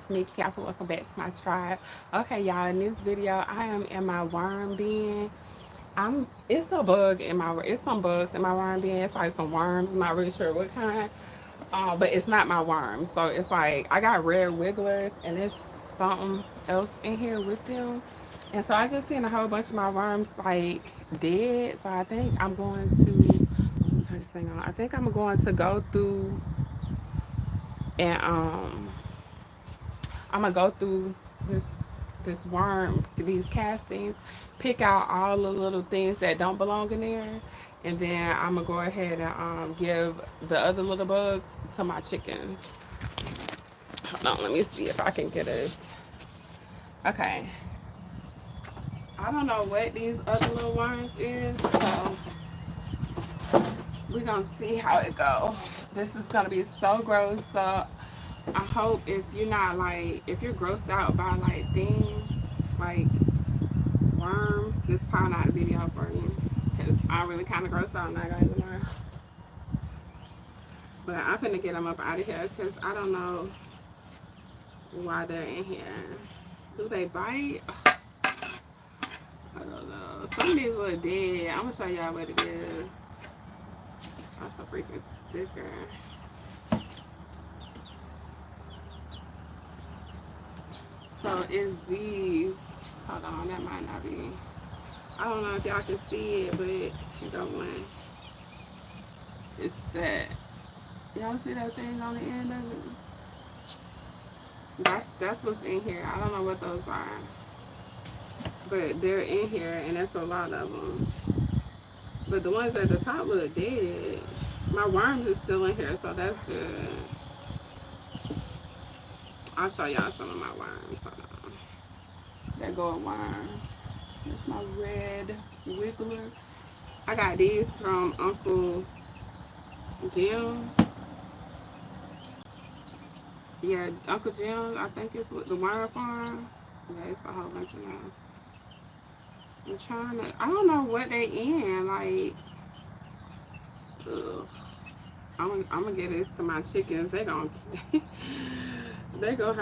it's me, Kiara. Welcome back to my tribe. Okay, y'all, in this video, I am in my worm bin. It's it's some bugs in my worm bin. It's like some worms. I'm not really sure what kind. But it's not my worms. So it's like, I got red wigglers, and there's something else in here with them. And so I just seen a whole bunch of my worms like dead. So I think I'm going to, let me turn this thing on. I think I'm going to go through and I'm gonna go through this these castings, pick out all the little things that don't belong in there, and then I'm gonna go ahead and give the other little bugs to my chickens. Hold on, let me see if I can get this. Okay, I don't know what these other little worms is, so we're gonna see how it go. This is gonna be so gross. So I hope if you're not like, if you're grossed out by like things like worms, this is probably not a video for you. Cause I'm really kind of grossed out, not gonna lie. But I'm finna get them up out of here because I don't know why they're in here. Do they bite? I don't know. Some of these look dead. I'm gonna show y'all what it is. That's a freaking sticker. So it's these. Hold on, that might not be. I don't know if y'all can see it, but you don't. It's that. Y'all see that thing on the end of it? That's what's in here. I don't know what those are, but they're in here, and that's a lot of them. But the ones at the top look dead. My worms is still in here, so that's good. I'll show y'all some of my worms. Hold on. There go a worm. That's my red wiggler. I got these from Uncle Jim. Yeah, Uncle Jim, I think it's with the worm farm. Yeah, it's a whole bunch of them. I'm trying to, I don't know what they in, like, ugh. I'm gonna get this to my chickens. They gonna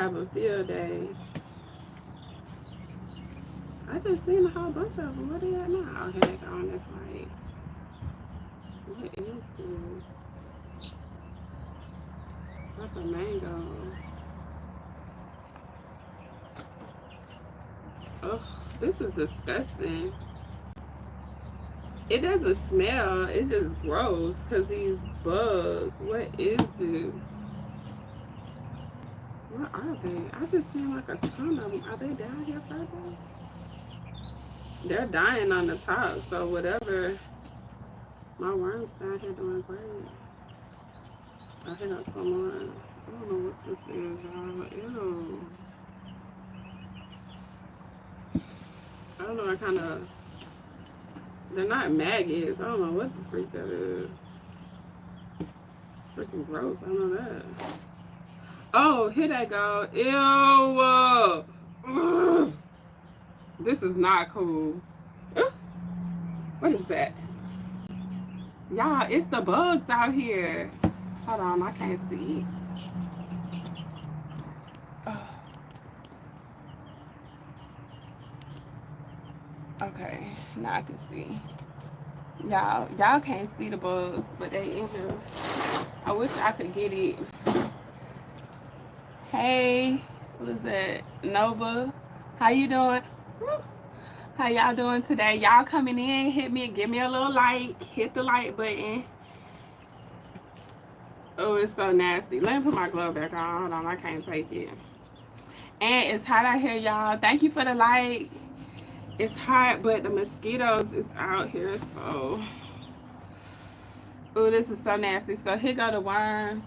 have a field day. I just seen a whole bunch of them. What are they at now? Okay, they go on this light. What is this? That's a mango. Ugh, this is disgusting. It doesn't smell. It's just gross because these bugs. What is this? What are they? I just seen like a ton of them. Are they down here further? They're dying on the top. So whatever. My worms down here doing great. I hit up someone. I don't know what this is, y'all. Ew. I don't know what kind of. They're not maggots. I don't know what the freak that is. It's freaking gross. I know that. Oh, here they go. Ew. Ugh. This is not cool. Ugh. What is that? Y'all, it's the bugs out here. Hold on, I can't see. Okay, now I can see. Y'all can't see the bugs, but they in here. I wish I could get it. Hey, what is that? Nova, how you doing? How y'all doing today? Y'all coming in, hit me, give me a little like, hit the like button. Oh, it's so nasty. Let me put my glove back on. Hold on, I can't take it. And it's hot out here, y'all. Thank you for the like. It's hot, but the mosquitoes is out here, so. Oh, this is so nasty. So here go the worms.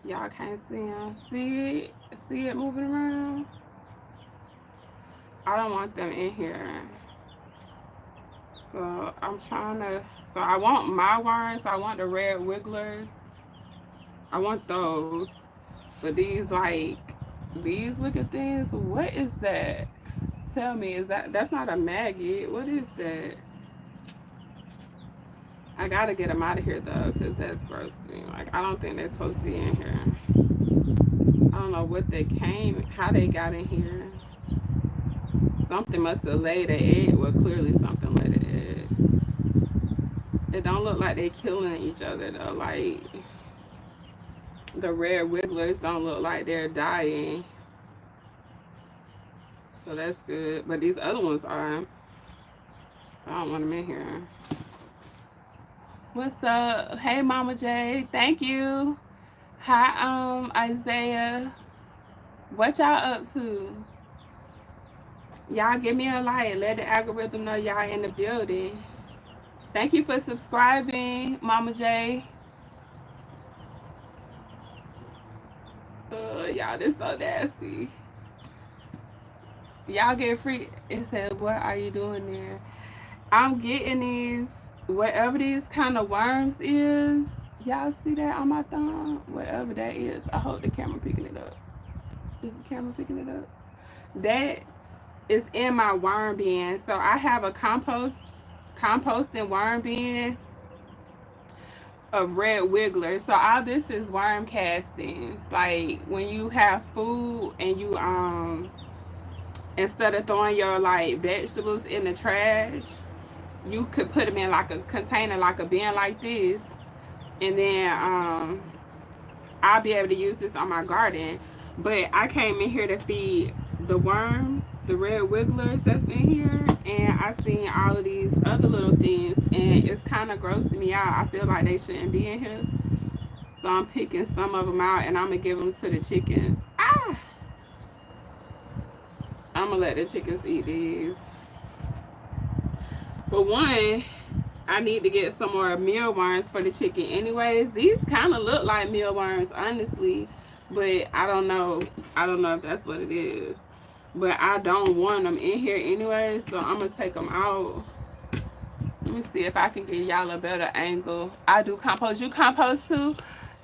Y'all can't see them. See it? See it moving around? I don't want them in here. So I'm trying to, so I want my worms. I want the red wigglers. I want those. But these like, these looking things, what is that? Tell me, is that's not a maggot. What is that? I gotta get them out of here though, because that's gross to me. Like, I don't think they're supposed to be in here. what they came, how they got in here. Something must have laid an egg. Well, clearly something laid an egg. It don't look like they killing each other though. Like the red wigglers don't look like they're dying. So that's good. But these other ones are. I don't want them in here. What's up? Hey, Mama J. Thank you. Hi, Isaiah. What y'all up to? Y'all give me a like. Let the algorithm know y'all in the building. Thank you for subscribing, Mama J. Y'all, this so nasty. Y'all get free. It said, what are you doing there? I'm getting these, whatever these kind of worms is. Y'all see that on my thumb? Whatever that is. I hope the camera picking it up. Is the camera picking it up? That is in my worm bin. So I have a compost and worm bin of red wigglers. So all this is worm castings. Like when you have food and you instead of throwing your like vegetables in the trash, you could put them in like a container, like a bin like this, and then I'll be able to use this on my garden. But I came in here to feed the worms, the red wigglers that's in here, and I seen all of these other little things, and it's kind of grossing me out. I feel like they shouldn't be in here, so I'm picking some of them out, and I'm gonna give them to the chickens. I'm gonna let the chickens eat these. For one, I need to get some more mealworms for the chicken anyways. These kind of look like mealworms, honestly, but I don't know. I don't know if that's what it is. But I don't want them in here anyways, so I'm going to take them out. Let me see if I can get y'all a better angle. I do compost. You compost too?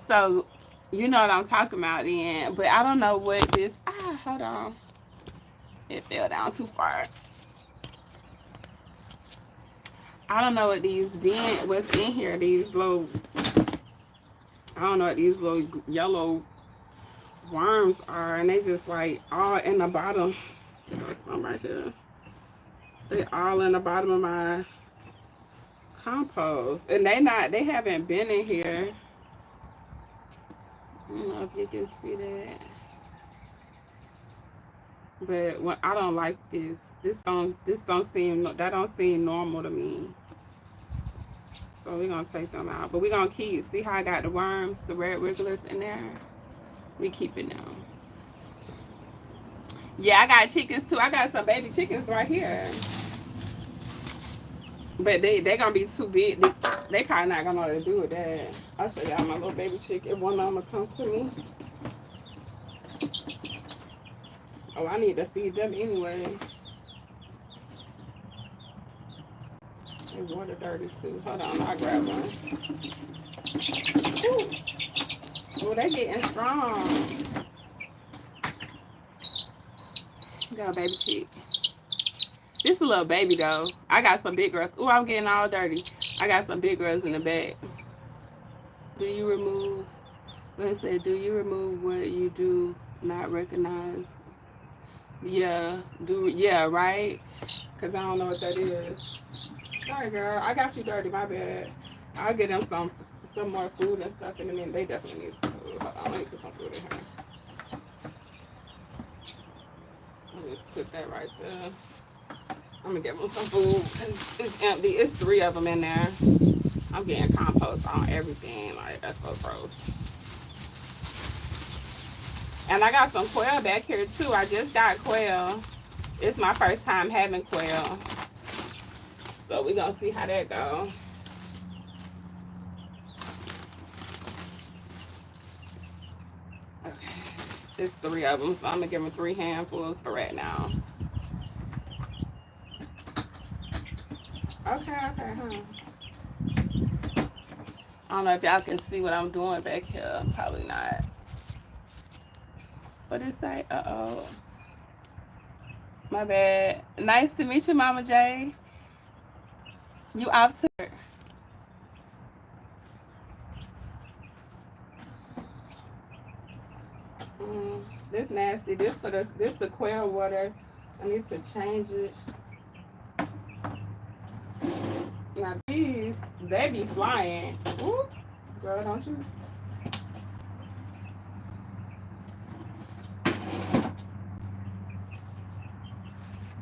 So you know what I'm talking about then. But I don't know what this... hold on. It fell down too far. I don't know what these what's in here. These little, I don't know what these little yellow worms are, and they just like all in the bottom. There's some right here. They all in the bottom of my compost, and they haven't been in here. I don't know if you can see that, but when I don't like this don't seem normal to me. So we're gonna take them out. But we're gonna see how I got the worms, the red wigglers in there. We keeping them. Yeah, I got chickens too. I got some baby chickens right here. But they gonna be too big. They probably not gonna know what to do with that. I'll show y'all my little baby chicken. One of them will come to me. Oh, I need to feed them anyway. They water dirty too. Hold on, I'll grab one. Ooh. Oh, they getting strong. Go, baby chick. This is a little baby though. I got some big girls. Oh, I'm getting all dirty. I got some big girls in the back. Do you remove? Let's say, do you remove what you do not recognize? Yeah, right? Cause I don't know what that is. Sorry, girl. I got you dirty. My bad. I'll get them some more food and stuff in a minute. They definitely need some food. Hold on, let me put some food in here. I'll just put that right there. I'm gonna give them some food. It's empty. It's 3 of them in there. I'm getting compost on everything. Like, that's so gross. And I got some quail back here too. I just got quail. It's my first time having quail. So we're gonna see how that goes. Okay. It's 3 of them, so I'm gonna give them 3 handfuls for right now. Okay, huh? I don't know if y'all can see what I'm doing back here. Probably not. What did it say? Uh-oh. My bad. Nice to meet you, Mama J. You off to it. This nasty. This the quail water. I need to change it. Now these, they be flying. Ooh, girl, don't you?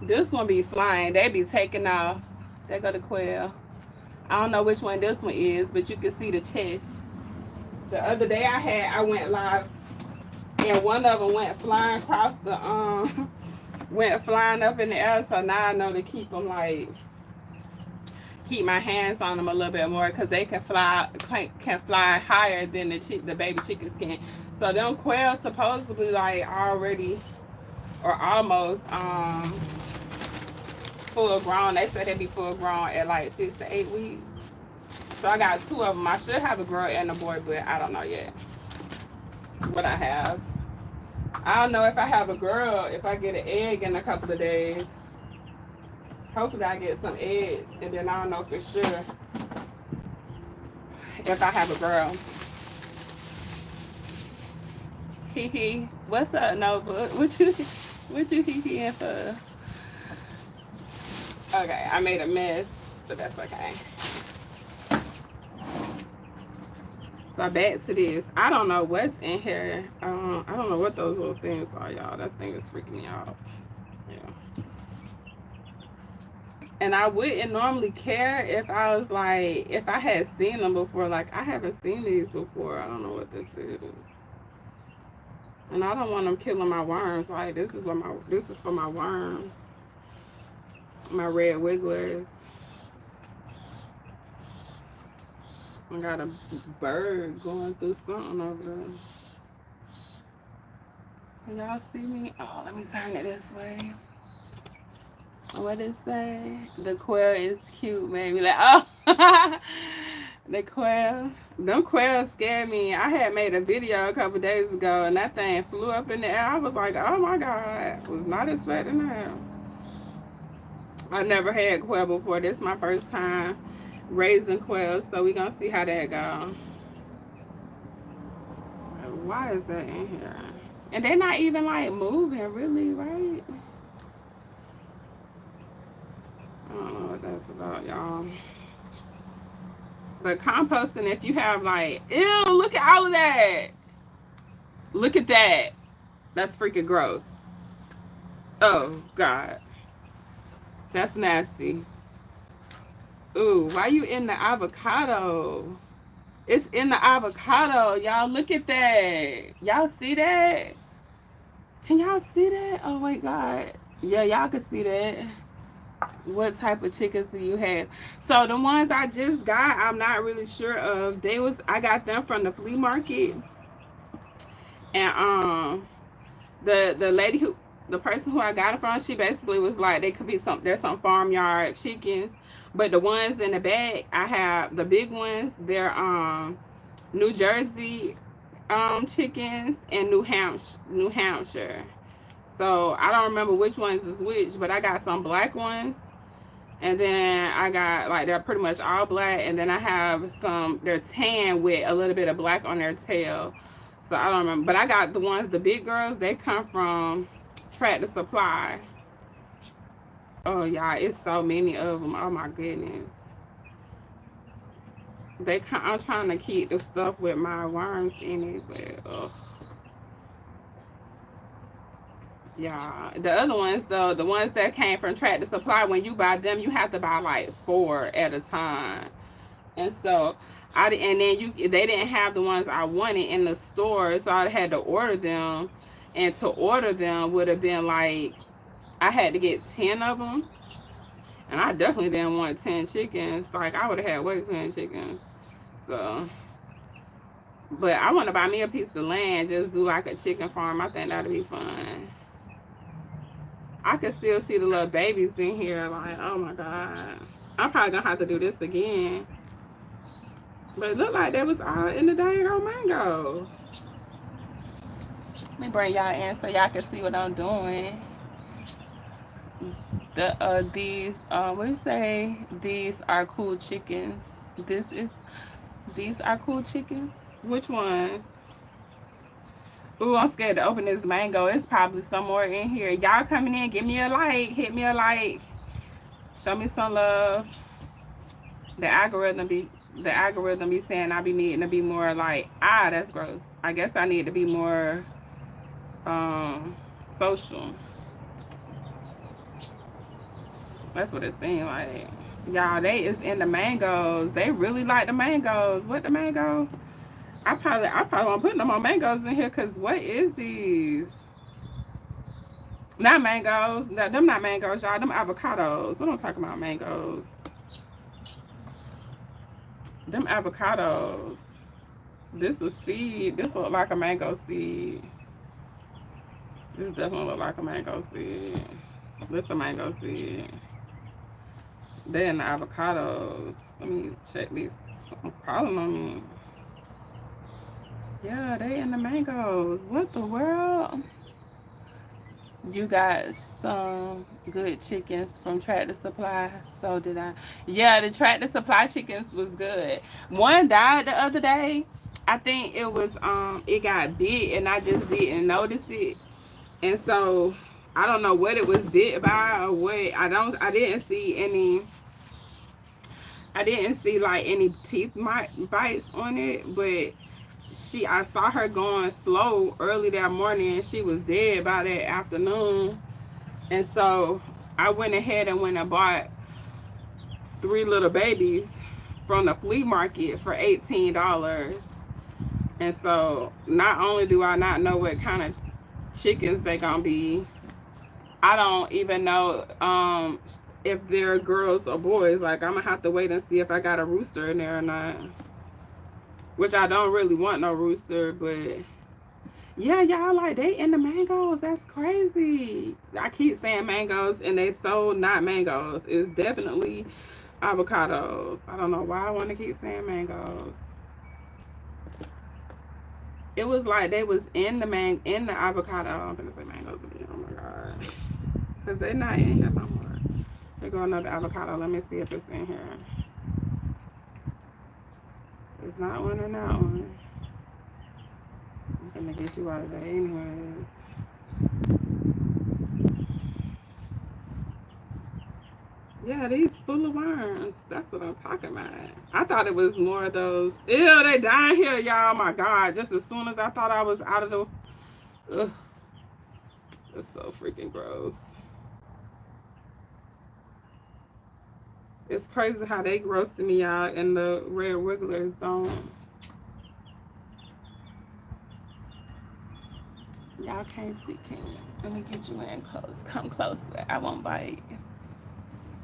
This one be flying. They be taking off. There go the quail. I don't know which one this one is, but you can see the chest. The other day I went live, and one of them went flying across the went flying up in the air. So now I know to keep them like keep my hands on them a little bit more because they can fly higher than the baby chickens can. So them quails supposedly like already or almost full grown. They said they'd be full grown at like 6 to 8 weeks. So I got 2 of them. I should have a girl and a boy, but I don't know yet what I have. I don't know if I have a girl, if I get an egg in a couple of days. Hopefully I get some eggs, and then I don't know for sure if I have a girl. Hee hee. What's up, Nova? What you hee heeing for? Okay, I made a mess, but that's okay. So back to this. I don't know what's in here. I don't know what those little things are, y'all. That thing is freaking me out. Yeah. And I wouldn't normally care if I was like, if I had seen them before. Like, I haven't seen these before. I don't know what this is. And I don't want them killing my worms. Like, this is for my worms. My red wigglers. I got a bird going through something over there. Can y'all see me? Oh, let me turn it this way. What it say? The quail is cute, baby. Like, oh, the quail. Them quails scared me. I had made a video a couple days ago, and that thing flew up in the air. I was like, oh my God. I was not expecting that. I never had quail before. This is my first time raising quails, so we're gonna see how that goes. Why is that in here? And they're not even like moving, really, right? I don't know what that's about, y'all. But composting, if you have like, ew, look at all of that. Look at that. That's freaking gross. Oh, God. That's nasty. Ooh, why you in the avocado? It's in the avocado. Y'all, look at that. Y'all see that? Can y'all see that? Oh, my God. Yeah, y'all can see that. What type of chickens do you have? So the ones I just got, I'm not really sure of. I got them from the flea market. And the person who I got it from, she basically was like, there's some farmyard chickens, but the ones in the bag, I have the big ones, they're New Jersey chickens and New Hampshire. So I don't remember which ones is which, but I got some black ones, and then I got like they're pretty much all black, and then I have some they're tan with a little bit of black on their tail. So I don't remember, but I got the big girls. They come from Tractor Supply. Oh yeah, it's so many of them. Oh my goodness. I'm trying to keep the stuff with my worms in it, but ugh. Yeah, the other ones though, the ones that came from Tractor Supply, when you buy them, you have to buy like 4 at a time. And so they didn't have the ones I wanted in the store, so I had to order them. And to order them would have been like I had to get 10 of them, and I definitely didn't want 10 chickens. Like I would have had way too many chickens. So, but I want to buy me a piece of land, just do like a chicken farm. I think that'd be fun. I can still see the little babies in here. Like, oh my God, I'm probably gonna have to do this again. But it looked like that was all in the dang old mango. Let me bring y'all in so y'all can see what I'm doing. These what do you say? These are cool chickens. These are cool chickens. Which ones? Ooh, I'm scared to open this mango. It's probably somewhere in here. Y'all coming in, give me a like, hit me a like, show me some love. The algorithm be saying I be needing to be more like, that's gross. I guess I need to be more social. That's what it seems like. Y'all, they is in the mangoes. They really like the mangoes. What the mango? I probably won't put no more mangoes in here because what is these? Not mangoes. No, them not mangoes, y'all. Them avocados. What I'm talking about, mangoes. Them avocados. This is seed. This look like a mango seed. This definitely look like a mango seed. This a mango seed. They're in the avocados. Let me check these. I'm calling on me. Yeah, they in the mangoes. What the world? You got some good chickens from Tractor Supply. So did I. Yeah, the Tractor Supply chickens was good. One died the other day. I think it was it got bit and I just didn't notice it. And so I don't know what it was bit by or what. I didn't see like any teeth bites on it, but I saw her going slow early that morning and she was dead by that afternoon. And so I went ahead and went and bought 3 little babies from the flea market for $18. And so not only do I not know what kind of chickens they gonna be, I don't even know if they're girls or boys. Like I'm gonna have to wait and see if I got a rooster in there or not. Which I don't really want no rooster, but yeah, y'all, like they in the mangoes. That's crazy. I keep saying mangoes and they so not mangoes. It's definitely avocados. I don't know why I want to keep saying mangoes. It was like they was in the avocado. I'm gonna say mangoes again. Oh my god, cause they not in here no more. Here go another avocado. Let me see if it's in here. It's not one or not one. I'm gonna get you out of there anyways. Yeah, these full of worms. That's what I'm talking about. I thought it was more of those. Ew, they dying here, y'all. Oh my god. Just as soon as I thought I was out of the. Ugh, it's so freaking gross. It's crazy how they grossing me out and the red wigglers don't. Y'all can't see, can you? Let me get you in close. Come closer. I won't bite.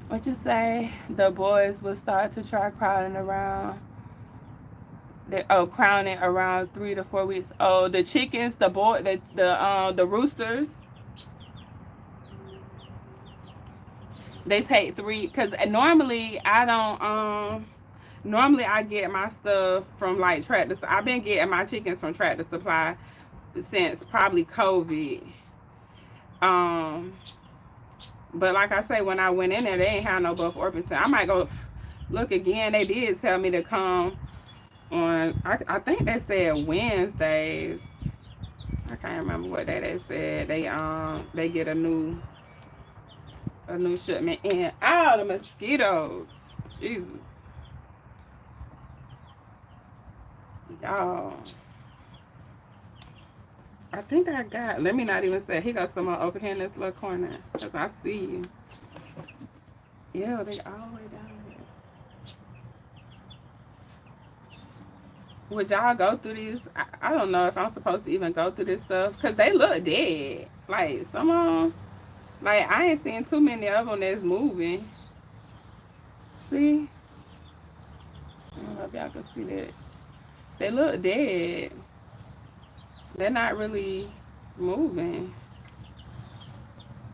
What you say? The boys will start to try crowding around. Crowning around 3 to 4 weeks. Oh, the chickens, the roosters. They take 3 because normally I don't normally I get my stuff from like Tractor. I've been getting my chickens from Tractor Supply since probably COVID. Um, but like I say, when I went in there, they ain't have no Buff Orpington. I might go look again. They did tell me to come on. I think they said Wednesdays. I can't remember what day they said. They get a new shipment in. Oh, the mosquitoes. Jesus. Y'all. I think I got, let me not even say, he got someone over here in this little corner. Because I see you. Yeah, they all the way down here. Would y'all go through these? I don't know if I'm supposed to even go through this stuff. Because they look dead. Like, some of them, like, I ain't seen too many of them that's moving. See? I don't know if y'all can see that. They look dead. They're not really moving.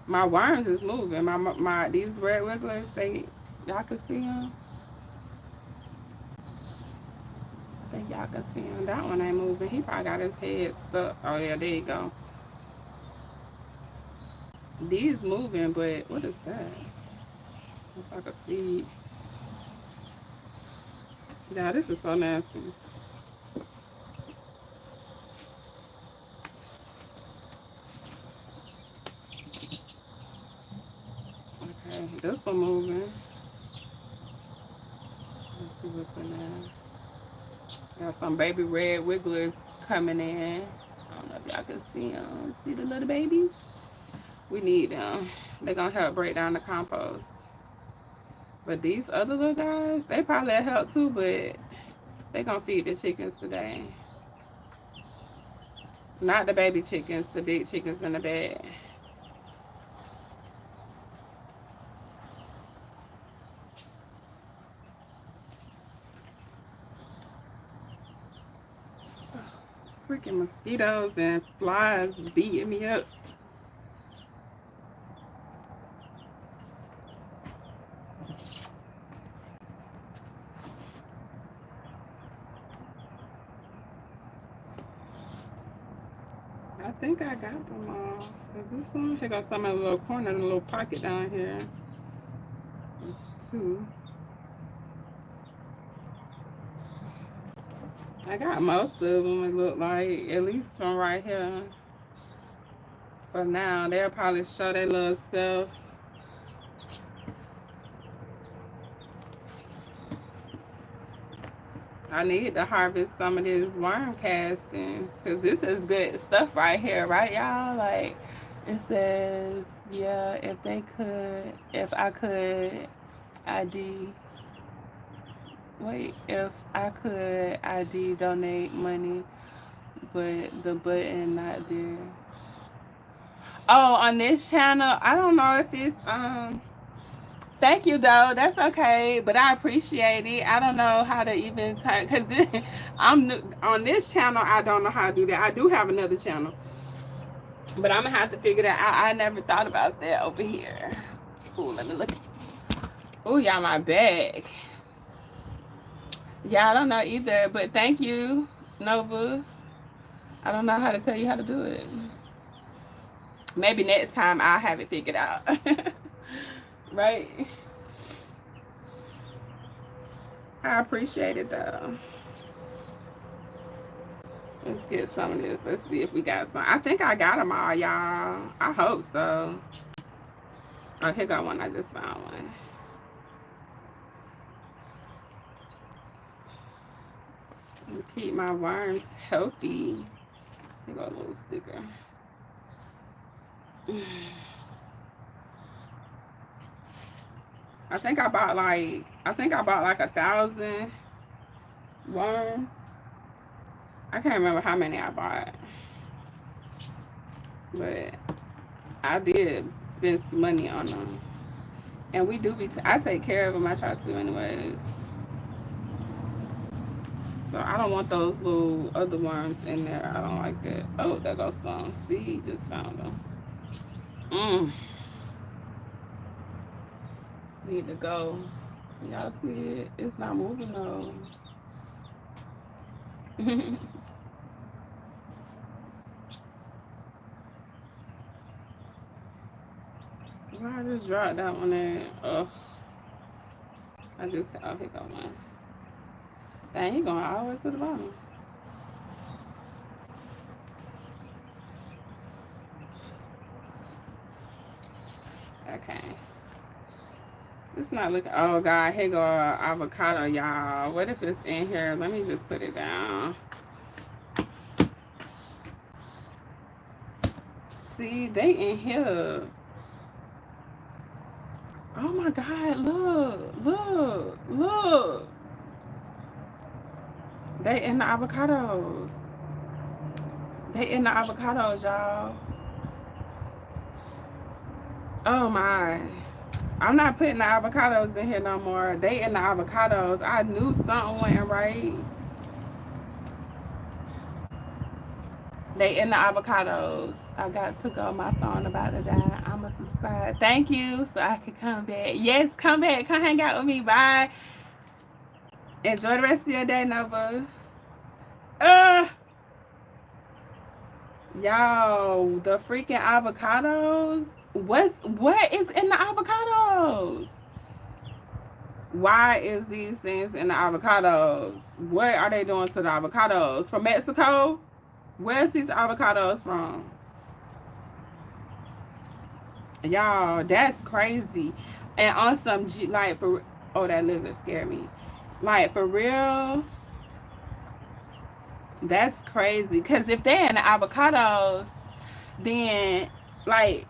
My worms is moving. My these red wigglers, y'all can see them. I think y'all can see him. That one ain't moving. He probably got his head stuck. Oh yeah, there you go. These moving, but what is that? It's like a seed. Yeah, this is so nasty. this one moving. Let's see what's in there. Got some baby red wigglers coming in. I don't know if y'all can see them. See the little babies? We need them. They're gonna help break down the compost. But these other little guys, they probably help too, but they gonna feed the chickens today. Not the baby chickens, the big chickens in the bed. Freaking mosquitoes and flies beating me up. I think I got them all. Is this one? Here goes some in a little corner, in a little pocket down here. There's two. I got most of them, it look like, at least from right here. For now, they'll probably show their little stuff. I need to harvest some of these worm castings because this is good stuff right here, right, y'all? Like, it says, yeah, if I could, ID. Wait, if I could, ID donate money, but the button not there. Oh, on this channel, I don't know if it's, thank you, though. That's okay, but I appreciate it. I don't know how to even type, because I'm new, on this channel, I don't know how to do that. I do have another channel, but I'm going to have to figure that out. I never thought about that over here. Ooh, let me look. Ooh, y'all, my bag. Yeah, I don't know either, but thank you, Nova. I don't know how to tell you how to do it. Maybe next time I'll have it figured out. Right? I appreciate it, though. Let's get some of this. Let's see if we got some. I think I got them all, y'all. I hope so. Oh, here got one. I just found one. Keep my worms healthy. Here go a little sticker. I think I bought like 1,000 worms. I can't remember how many I bought, but I did spend some money on them. And we do I take care of them. I try to anyways. So I don't want those little other worms in there. I don't like that. Oh, there goes some. See, just found them. Need to go. Y'all see it? It's not moving though. Why I just dropped that one in? Ugh. Oh, here go one. Dang, he going all the way to the bottom. Okay. It's not looking. Oh God, here go avocado, y'all. What if it's in here? Let me just put it down. See, they in here. Oh my God, look. They in the avocados. Y'all. Oh my. I'm not putting the avocados in here no more. They in the avocados. I knew something went right. They in the avocados. I got to go. My phone about to die. I'ma subscribe. Thank you. So I can come back. Yes, come back. Come hang out with me. Bye. Enjoy the rest of your day, Nova. Y'all, the freaking avocados. What is in the avocados? Why is these things in the avocados? What are they doing to the avocados? From Mexico? Where's these avocados from? Y'all, that's crazy. And on some like for, oh, that lizard scared me. Like for real, that's crazy. Cause if they're in the avocados, then like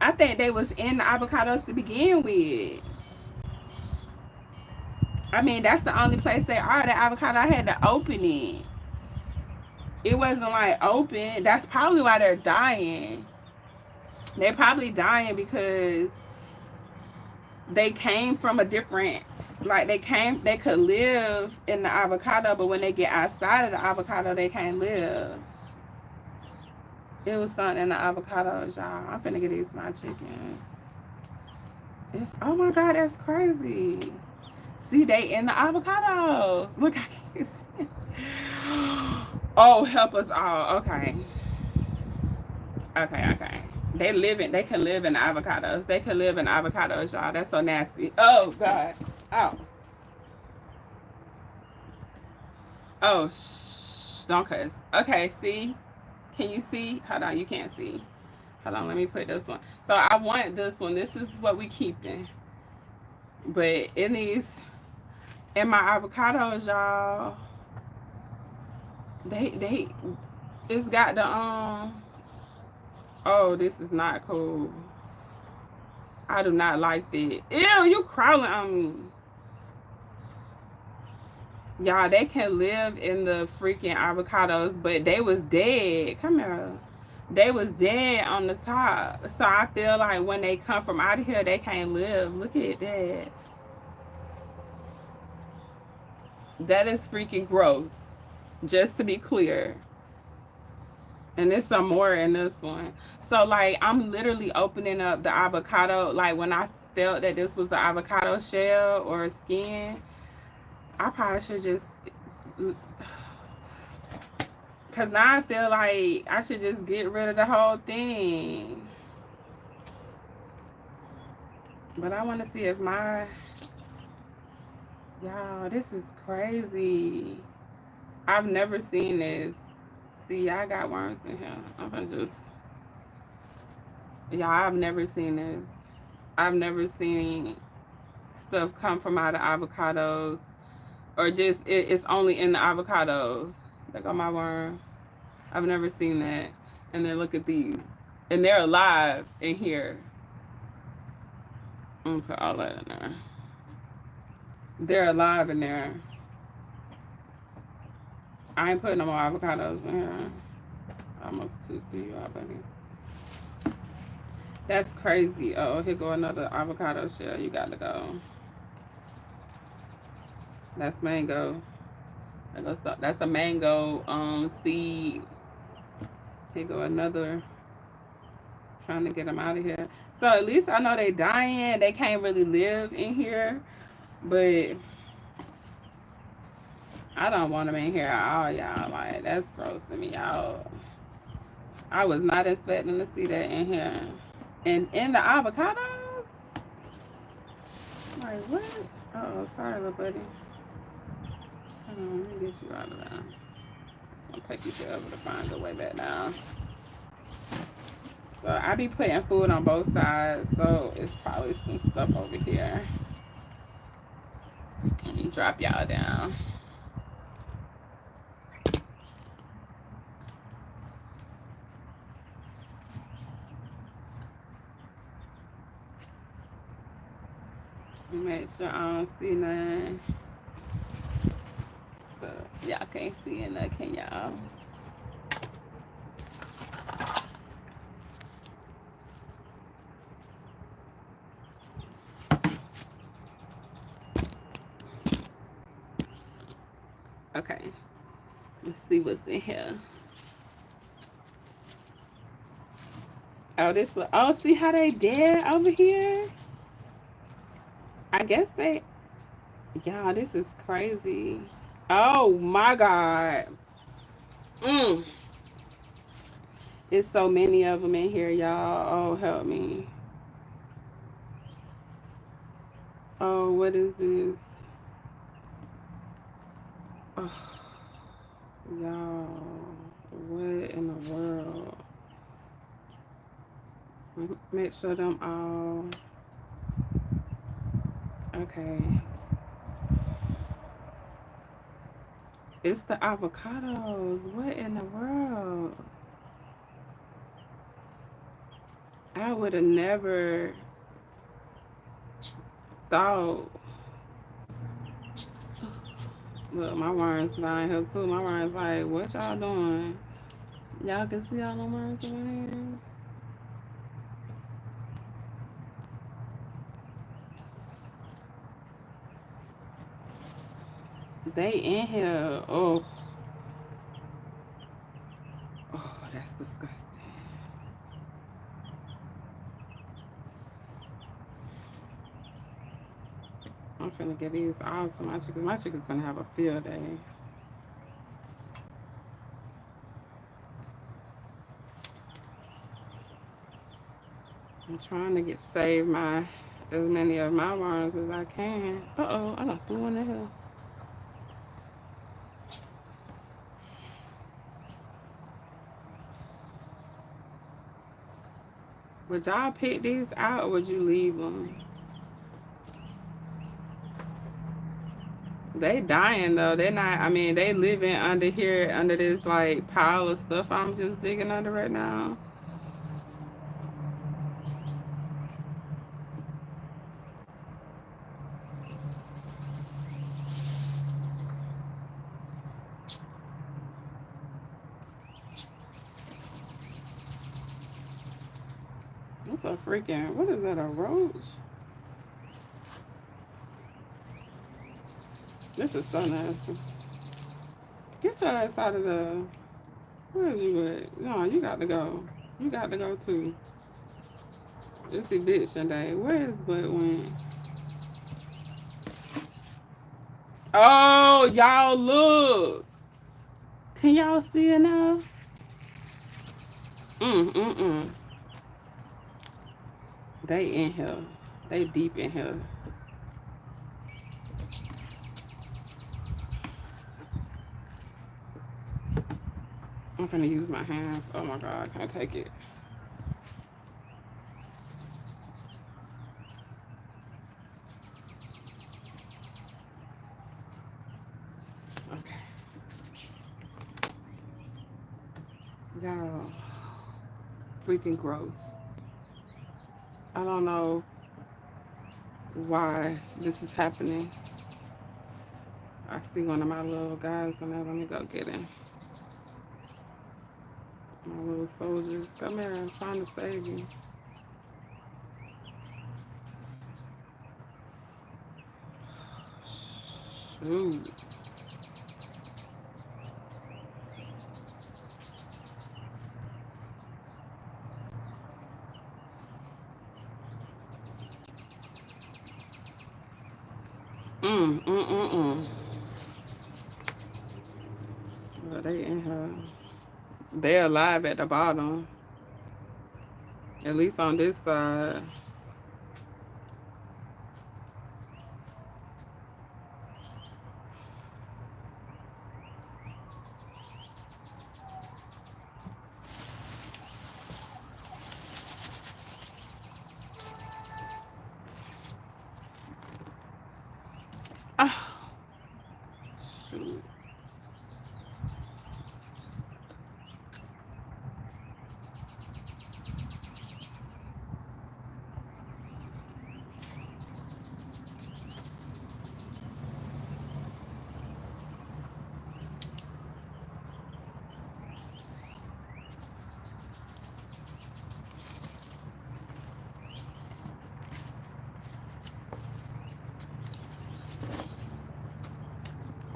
I think they was in the avocados to begin with. I mean, that's the only place they are. The avocado, I had to open it. It wasn't like open. That's probably why they're dying. They're probably dying because they came from a different, like they could live in the avocado, but when they get outside of the avocado, they can't live. It was something in the avocados, y'all. I'm finna get these my chickens. It's, oh my god, that's crazy. See, they in the avocados. Look, I can't see. Oh, help us all. Okay. Okay. They can live in avocados. They can live in avocados, y'all. That's so nasty. Oh god. Oh. Oh, shh. Don't cuss. Okay, see? Can you see? Hold on, you can't see. Hold on, let me put this one. So I want this one. This is what we keeping. But in these, in my avocados, y'all, they, it's got the, oh, this is not cool. I do not like that. Ew, you crawling on me. Y'all, they can live in the freaking avocados, but they was dead. Come here. They was dead on the top. So I feel like when they come from out of here, they can't live. Look at that. That is freaking gross. Just to be clear. And there's some more in this one. So like I'm literally opening up the avocado. Like when I felt that this was the avocado shell or skin, I probably should just, cause now I feel like I should just get rid of the whole thing. But I want to see if my, y'all, this is crazy. I've never seen this. See, I got worms in here. I'm gonna just, y'all, I've never seen this. I've never seen stuff come from out of avocados, or just it's only in the avocados. There go my worm. I've never seen that. And then look at these, and they're alive in here. I'm gonna put all that in there. They're alive in there. I ain't putting no more avocados in here. I almost took you already. That's crazy. Oh, here go another avocado shell. You gotta go. That's mango. That's a mango seed. Here go another. Trying to get them out of here. So at least I know they dying. They can't really live in here, but I don't want them in here at all, y'all. Like that's grossing me out. I was not expecting to see that in here. And in the avocados? Like what? Oh, sorry, little buddy. Hold on, let me get you out of there. It's gonna take you forever to find your way back down. So I be putting food on both sides, so it's probably some stuff over here. Let me drop y'all down. Make sure I don't see none. So y'all can't see it, can y'all? Okay, let's see what's in here. Oh, this. Oh, see how they dead over here? I guess they. Y'all, this is crazy. Oh my god. Mm. It's so many of them in here, y'all. Oh, help me. Oh, what is this? Oh, y'all, what in the world? Make sure them all. Okay. It's the avocados. What in the world? I would have never thought. Look, my worms down here too. My worms like, what y'all doing? Y'all can see all the worms over here. They in here. Oh, oh, that's disgusting. I'm finna get these out to my chickens. My chickens gonna have a field day. I'm trying to get save my as many of my worms as I can. I done threw one in here. Would y'all pick these out or would you leave them? They dying though. They're not. I mean, they living under here under this like pile of stuff I'm just digging under right now. That's a freaking. What is that? A roach? This is so nasty. Get your ass out of the. Where is you at? No, you got to go. You got to go too. It's eviction day. Where is butt went? Oh, y'all look. Can y'all see it now? Mm. They in here. They deep in here. I'm gonna use my hands. Oh my god, I can't take it. Okay. Y'all, freaking gross. I don't know why this is happening. I see one of my little guys in there. Let me go get him. My little soldiers. Come here. I'm trying to save you. Shoot. Mm. Well, they in here. They alive at the bottom. At least on this side. Ah, shoot.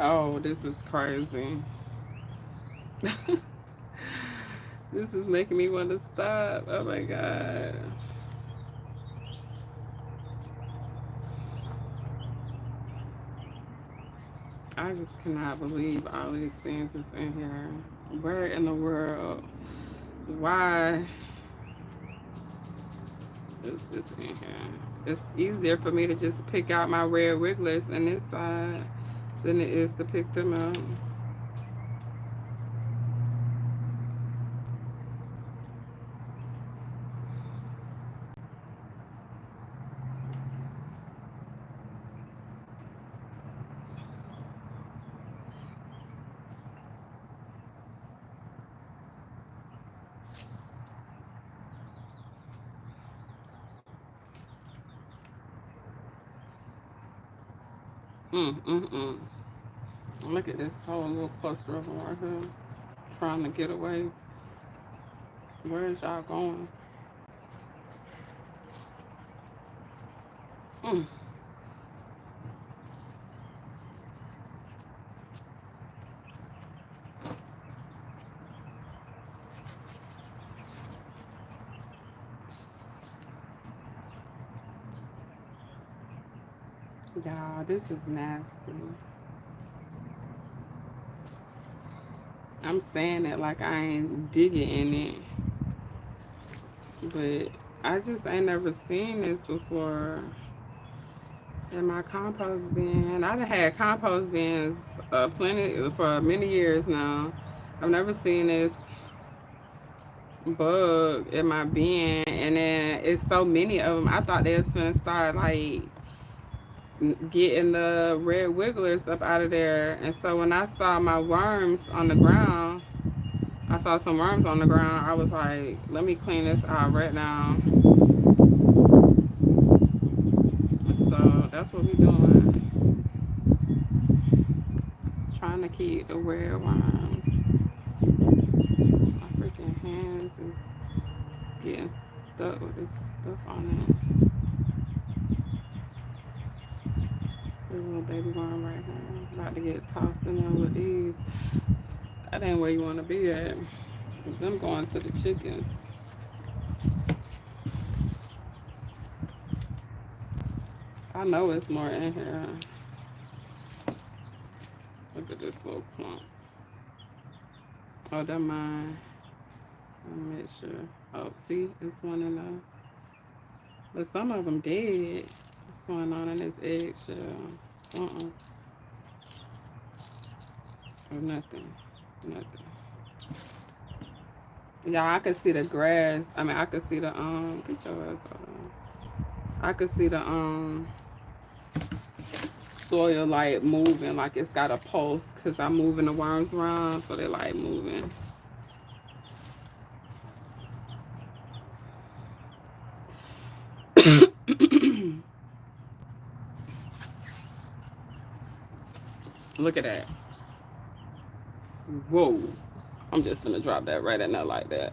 Oh, this is crazy. This is making me want to stop. Oh my god. I just cannot believe all these things is in here. Where in the world? Why is this in here? It's easier for me to just pick out my red wigglers in this side than it is to pick them out. Mm. Look at this whole little cluster of them right here. Trying to get away. Where is y'all going? Mm. Y'all, this is nasty. I'm saying it like I ain't digging in it. But I just ain't never seen this before in my compost bin. I done had compost bins plenty for many years now. I've never seen this bug in my bin, and then it's so many of them. I thought they was gonna start like getting the red wigglers up out of there. And so when I saw my worms on the ground, I saw some worms on the ground. I was like, let me clean this out right now. So that's what we doing. Trying to keep the red worms. My freaking hands is getting stuck with this stuff on it. This little baby worm right here. About to get tossed in there with these. That ain't where you want to be at. Them going to the chickens. I know it's more in here. Look at this little clump. Oh, that's mine. Let me make sure. Oh, see, it's one in there. But some of them dead. What's going on in this eggshell? Uh-uh. Or nothing. Nothing. Y'all, I can see the grass. I mean, I can see the, get your ass on. I can see the, soil like moving, like it's got a pulse, because I'm moving the worms around, so they like moving. Look at that. Whoa. I'm just gonna drop that right in there like that.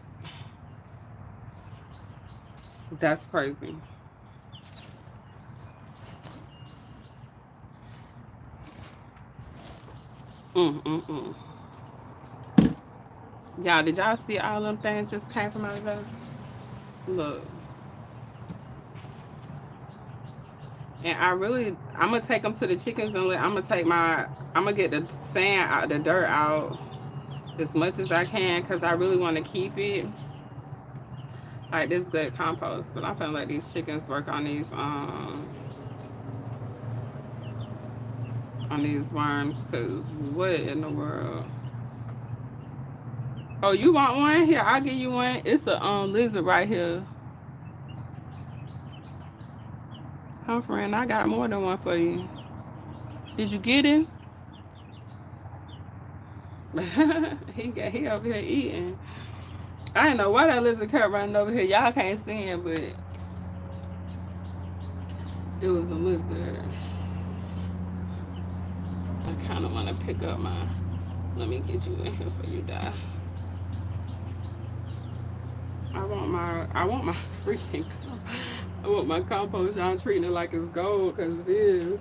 That's crazy. Mm. Y'all, did y'all see all them things just came from out of there? Look. And I'm gonna take them to the chickens and I'm gonna get the sand out, the dirt out as much as I can, because I really want to keep it. Like this good compost. But I'm finna let these chickens work on these worms, because what in the world? Oh, you want one? Here, I'll give you one. It's a lizard right here. Huh, friend, I got more than one for you. Did you get him? He over here eating. I didn't know why that lizard kept running over here. Y'all can't see him, but it was a lizard. I kind of want to pick up my. Let me get you in here for you die. I want my freaking. I want my compost. Y'all treating it like it's gold, because it is.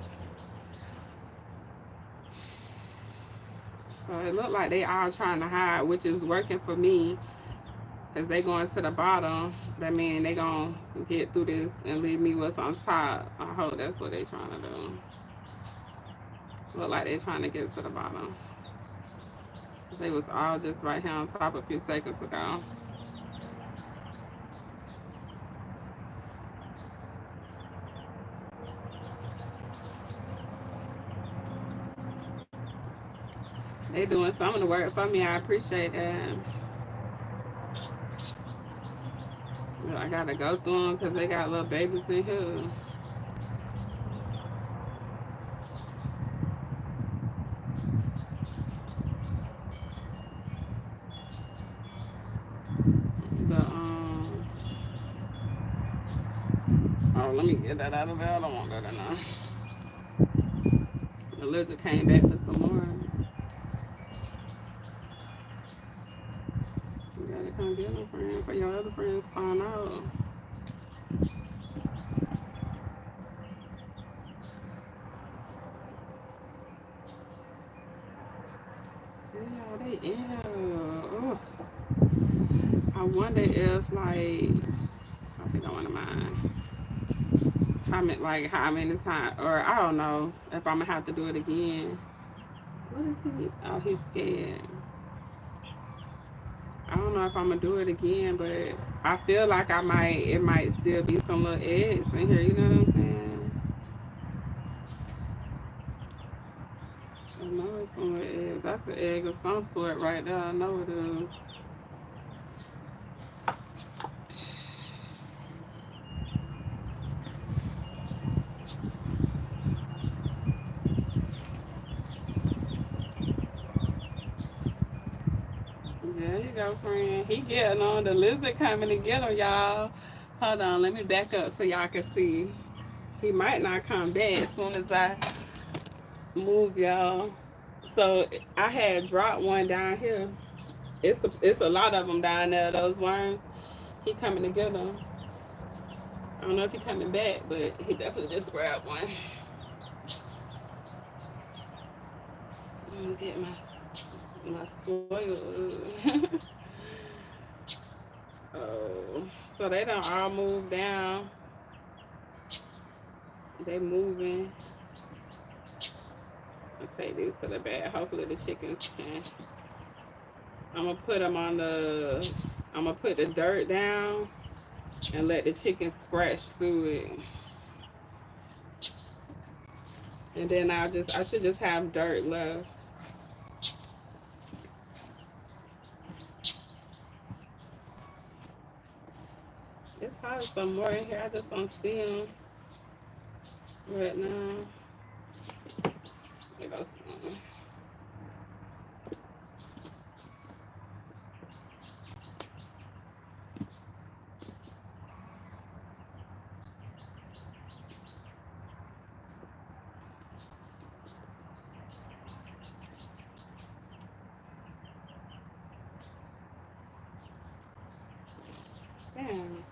So it looked like they all trying to hide, which is working for me. Because they going to the bottom. That means they going to get through this and leave me what's on top. I hope that's what they trying to do. Look like they trying to get to the bottom. They was all just right here on top a few seconds ago. They doing some of the work for me. I appreciate that. But I gotta go through them because they got little babies in here. But oh, let me get that out of there. I don't want that in there. The lizard came back for some more. You gotta come get them, friend, for your other friends find out. See how they in here. I wonder if, like, I think I want to mind. How many times, or I don't know if I'm gonna have to do it again. What is he? Oh, he's scared. I don't know if I'm gonna do it again, but I feel like I might. It might still be some little eggs in here. You know what I'm saying? I know it's some little eggs. That's an egg of some sort right there. I know it is. There you go, friend. He getting on. The lizard coming to get him, y'all. Hold on, let me back up so y'all can see. He might not come back as soon as I move, y'all. So I had dropped one down here. It's a lot of them down there. Those worms. He coming to get them. I don't know if he coming back, but he definitely just grabbed one. Let me get my soil. Oh, so they don't all move down. They moving. I'll take these to the back. Hopefully the chickens can. I'm gonna put them on the. I'm gonna put the dirt down and let the chickens scratch through it. And then I should just have dirt left. There's probably some more in here. I just don't see them right now. There goes some. Damn.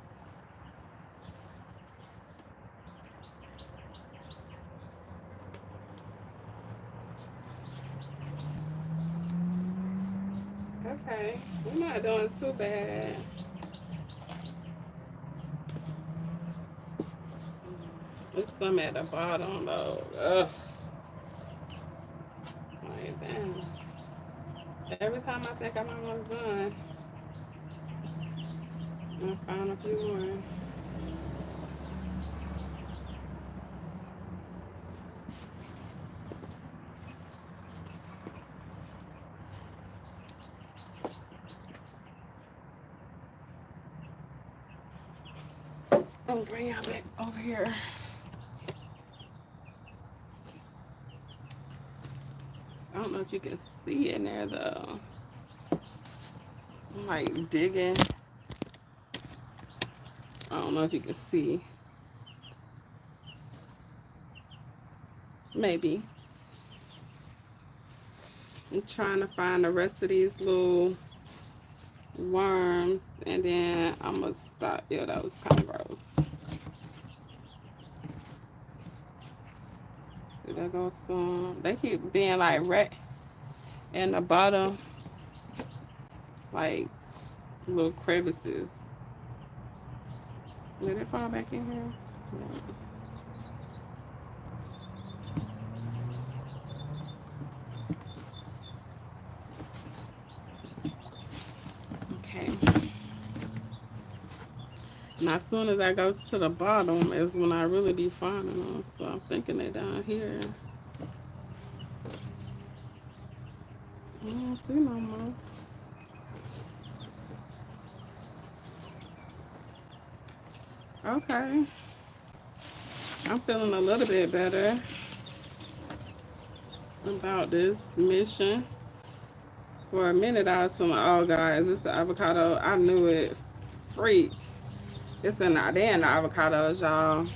Okay, we're not doing too bad. There's some at the bottom though. Ugh. Like, damn. Every time I think I'm almost done, I found a few more. I'm gonna bring y'all back over here. I don't know if you can see in there though. Some like digging. I don't know if you can see. Maybe. I'm trying to find the rest of these little worms and then I'm gonna stop. Yeah, that was kind of gross. See, there goes some. They keep being like right in the bottom, like little crevices. Did it fall back in here? Yeah. Okay. Now, as soon as I go to the bottom is when I really be finding them. So I'm thinking they're down here. I don't see no more. Okay. I'm feeling a little bit better about this mission. For a minute, I was feeling, oh, guys, it's the avocado. I knew it. Freak. It's in the, they in the avocados, y'all.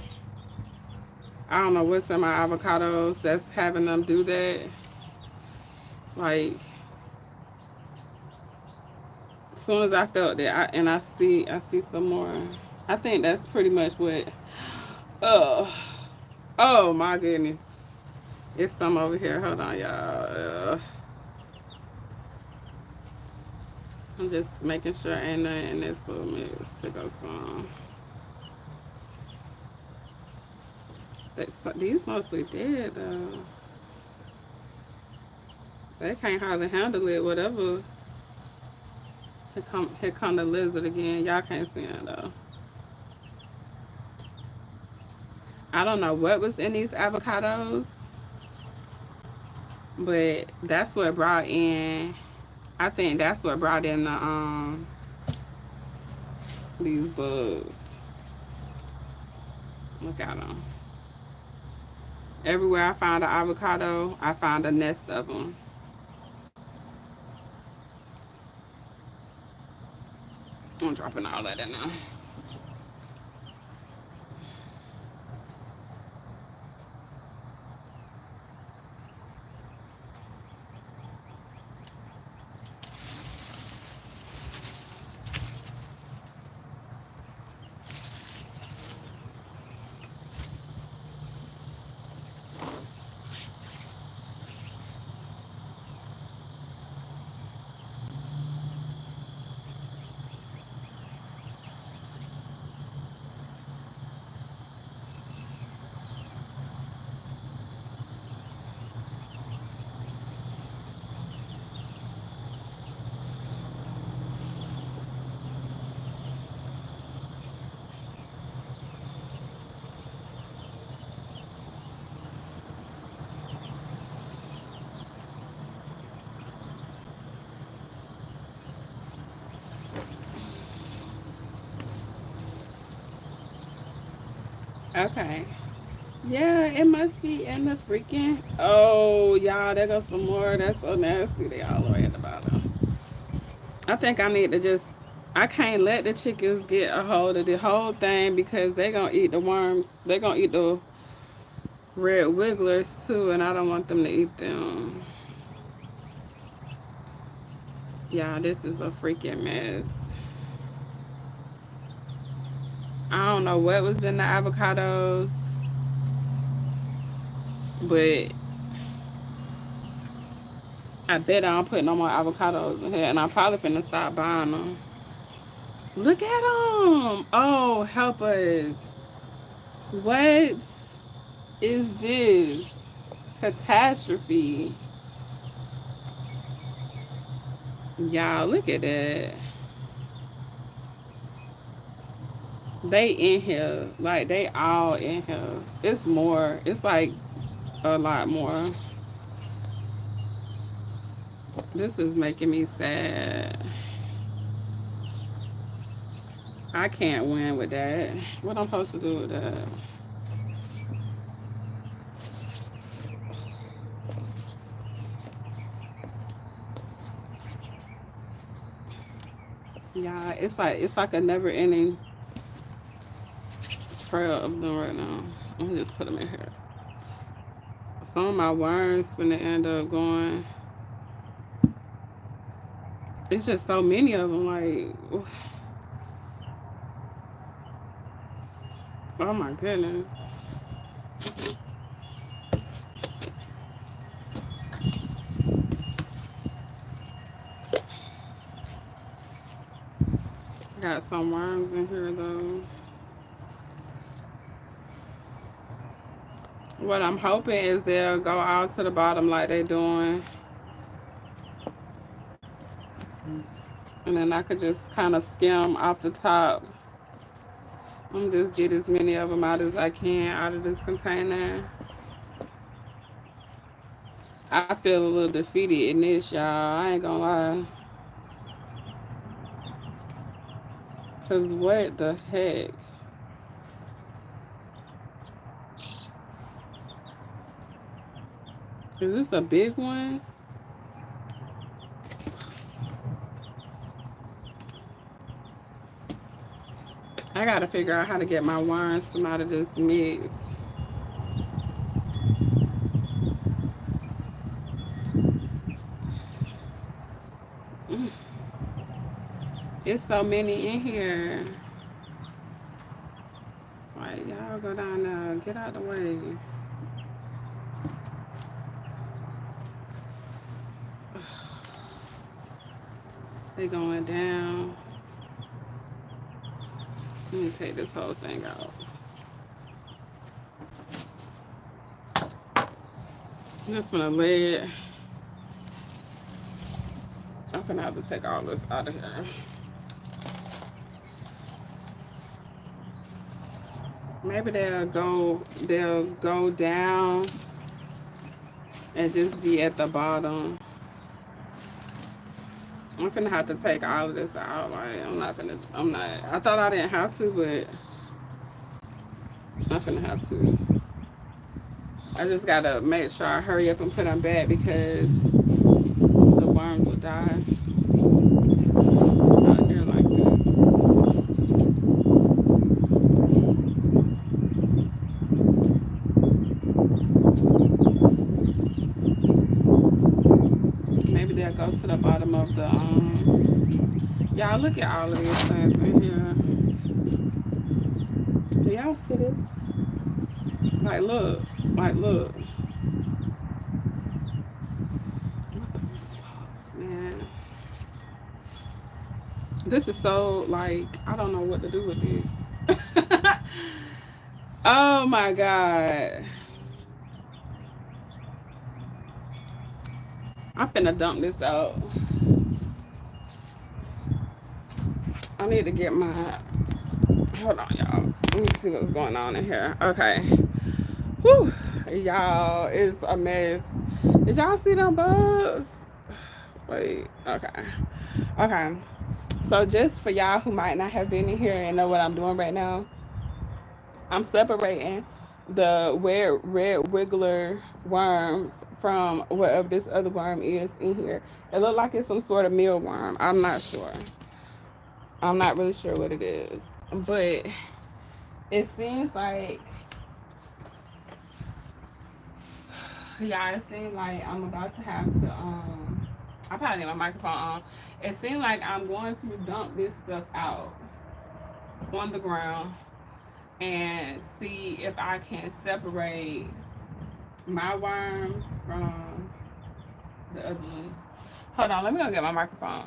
I don't know what's in my avocados that's having them do that. Like, as soon as I felt that, I see some more. I think that's pretty much what. Oh, oh my goodness, it's some over here. Hold on, y'all. I'm just making sure ain't nothing in this little mix. Here goes some. These mostly dead though. They can't hardly handle it. Whatever. Here come the lizard again. Y'all can't see him though. I don't know what was in these avocados, but that's what brought in. I think that's what brought in these bugs. Look at them. Everywhere I found an avocado, I found a nest of them. I'm dropping all that in there. Okay. Yeah, it must be in the freaking. Oh, y'all, there goes some more. That's so nasty. They all the way at the bottom. I think I need to just. I can't let the chickens get a hold of the whole thing because they gonna eat the worms. They gonna eat the red wigglers too, and I don't want them to eat them. Yeah, this is a freaking mess. I don't know what was in the avocados, but I bet I don't put no more avocados in here, and I'm probably finna stop buying them. Look at them! Oh, help us! What is this? Catastrophe. Y'all, look at that. They in here. Like, they all in here. It's more. It's like a lot more. This is making me sad. I can't win with that. What I'm supposed to do with that? Yeah, it's like a never ending trail of them right now. Let me just put them in here. Some of my worms gonna end up going. It's just so many of them. Like, oh my goodness. Got some worms in here though. What I'm hoping is they'll go out to the bottom like they're doing. And then I could just kind of skim off the top. I'm just get as many of them out as I can out of this container. I feel a little defeated in this, y'all. I ain't gonna lie. Cause what the heck? Is this a big one? I gotta figure out how to get my worms from out of this mix. It's so many in here. Like, y'all go down there. Get out the way. They going down. Let me take this whole thing out. I'm just gonna lay it. I'm gonna have to take all this out of here. Maybe they'll go down and just be at the bottom. I'm gonna have to take all of this out. Like, I thought I didn't have to, but I'm gonna have to. I just gotta make sure I hurry up and put them back because the worms will die out here like this. Maybe they'll go to the bottom of the y'all look at all of these things in here. Do y'all see this? Like look. Man. This is so like I don't know what to do with this. Oh my god. I'm finna dump this out. I need to get my hold on y'all. Let me see what's going on in here. Okay. Whew. Y'all, it's a mess. Did y'all see them bugs? Wait, okay. Okay. So just for y'all who might not have been in here and know what I'm doing right now, I'm separating the red wiggler worms from whatever this other worm is in here. It looks like it's some sort of mealworm. I'm not sure. I'm not really sure what it is. But it seems like, yeah, it seems like I'm about to have to, I probably need my microphone on. It seems like I'm going to dump this stuff out on the ground and see if I can separate my worms from the other ones. Hold on, let me go get my microphone.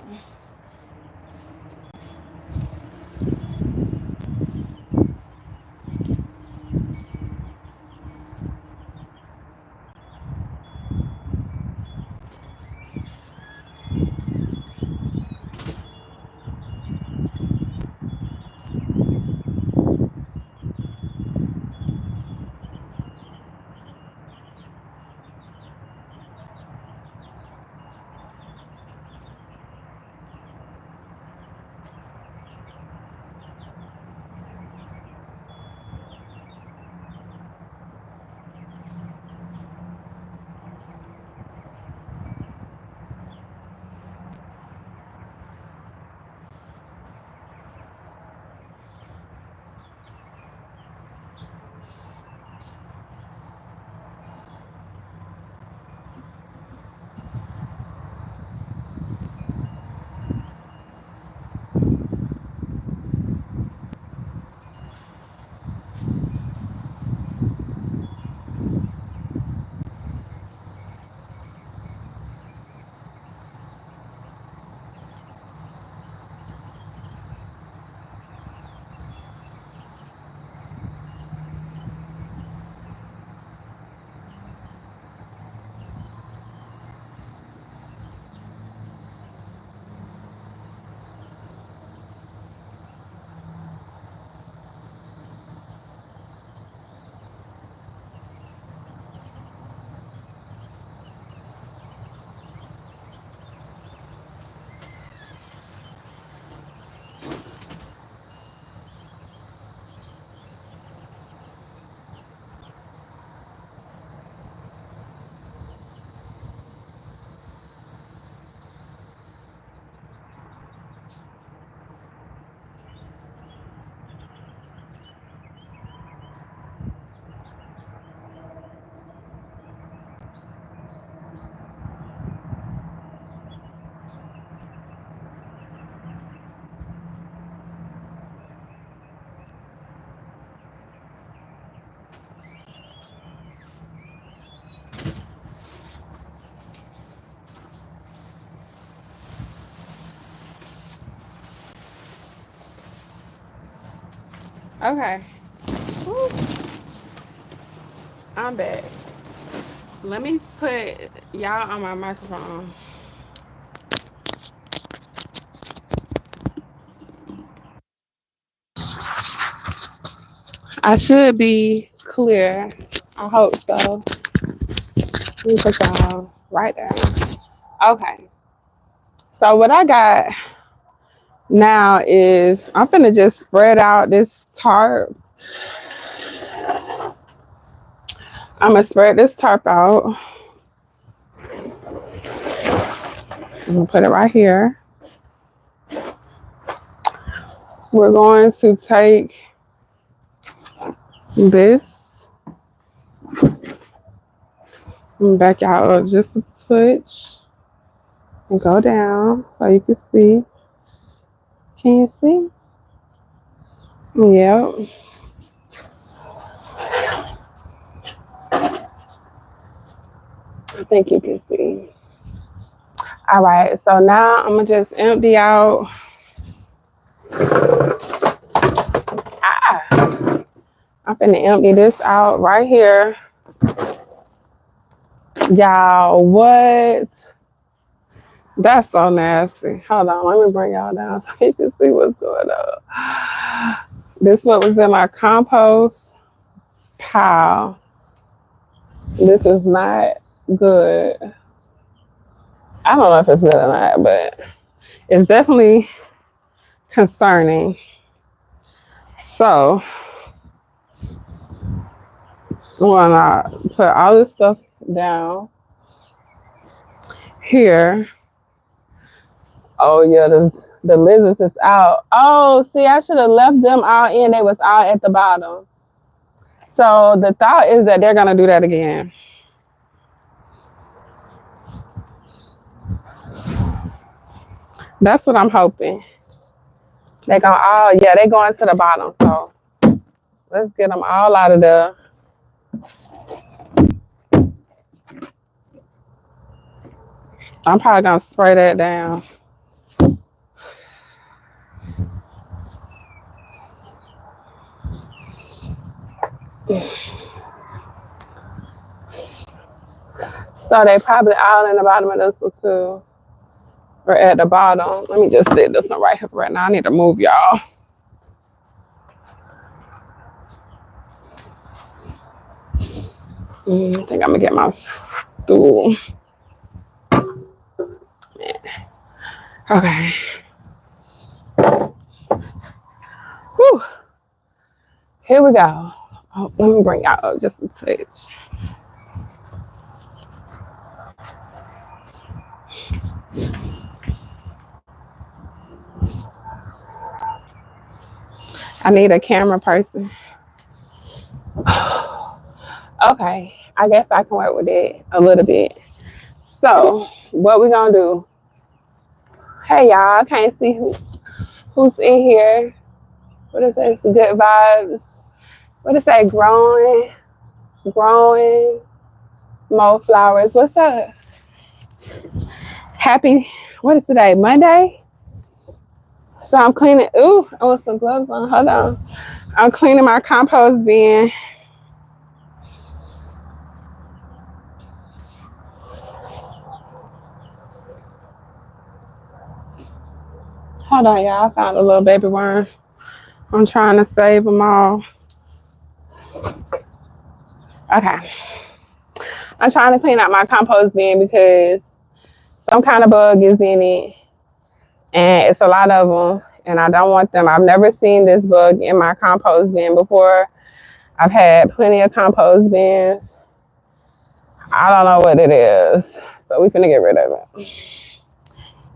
Okay. Woo. I'm back. Let me put y'all on my microphone. I should be clear. I hope so. Let me put y'all right there. Okay. So what I got now is I'm finna just spread out this tarp. I'm gonna spread this tarp out. I'm gonna put it right here. We're going to take this and back out just a touch and go down so you can see. Can you see? Yep. I think you can see. All right, so now I'm gonna just empty out. I'm finna empty this out right here. Y'all, what? That's so nasty. Hold on, let me bring y'all down so you can see what's going on. This what was in my compost pile. This is not good. I don't know if it's good or not, but it's definitely concerning. So I'm gonna put all this stuff down here. Oh yeah, the lizards is out. Oh, see, I should have left them all in. They was all at the bottom. So the thought is that they're gonna do that again. That's what I'm hoping. They gonna all, yeah, they going to the bottom. So let's get them all out of there. I'm probably gonna spray that down. So they probably all in the bottom of this one too. Or at the bottom. Let me just sit this one right here right now. I need to move y'all. I think I'm gonna get my stool. Okay. Whew. Here we go. Oh, let me bring y'all up just a touch. I need a camera person. Okay, I guess I can work with it a little bit. So, what we gonna do? Hey y'all, I can't see who's in here. What is this? Good vibes. What is that? Growing, more flowers. What's up? Happy. What is today? Monday. So I'm cleaning. Ooh, I want some gloves on. Hold on. I'm cleaning my compost bin. Hold on, y'all. I found a little baby worm. I'm trying to save them all. Okay. I'm trying to clean out my compost bin because some kind of bug is in it. And it's a lot of them. And I don't want them. I've never seen this bug in my compost bin before. I've had plenty of compost bins. I don't know what it is. So we're finna get rid of it.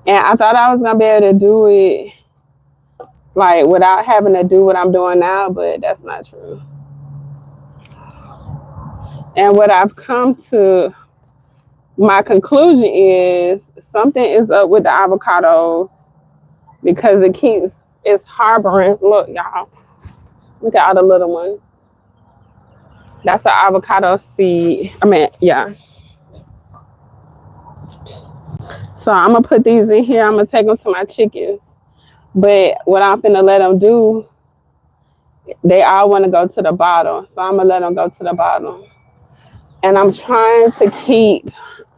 And I thought I was gonna be able to do it like without having to do what I'm doing now, but that's not true. And what I've come to my conclusion is something is up with the avocados because it's harboring. Look, y'all. Look at all the little ones. That's an avocado seed. I mean, yeah. So I'm gonna put these in here. I'm gonna take them to my chickens. But what I'm finna let them do They all want to go to the bottom, so I'm gonna let them go to the bottom. And I'm trying to keep.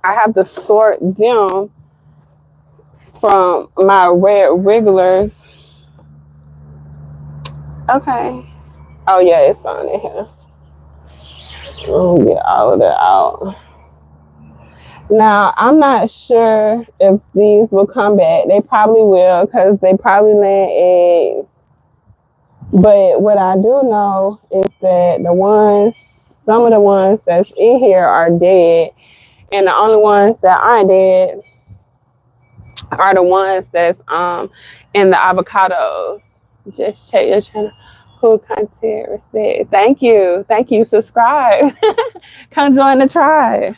I have to sort them from my red wigglers. Okay. Oh yeah, it's on in here. Let me get all of that out. Now I'm not sure if these will come back. They probably will because they probably lay eggs. But what I do know is that some of the ones that's in here are dead, and the only ones that aren't dead are the ones that's in the avocados. Just check your channel. Who content reset. Thank you. Thank you. Subscribe. Come join the tribe.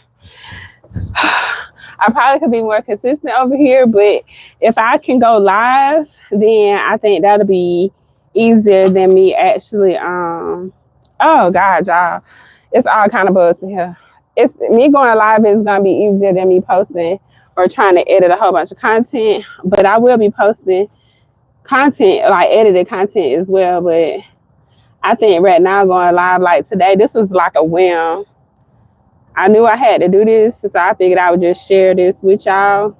I probably could be more consistent over here, but if I can go live, then I think that'll be easier than me actually oh god, y'all. It's all kind of bugs in here. It's me going live is gonna be easier than me posting or trying to edit a whole bunch of content. But I will be posting content, like edited content as well. But I think right now going live like today, this was like a whim. I knew I had to do this, so I figured I would just share this with y'all.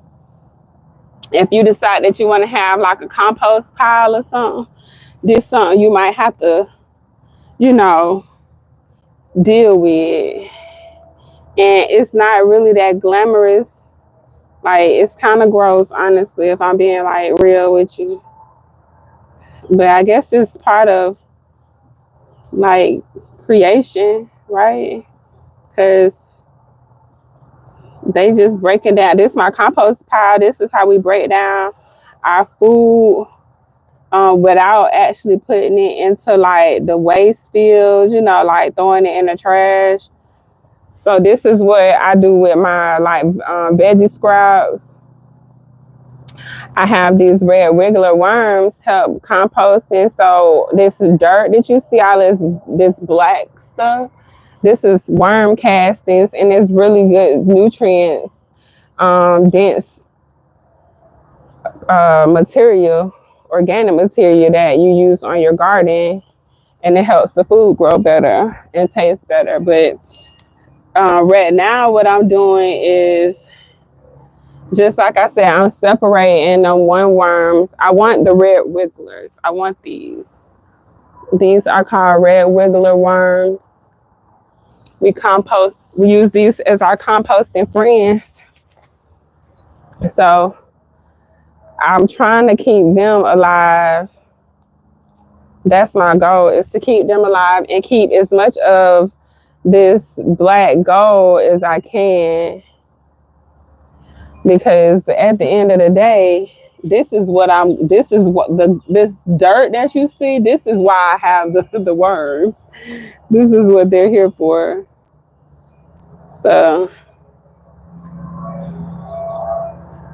If you decide that you want to have like a compost pile or something, this is something you might have to, you know, deal with. And it's not really that glamorous. Like, it's kind of gross, honestly, if I'm being like real with you. But I guess it's part of like creation, right? Because they just breaking down. This is my compost pile. This is how we break down our food without actually putting it into like the waste fields, you know, like throwing it in the trash. So this is what I do with my like veggie scraps. I have these red wiggler worms help composting. So this dirt that you see, all this black stuff, this is worm castings, and it's really good nutrients, dense material, organic material that you use on your garden, and it helps the food grow better and taste better. But right now, what I'm doing is just like I said, I'm separating them one worms. I want the red wigglers. I want these. These are called red wiggler worms. We compost. We use these as our composting friends. So I'm trying to keep them alive. That's my goal, is to keep them alive and keep as much of this black gold as I can. Because at the end of the day, this is what this dirt that you see, this is why I have the worms. This is what they're here for. So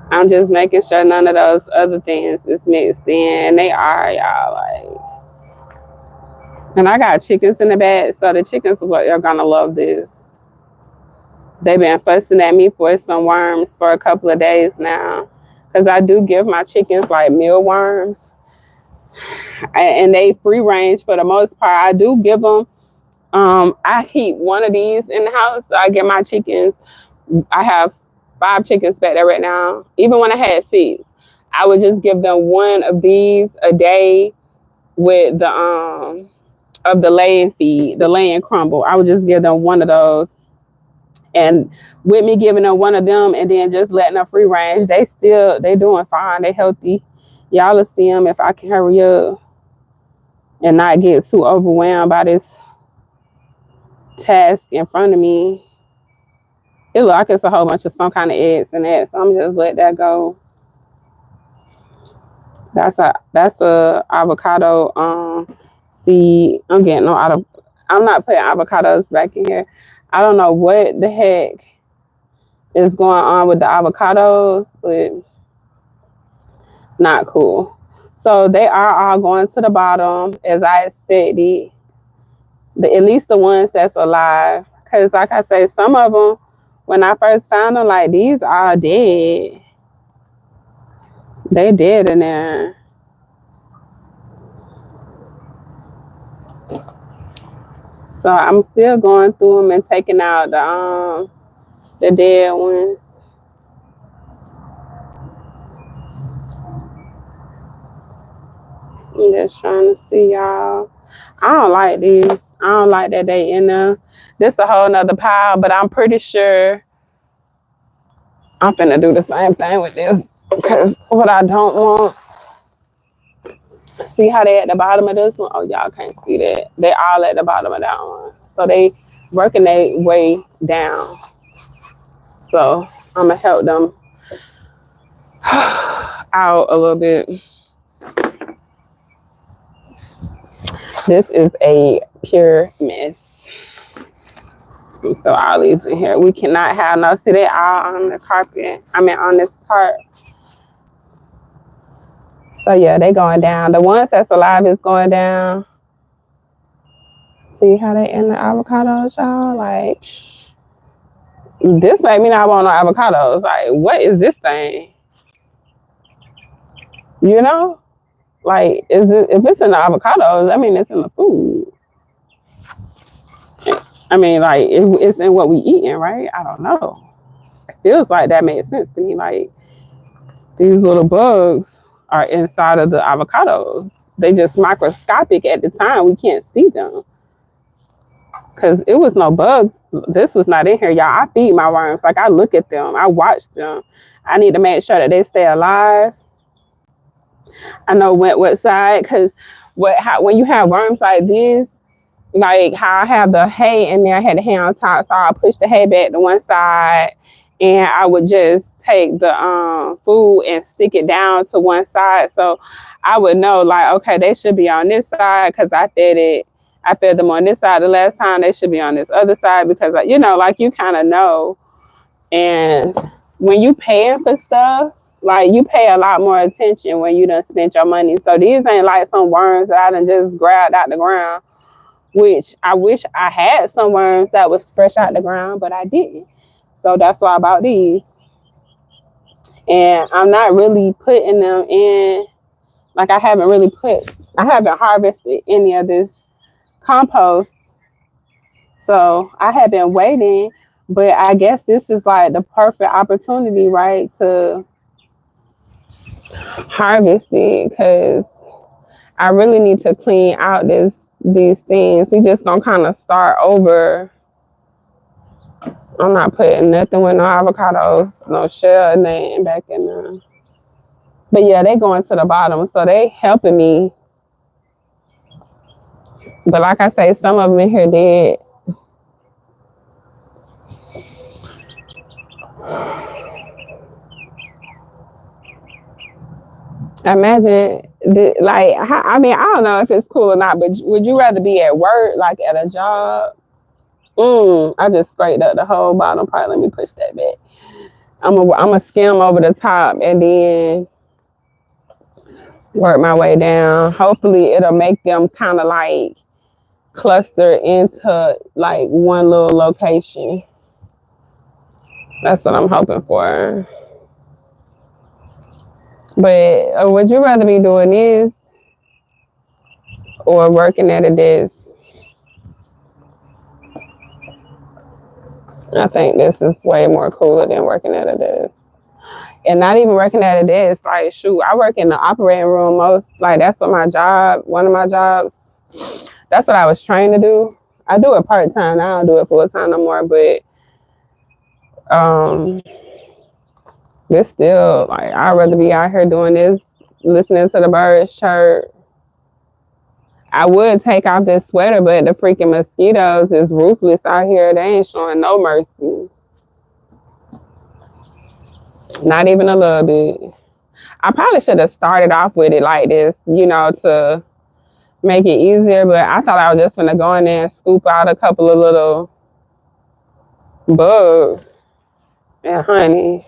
I'm just making sure none of those other things is mixed in. And they are, y'all, like. And I got chickens in the bed, so the chickens are gonna love this. They've been fussing at me for some worms for a couple of days now, because I do give my chickens like mealworms, and they free range for the most part. I do give them. I keep one of these in the house. So I give my chickens. I have 5 chickens back there right now. Even when I had 6, I would just give them one of these a day with the of the laying feed, the laying crumble. I would just give them one of those. And with me giving them one of them and then just letting them free range, they doing fine. They healthy. Y'all will see them if I can hurry up and not get too overwhelmed by this task in front of me. It look like it's a whole bunch of some kind of eggs in that, so I'm just let that go. That's a avocado seed. I'm not putting avocados back in here. I don't know what the heck is going on with the avocados, but not cool. So they are all going to the bottom as I expected. At least the ones that's alive. Because like I say, some of them, when I first found them, like, these are dead. They dead in there. So I'm still going through them and taking out the dead ones. I'm just trying to see y'all. I don't like these. I don't like that they in there. This a whole nother pile, but I'm pretty sure I'm finna do the same thing with this. Because what I don't want, see how they at the bottom of this one? Oh, y'all can't see that. They all at the bottom of that one. So they working their way down. So I'm gonna help them out a little bit. This is a pure mess. Throw all these in here. We cannot have no, see they all on the carpet. I mean on this tarp. So yeah, they going down. The ones that's alive is going down. See how they in the avocados, y'all? Like, this made me not want no avocados. Like, what is this thing? You know? Like, is it, if it's in the avocados, I mean, it's in the food. I mean, like, it's in what we eating, right? I don't know. It feels like that made sense to me. Like, these little bugs are inside of the avocados. They just microscopic at the time. We can't see them. Because it was no bugs. This was not in here, y'all. I feed my worms. Like, I look at them. I watch them. I need to make sure that they stay alive. I know what side, because when you have worms like this, like how I have the hay in there, I had the hay on top, so I push the hay back to one side, and I would just take the food and stick it down to one side, so I would know, like, okay, they should be on this side because I fed them on this side the last time. They should be on this other side because, you know, like you kind of know. And when you paying for stuff, like you pay a lot more attention when you done spent your money. So these ain't like some worms that I done just grabbed out the ground, which I wish I had some worms that was fresh out the ground, but I didn't. So that's why I bought these. And I'm not really putting them in, like I haven't harvested any of this compost. So I have been waiting, but I guess this is like the perfect opportunity, right, to harvest it because I really need to clean out these things. We just gonna kind of start over. I'm not putting nothing with no avocados, no shell, nothing back in there. But yeah, they going to the bottom, so they helping me. But like I say, some of them in here dead. Imagine, like, I mean, I don't know if it's cool or not, but would you rather be at work, like at a job? I just scraped up the whole bottom part. Let me push that back. I'm gonna skim over the top and then work my way down. Hopefully, it'll make them kind of like cluster into like one little location. That's what I'm hoping for. But would you rather be doing this or working at a desk? I think this is way more cooler than working at a desk. And not even working at a desk, like shoot, I work in the operating room most, like that's what one of my jobs, that's what I was trained to do. I do it part-time, I don't do it full-time no more, but this still, like I'd rather be out here doing this, listening to the birds chirp. I would take off this sweater, but the freaking mosquitoes is ruthless out here. They ain't showing no mercy. Not even a little bit. I probably should have started off with it like this, you know, to make it easier, but I thought I was just gonna go in there and scoop out a couple of little bugs. And honey,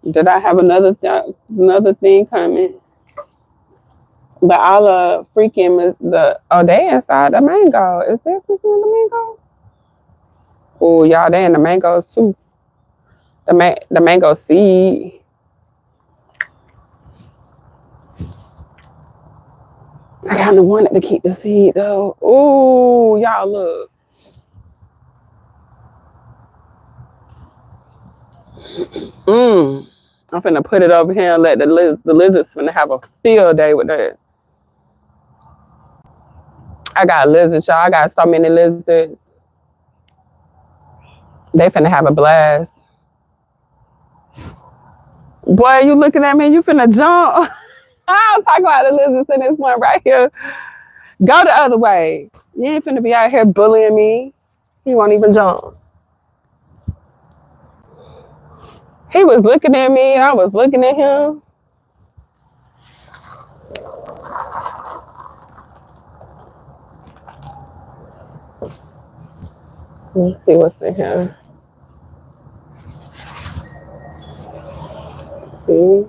did I have another thing coming? But all the freaking they inside the mango. Is there something in the mango? Oh, y'all, they in the mangoes too. The mango seed. I kind of wanted to keep the seed though. Ooh, y'all look. Mmm. I'm finna put it over here and let the lizards finna have a field day with that. I got lizards, y'all. I got so many lizards. They finna have a blast. Boy, you looking at me, you finna jump. I'll talk about the lizards in this one right here. Go the other way. You ain't finna be out here bullying me. He won't even jump. He was looking at me, I was looking at him. Let's see what's in here. See?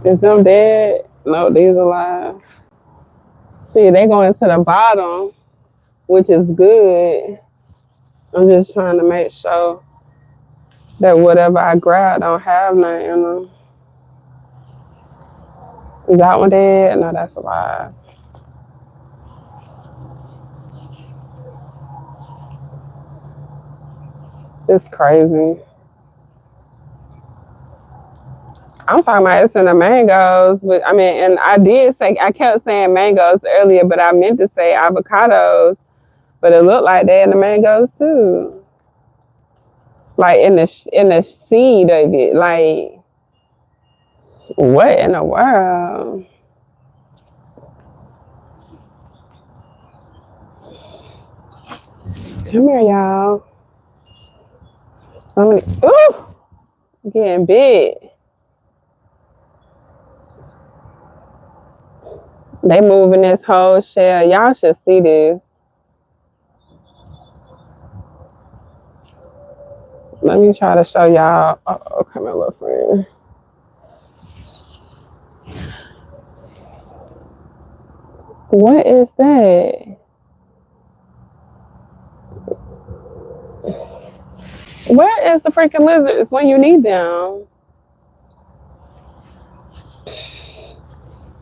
Is them dead? No, these alive. See, they going to the bottom, which is good. I'm just trying to make sure that whatever I grab don't have nothing in them. Is that one dead? No, that's alive. It's crazy. I'm talking about it's in the mangoes, but I mean, and I kept saying mangoes earlier, but I meant to say avocados, but it looked like they're in the mangoes too. Like in the seed of it, like what in the world? Come here, y'all. Ooh, getting big. They moving this whole shell. Y'all should see this. Let me try to show y'all. Oh, come here, little friend. What is that? Where is the freaking lizards when you need them?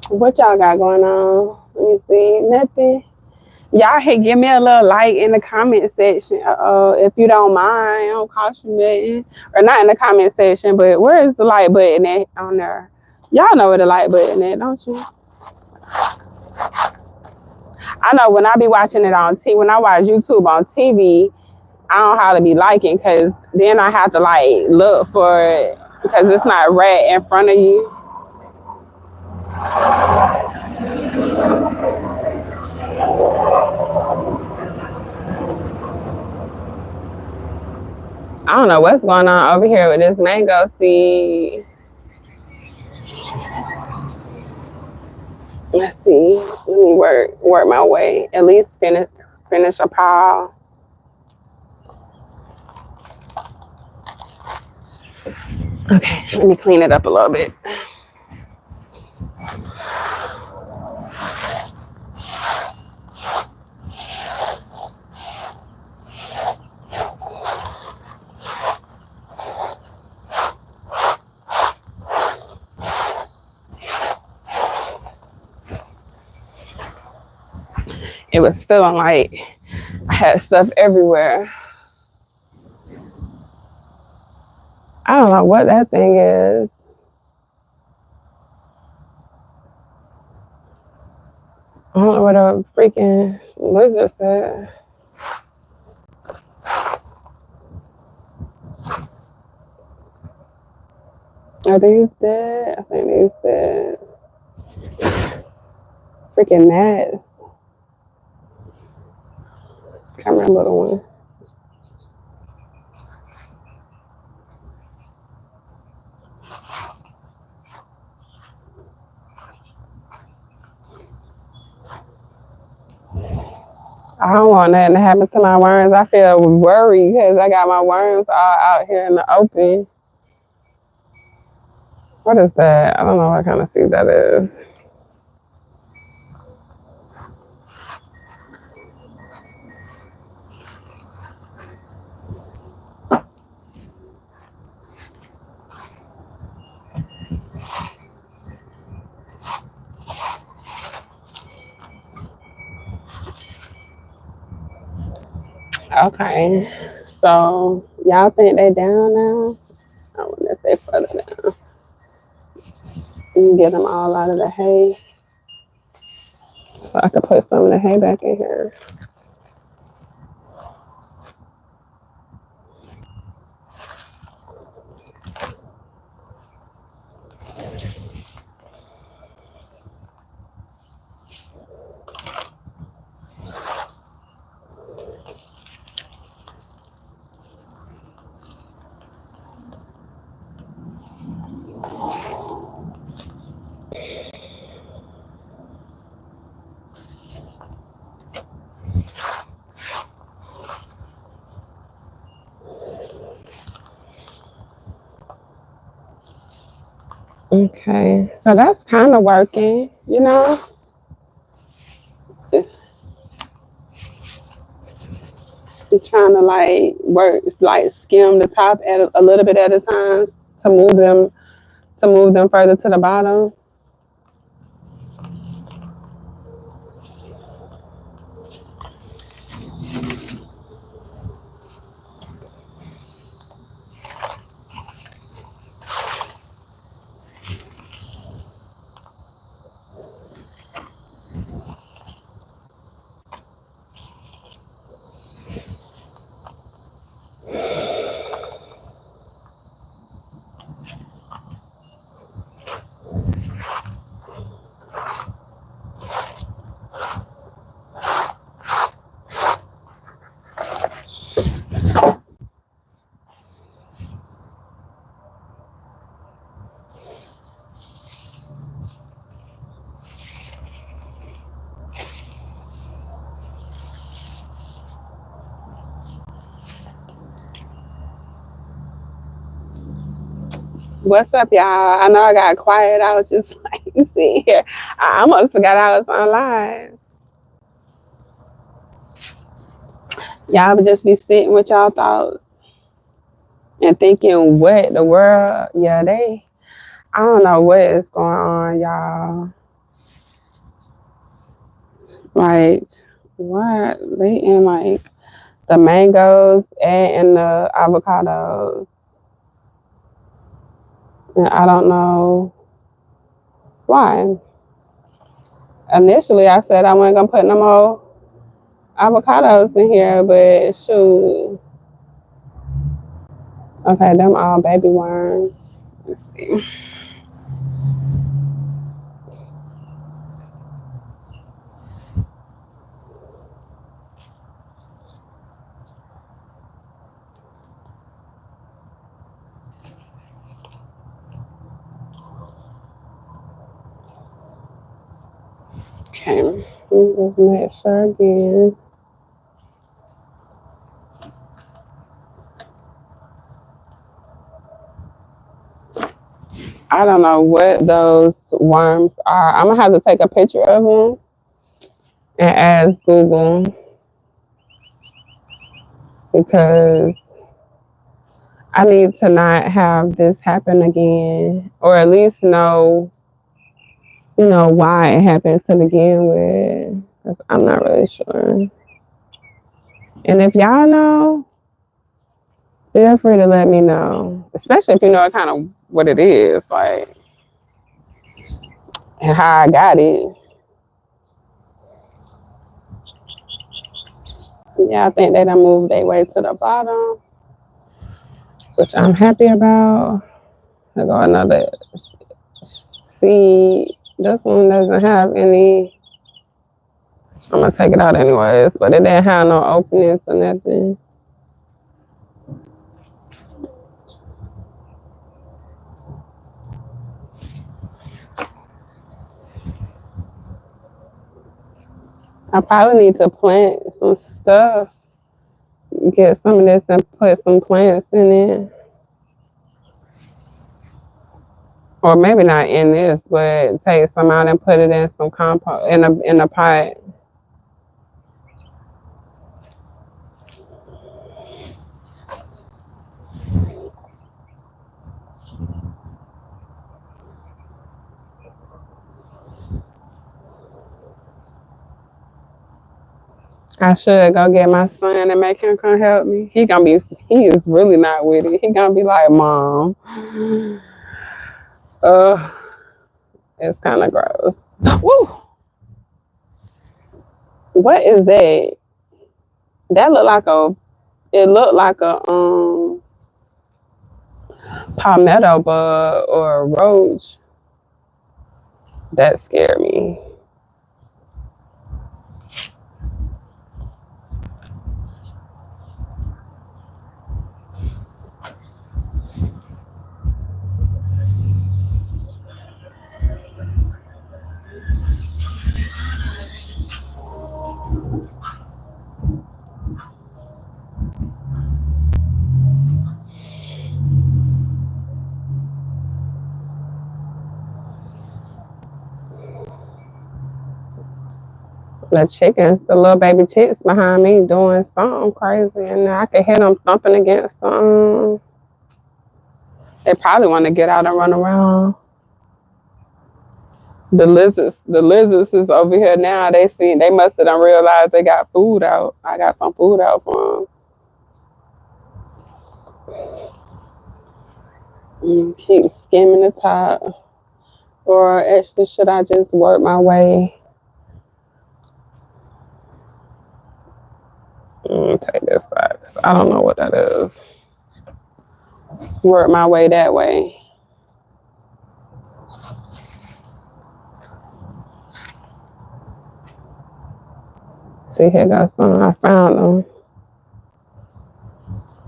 What y'all got going on? Let me see. Nothing. Y'all hey, give me a little like in the comment section. If you don't mind, it don't cost you nothing. Or not in the comment section, but where is the like button at on there? Y'all know where the like button at, don't you? I know when I be watching it on TV, when I watch YouTube on TV, I don't have to be liking because then I have to like look for it because it's not right in front of you. I don't know what's going on over here with this mango seed. Let's see. Let me work my way. At least finish a pile. Okay, let me clean it up a little bit. It was feeling like I had stuff everywhere. I don't know what that thing is. I don't know what a freaking lizard said. Are these dead? I think these dead. Freaking gnats. Can't remember the one. I don't want nothing to happen to my worms. I feel worried because I got my worms all out here in the open. What is that? I don't know what kind of seed that is. Okay. So y'all think they down now? I wonder if they further down. You can get them all out of the hay. So I could put some of the hay back in here. Okay. So that's kind of working, you know? Just trying to like work, like skim the top at a little bit at a time to move them further to the bottom. What's up, y'all? I know I got quiet. I was just like sitting here. I almost forgot I was on live. Y'all would just be sitting with y'all thoughts and thinking, what the world? Yeah, I don't know what is going on, y'all. Like, what? They in like the mangoes and in the avocados. And I don't know why. Initially, I said I wasn't going to put no more avocados in here, but shoot. Okay, them all baby worms. Let's see. Okay, let me just make sure again. I don't know what those worms are. I'm gonna have to take a picture of them and ask Google because I need to not have this happen again, or at least know, why it happened to begin with. 'Cause I'm not really sure. And if y'all know, feel free to let me know, especially if you know kind of what it is, like, and how I got it. Yeah, I think they done moved their way to the bottom, which I'm happy about. I got another seed. This one doesn't have any. I'm gonna take it out anyways, but it didn't have no openings or nothing. I probably need to plant some stuff, get some of this and put some plants in it. Or maybe not in this, but take some out and put it in some compost in a pot. I should go get my son and make him come help me. He is really not with it. He gonna be like, Mom, uh, it's kind of gross. Woo! What is that? That look like it looked like a palmetto bug or a roach. That scared me. The chickens, the little baby chicks behind me doing something crazy, and I can hear them thumping against something. They probably want to get out and run around. The lizards is over here now. They must have done realized they got food out. I got some food out for them. Keep skimming the top. Or actually, should I just work my way? Take this side. I don't know what that is. Work my way that way. See, here got some. I found them.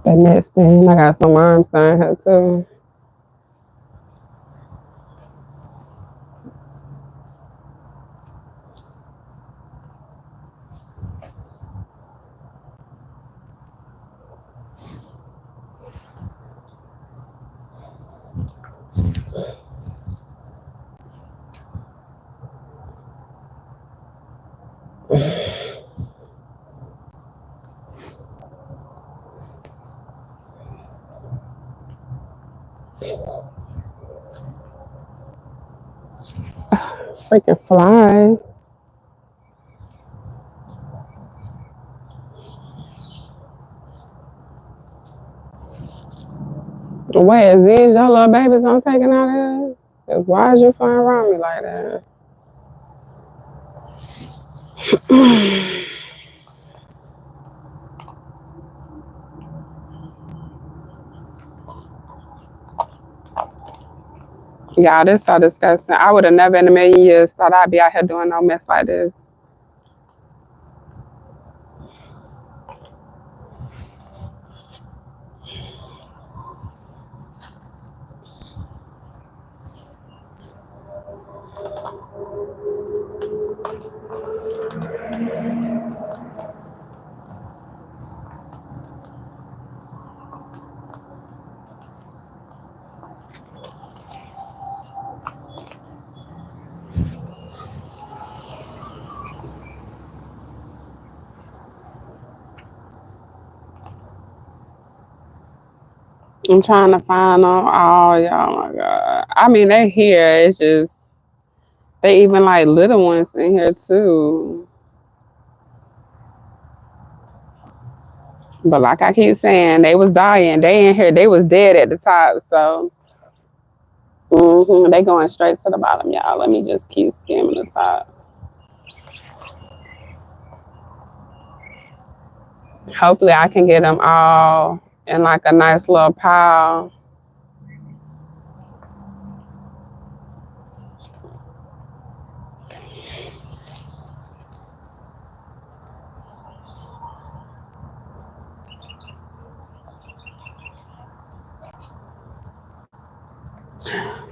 The next thing, I got some worms down here too. Freaking flies. Wait, is these your little babies I'm taking out of? Cause why is you flying around me like that? Y'all, this so disgusting. I would have never in a million years thought I'd be out here doing no mess like this. I'm trying to find them. Oh, yeah, oh my God. I mean, they here. It's just, they even like little ones in here too. But like I keep saying, they was dying. They in here. They was dead at the top. So, they going straight to the bottom, y'all. Let me just keep skimming the top. Hopefully, I can get them all in like a nice little pile.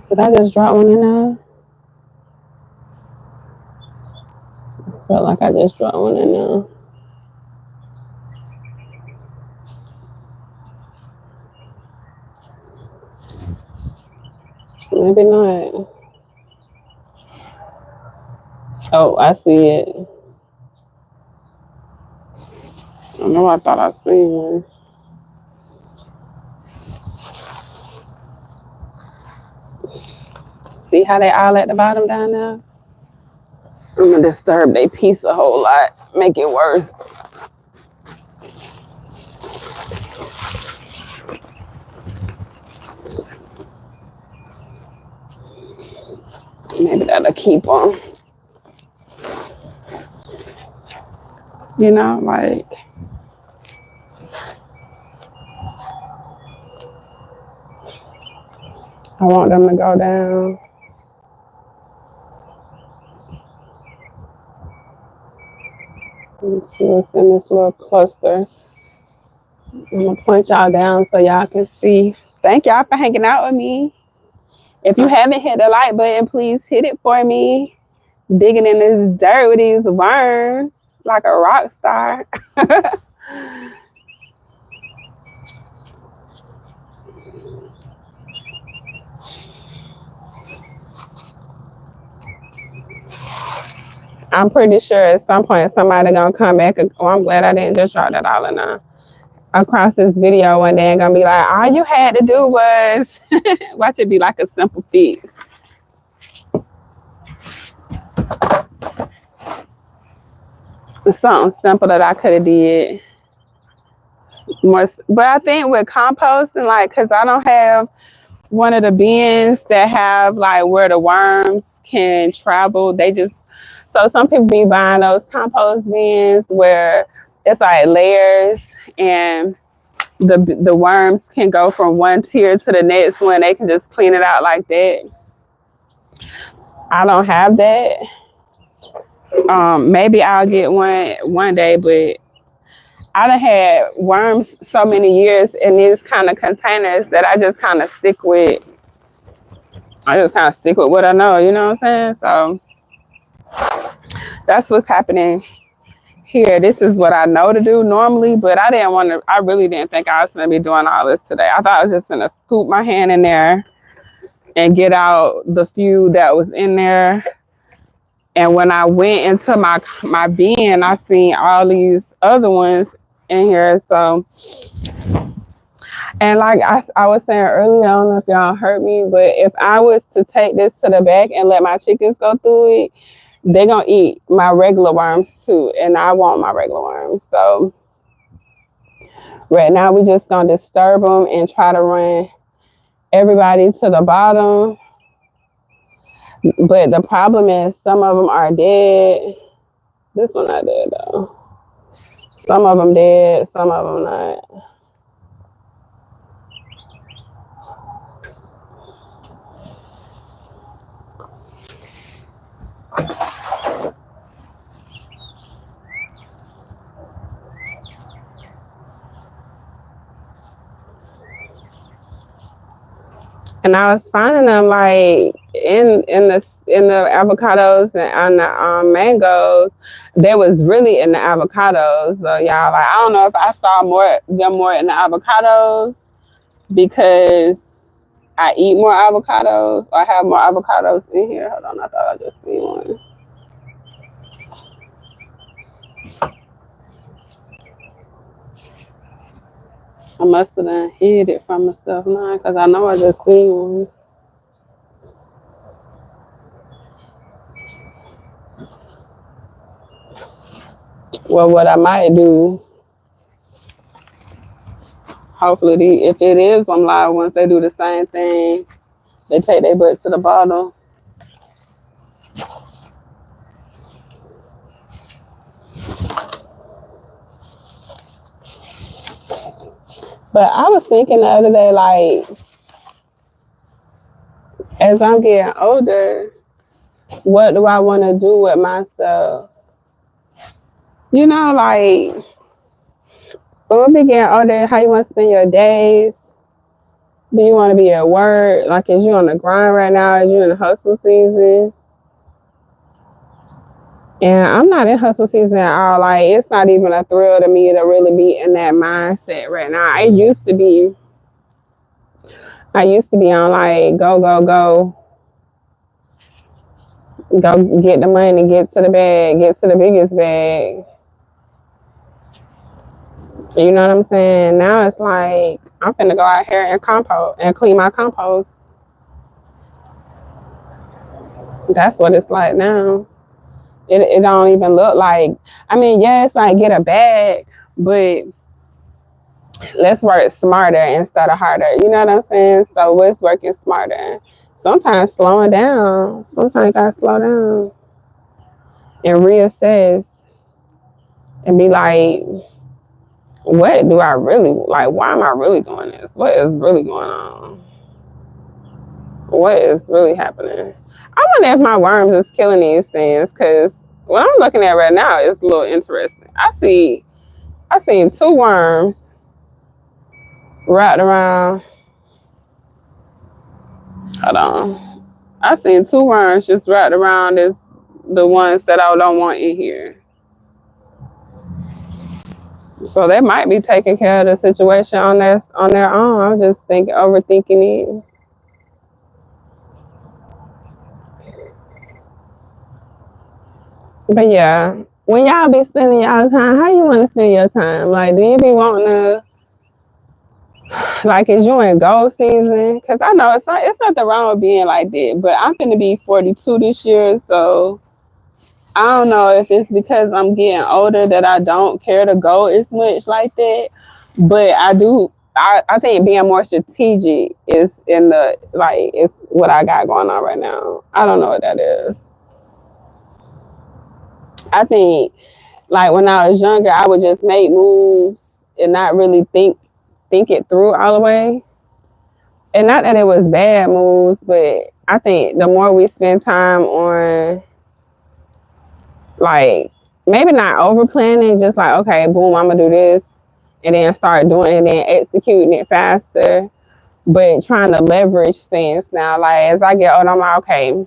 Did I just drop one in there? Felt like I just dropped one in there. Maybe not. Oh, I see it. I know I thought I seen one. See how they all at the bottom down there? I'm gonna disturb their peace a whole lot, make it worse. Maybe that'll keep them. You know, like I want them to go down. Let's see what's in this little cluster. I'm gonna point y'all down so y'all can see. Thank y'all for hanging out with me. If you haven't hit the like button, please hit it for me. Digging in this dirt with these worms like a rock star. I'm pretty sure at some point somebody gonna come back. Oh, I'm glad I didn't just drop that all in across this video one day and gonna be like, all you had to do was watch it be like a simple fix. It's something simple that I could have did more. But I think with composting, like, cause I don't have one of the bins that have like where the worms can travel. They just so some people be buying those compost bins where it's like layers and the worms can go from one tier to the next one. They can just clean it out like that. I don't have that. Maybe I'll get one day, but I done had worms so many years in these kind of containers that I just kind of stick with. I just kind of stick with what I know, you know what I'm saying? So that's what's happening here. This is what I know to do normally, but I really didn't think I was going to be doing all this today. I thought I was just going to scoop my hand in there and get out the few that was in there. And when I went into my bin, I seen all these other ones in here. So, and like I was saying earlier, I don't know if y'all heard me, but if I was to take this to the back and let my chickens go through it, they're going to eat my regular worms too. And I want my regular worms. So right now we just going to disturb them and try to run everybody to the bottom. But the problem is some of them are dead. This one not dead though. Some of them dead, some of them not. And I was finding them like in the avocados and on the mangoes. They was really in the avocados. So y'all, like I don't know if I saw more in the avocados because I eat more avocados or have more avocados in here. Hold on, I thought I just seen one. I must have done hid it from myself now because I know I just seen one. Well, what I might do, hopefully, if it is them live ones, they do the same thing. They take their butt to the bottom. But I was thinking the other day, like, as I'm getting older, what do I want to do with myself? You know, like, when we be getting older, how you want to spend your days? Do you want to be at work? Like, is you on the grind right now? Is you in the hustle season? And I'm not in hustle season at all. Like, it's not even a thrill to me to really be in that mindset right now. I used to be on like go, go, go. Go get the money, get to the bag, get to the biggest bag. You know what I'm saying? Now it's like I'm finna go out here and compost and clean my compost. That's what it's like now. It don't even look like. I mean, yes, like get a bag, but let's work smarter instead of harder. You know what I'm saying? So what's working smarter? sometimes slowing down. Sometimes you gotta slow down and reassess and be like, what do I really like? Why am I really doing this? What is really going on? What is really happening? I wonder if my worms is killing these things because what I'm looking at right now is a little interesting. I seen two worms wrapped around. Hold on. I seen two worms just wrapped around the ones that I don't want in here. So they might be taking care of the situation on their own. I'm just overthinking it. But yeah, when y'all be spending y'all time, how you want to spend your time? Like, do you be wanting to, like, is you in goal season? Because I know it's nothing wrong with being like that, but I'm going to be 42 this year, so I don't know if it's because I'm getting older that I don't care to go as much like that, but I do. I think being more strategic is in the, like, it's what I got going on right now. I don't know what that is. I think like when I was younger, I would just make moves and not really think it through all the way. And not that it was bad moves, but I think the more we spend time on like maybe not over planning, just like okay, boom, I'm gonna do this, and then start doing it and then executing it faster. But trying to leverage things now, like as I get older, I'm like, okay,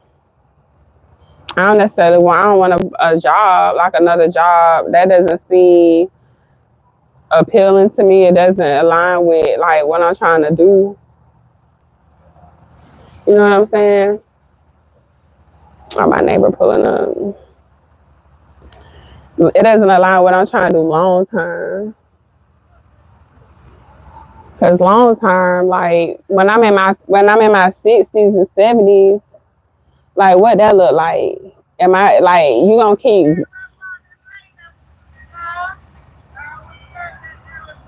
I don't want a job like another job that doesn't seem appealing to me. It doesn't align with like what I'm trying to do. You know what I'm saying? Or my neighbor pulling up. It doesn't align with what I'm trying to do long term. Cause long term, like when I'm in my 60s and 70s, like what that look like? Am I like you gonna keep?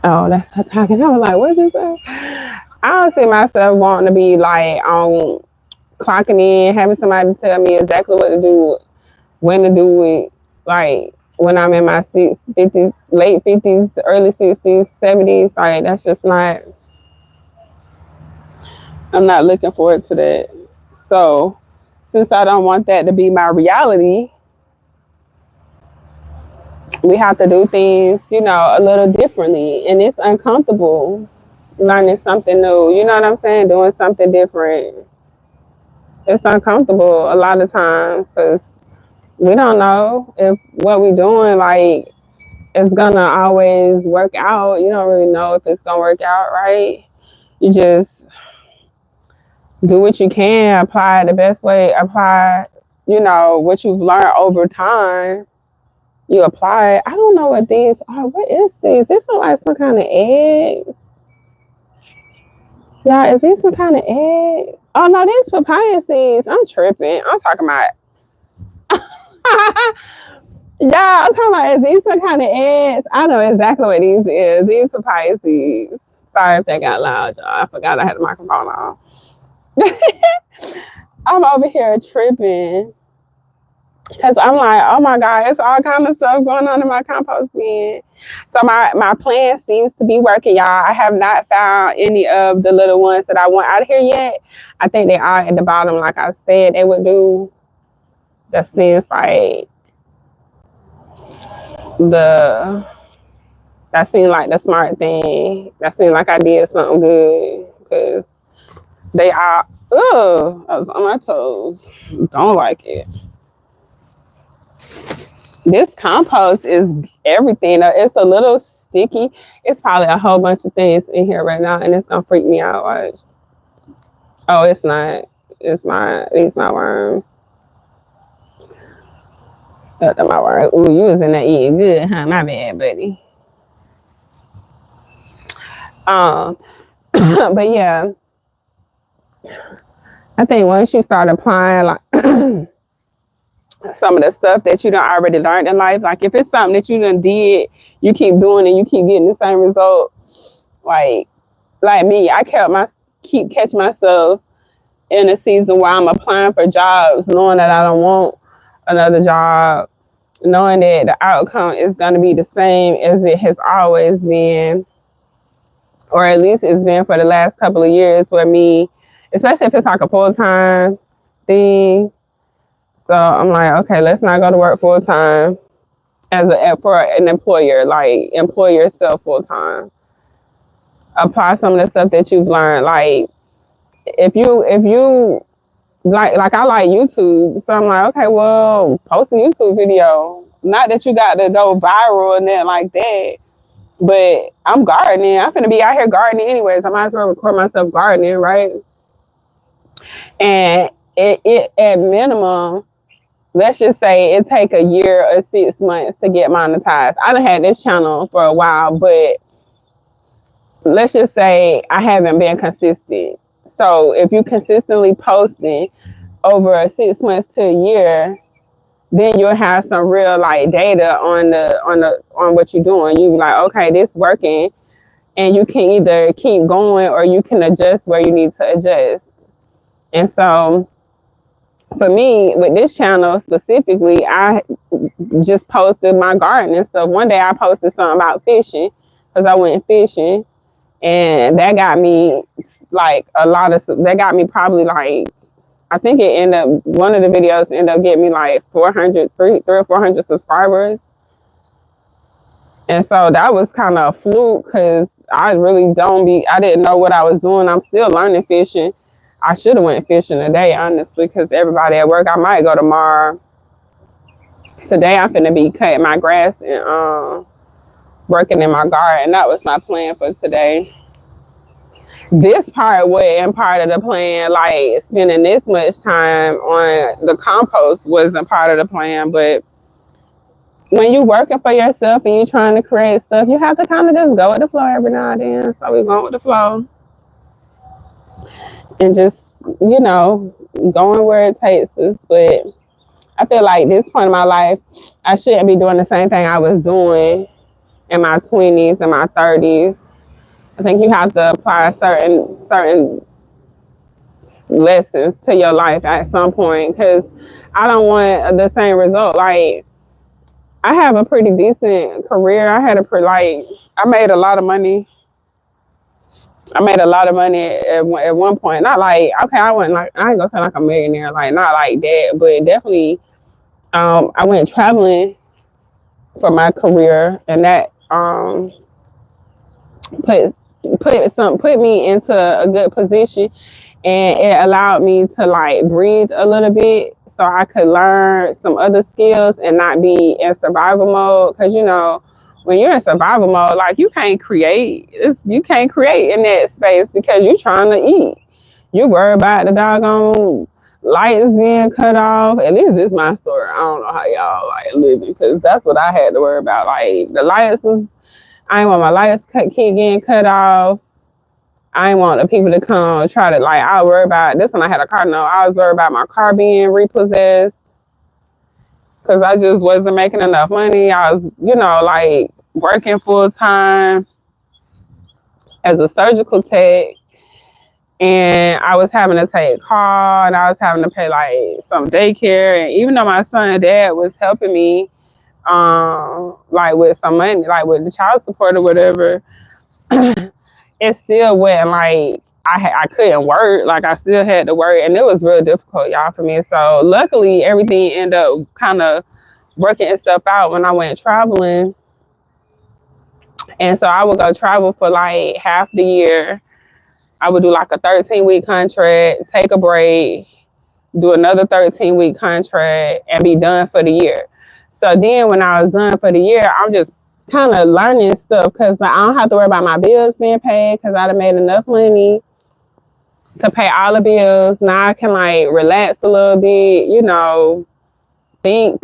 Oh, that's her talking. I was like, what you say? I don't see myself wanting to be like on clocking in, having somebody tell me exactly what to do, when to do it, like when I'm in my 50s, late 50s, early 60s, 70s, like that's just not, I'm not looking forward to that. So since I don't want that to be my reality, we have to do things, a little differently. And it's uncomfortable learning something new. You know what I'm saying? Doing something different. It's uncomfortable a lot of times because we don't know if what we're doing, like, it's gonna always work out. You don't really know if it's gonna work out, right? You just do what you can, apply the best way, apply, what you've learned over time. You apply it. I don't know what these are. What is this? This look like some kind of egg. Yeah, is these some kind of egg? Oh no, these papaya seeds. I'm tripping. I'm talking about yeah, I'm talking about is these some kind of eggs? I know exactly what these is. These papaya seeds. Sorry if that got loud, y'all. I forgot I had the microphone on. I'm over here tripping because I'm like, oh my god, it's all kind of stuff going on in my compost bin. So my plan seems to be working, y'all. I have not found any of the little ones that I want out of here yet. I think they are at the bottom, like I said they would do. That seems like the that seemed like the smart thing. That seemed like I did something good because they are. Ugh, I was on my toes. Don't like it. This compost is everything. It's a little sticky. It's probably a whole bunch of things in here right now, and it's gonna freak me out. Watch. Oh, it's not. It's my. These my worms. That's my worms. Ooh, you was in there eating good, huh? My bad, buddy. Um, but yeah, I think once you start applying like some of the stuff that you done already learned in life, like if it's something that you done did, you keep doing and you keep getting the same result. Like me, I keep catching myself in a season where I'm applying for jobs, knowing that I don't want another job, knowing that the outcome is going to be the same as it has always been, or at least it's been for the last couple of years for me, especially if it's like a full-time thing. So I'm like, okay, let's not go to work full-time for an employer, like employ yourself full-time. Apply some of the stuff that you've learned. Like if you like I like YouTube, so I'm like, okay, well, post a YouTube video. Not that you got to go viral and then like that, but I'm gardening. I'm gonna be out here gardening anyways. I might as well record myself gardening, right? And it at minimum, let's just say it take a year or 6 months to get monetized. I done had this channel for a while, but let's just say I haven't been consistent. So if you consistently posting over 6 months to a year, then you'll have some real like data on what you're doing. You be like, okay, this working, and you can either keep going or you can adjust where you need to adjust. And so for me, with this channel specifically, I just posted my gardening stuff. One day I posted something about fishing because I went fishing, and that got me like a lot of. That got me probably like, I think it ended up, one of the videos ended up getting me like 400, three or 400 subscribers. And so that was kind of a fluke because I didn't know what I was doing. I'm still learning fishing. I should have went fishing today, honestly, because everybody at work. I might go tomorrow. Today I'm finna be cutting my grass and working in my garden. That was my plan for today. This part wasn't part of the plan. Like spending this much time on the compost wasn't part of the plan. But when you working for yourself and you trying to create stuff, you have to kind of just go with the flow every now and then. So we going with the flow and just, going where it takes us. But I feel like this point in my life, I shouldn't be doing the same thing I was doing in my 20s and my 30s. I think you have to apply certain lessons to your life at some point, because I don't want the same result. Like, I have a pretty decent career. I made a lot of money. I made a lot of money at one point. Not like, okay, I ain't gonna say like a millionaire, like not like that, but definitely, I went traveling for my career, and that put me into a good position, and it allowed me to like breathe a little bit so I could learn some other skills and not be in survival mode. Because when you're in survival mode, like you can't create in that space because you're trying to eat. You worry about the doggone lights being cut off. At least this is my story. I don't know how y'all like living, because that's what I had to worry about. Like the lights was, I didn't want my lights keep getting cut off. I didn't want the people to come try to, like, I was worried about this when I had a car note. I was worried about my car being repossessed because I just wasn't making enough money. I was, like working full time as a surgical tech, and I was having to take car, and I was having to pay like some daycare. And even though my son and dad was helping me, like with some money, like with the child support or whatever, it still wasn't like I couldn't work. Like I still had to work, and it was real difficult, y'all, for me. So luckily, everything ended up kind of working itself out when I went traveling. And so I would go travel for like half the year. I would do like a 13-week contract, take a break, do another 13-week contract, and be done for the year. So then when I was done for the year, I'm just kind of learning stuff because I don't have to worry about my bills being paid because I'd have made enough money to pay all the bills. Now I can like relax a little bit, think.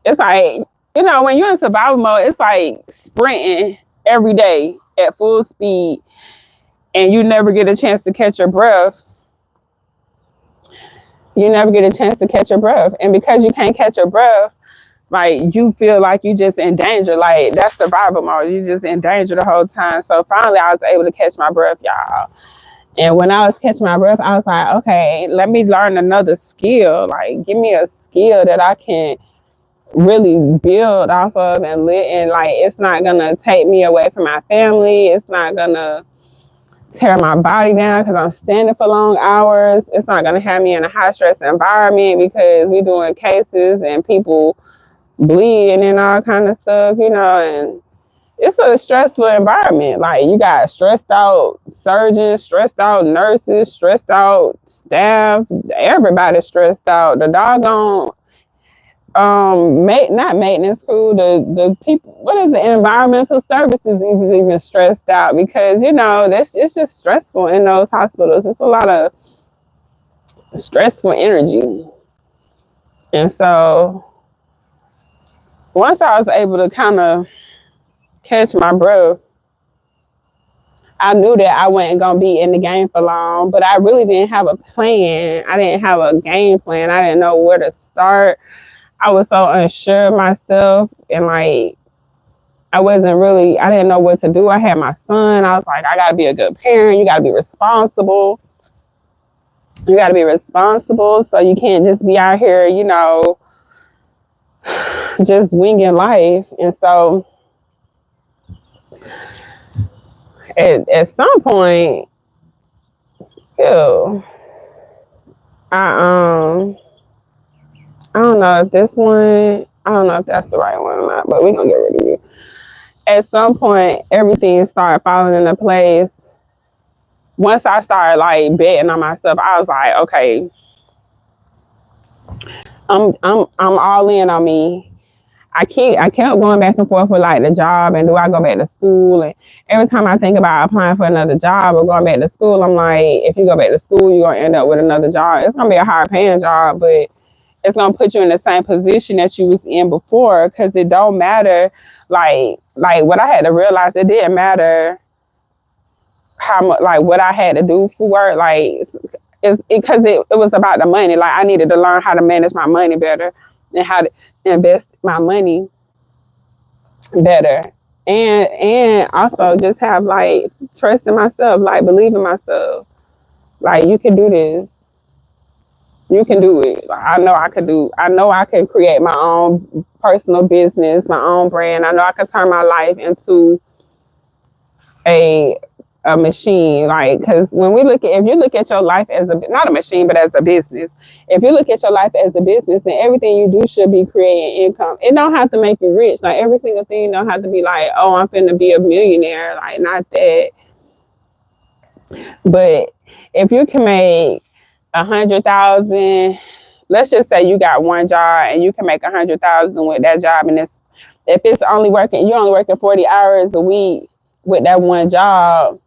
It's like, when you're in survival mode, it's like sprinting every day at full speed, and you never get a chance to catch your breath. You never get a chance to catch your breath. And because you can't catch your breath, like you feel like you just in danger. Like that's survival mode. You just in danger the whole time. So finally I was able to catch my breath, y'all. And when I was catching my breath, I was like, okay, let me learn another skill. Like, give me a skill that I can really build off of and live. And like, it's not gonna take me away from my family. It's not gonna tear my body down because I'm standing for long hours. It's not gonna have me in a high stress environment because we doing cases and people bleeding and all kind of stuff, and it's a stressful environment. Like you got stressed out surgeons, stressed out nurses, stressed out staff, everybody stressed out. The doggone not maintenance crew, the people, what is the environmental services is even stressed out because that's it's just stressful in those hospitals. It's a lot of stressful energy. And so once I was able to kind of catch my breath, I knew that I wasn't gonna be in the game for long, but I really didn't have a plan. I didn't have a game plan. I didn't know where to start. I was so unsure of myself, and like I didn't know what to do. I had my son. I was like, I gotta be a good parent. You gotta be responsible. You gotta be responsible. So you can't just be out here, just winging life. And so at some point, ew, I I don't know if this one, I don't know if that's the right one or not, but we're gonna get rid of you. At some point, everything started falling into place. Once I started like betting on myself, I was like, okay, I'm all in on me. I kept going back and forth with like the job and do I go back to school, and every time I think about applying for another job or going back to school, I'm like, if you go back to school, you're gonna end up with another job. It's gonna be a higher paying job, but it's gonna put you in the same position that you was in before, because it don't matter. Like what I had to realize, it didn't matter how much, like what I had to do for work. Like it's because it was about the money. Like I needed to learn how to manage my money better and how to invest my money better, and also just have like trust in myself, like believe in myself. Like you can do this. You can do it. Like, I know I could do. I know I can create my own personal business, my own brand. I know I can turn my life into a a machine. Like, because when if you look at your life as not a machine, but as a business, if you look at your life as a business, then everything you do should be creating income. It don't have to make you rich. Like every single thing don't have to be like, oh, I'm finna be a millionaire. Like not that. But if you can make 100,000, let's just say you got one job and you can make 100,000 with that job, and if it's only working, you're only working 40 hours a week with that one job,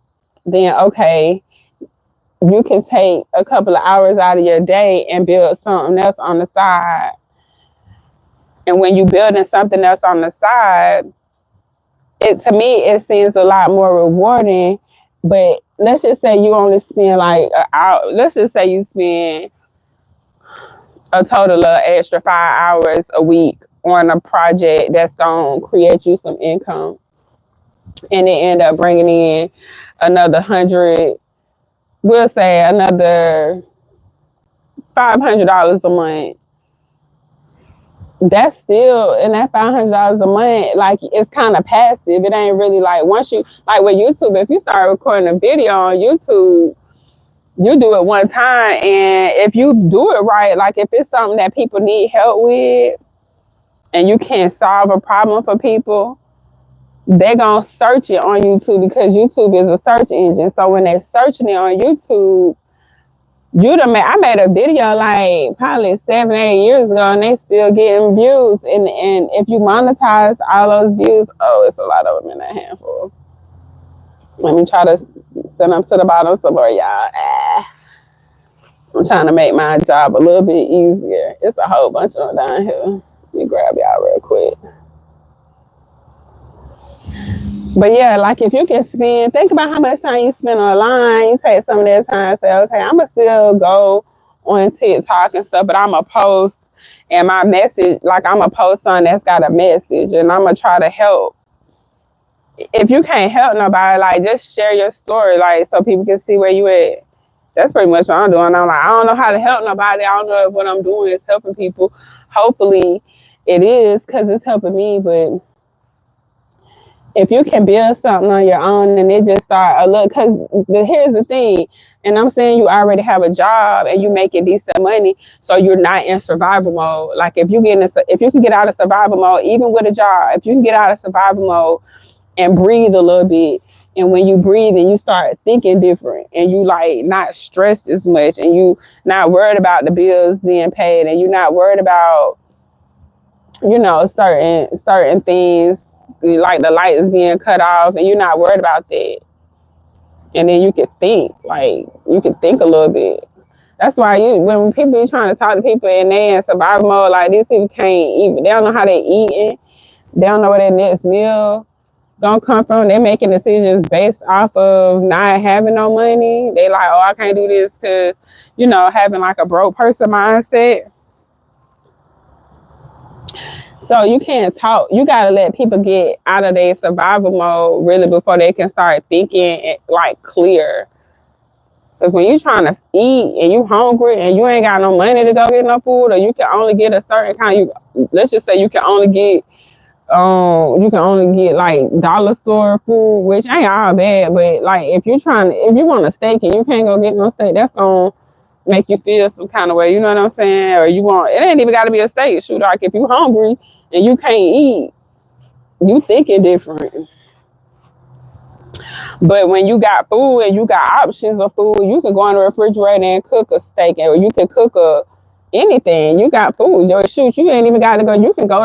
then okay, you can take a couple of hours out of your day and build something else on the side. And when you're building something else on the side, it to me it seems a lot more rewarding. But let's just say you only spend like an hour. Let's just say you spend a total of extra 5 hours a week on a project that's gonna create you some income, and they end up bringing in another 100. We'll say another $500 a month. That's still, and that $500 a month, like it's kind of passive. It ain't really like once you like with YouTube. If you start recording a video on YouTube, you do it one time, and if you do it right, like if it's something that people need help with, and you can't solve a problem for people, they're gonna search it on YouTube because YouTube is a search engine. So when they're searching it on YouTube, I made a video like probably 7, 8 years ago, and they still getting views. And if you monetize all those views, oh, it's a lot of them in that handful. Let me try to send them to the bottom somewhere, y'all. I'm trying to make my job a little bit easier. It's a whole bunch of them down here. Let me grab y'all real quick. But yeah, like if you can think about how much time you spend online. You take some of that time and say, okay, I'm gonna still go on TikTok and stuff, but I'm gonna post and my message, like I'm gonna post something that's got a message, and I'm gonna try to help if you can't help nobody, like just share your story, like so people can see where you at. That's pretty much what I'm doing. I'm like, I don't know how to help nobody. I don't know if what I'm doing is helping people. Hopefully it is because it's helping me. But if you can build something on your own and it just start a look, because here's the thing, and I'm saying you already have a job and you making decent money, so you're not in survival mode. Like if you can get out of survival mode, even with a job, if you can get out of survival mode and breathe a little bit. And when you breathe and you start thinking different and you like not stressed as much and you not worried about the bills being paid and you're not worried about, certain things like the lights being cut off and you're not worried about that. And then you can think a little bit. That's why when people be trying to talk to people and they in survival mode, like these people can't eat, they don't know how they eating. They don't know where their next meal gonna come from. They're making decisions based off of not having no money. They like, oh, I can't do this because, having like a broke person mindset. So you can't talk. You gotta let people get out of their survival mode really before they can start thinking like clear. Because when you trying to eat and you hungry and you ain't got no money to go get no food, or you can only get a certain kind. Let's just say you can only get like dollar store food, which ain't all bad, but like if you want a steak and you can't go get no steak, that's gonna make you feel some kind of way, you know what I'm saying? Or it ain't even gotta be a steak. Shoot, like if you hungry and you can't eat, you thinking different. But when you got food and you got options of food, you can go in the refrigerator and cook a steak, or you can cook anything. You got food. Shoot, you ain't even got to go. You can go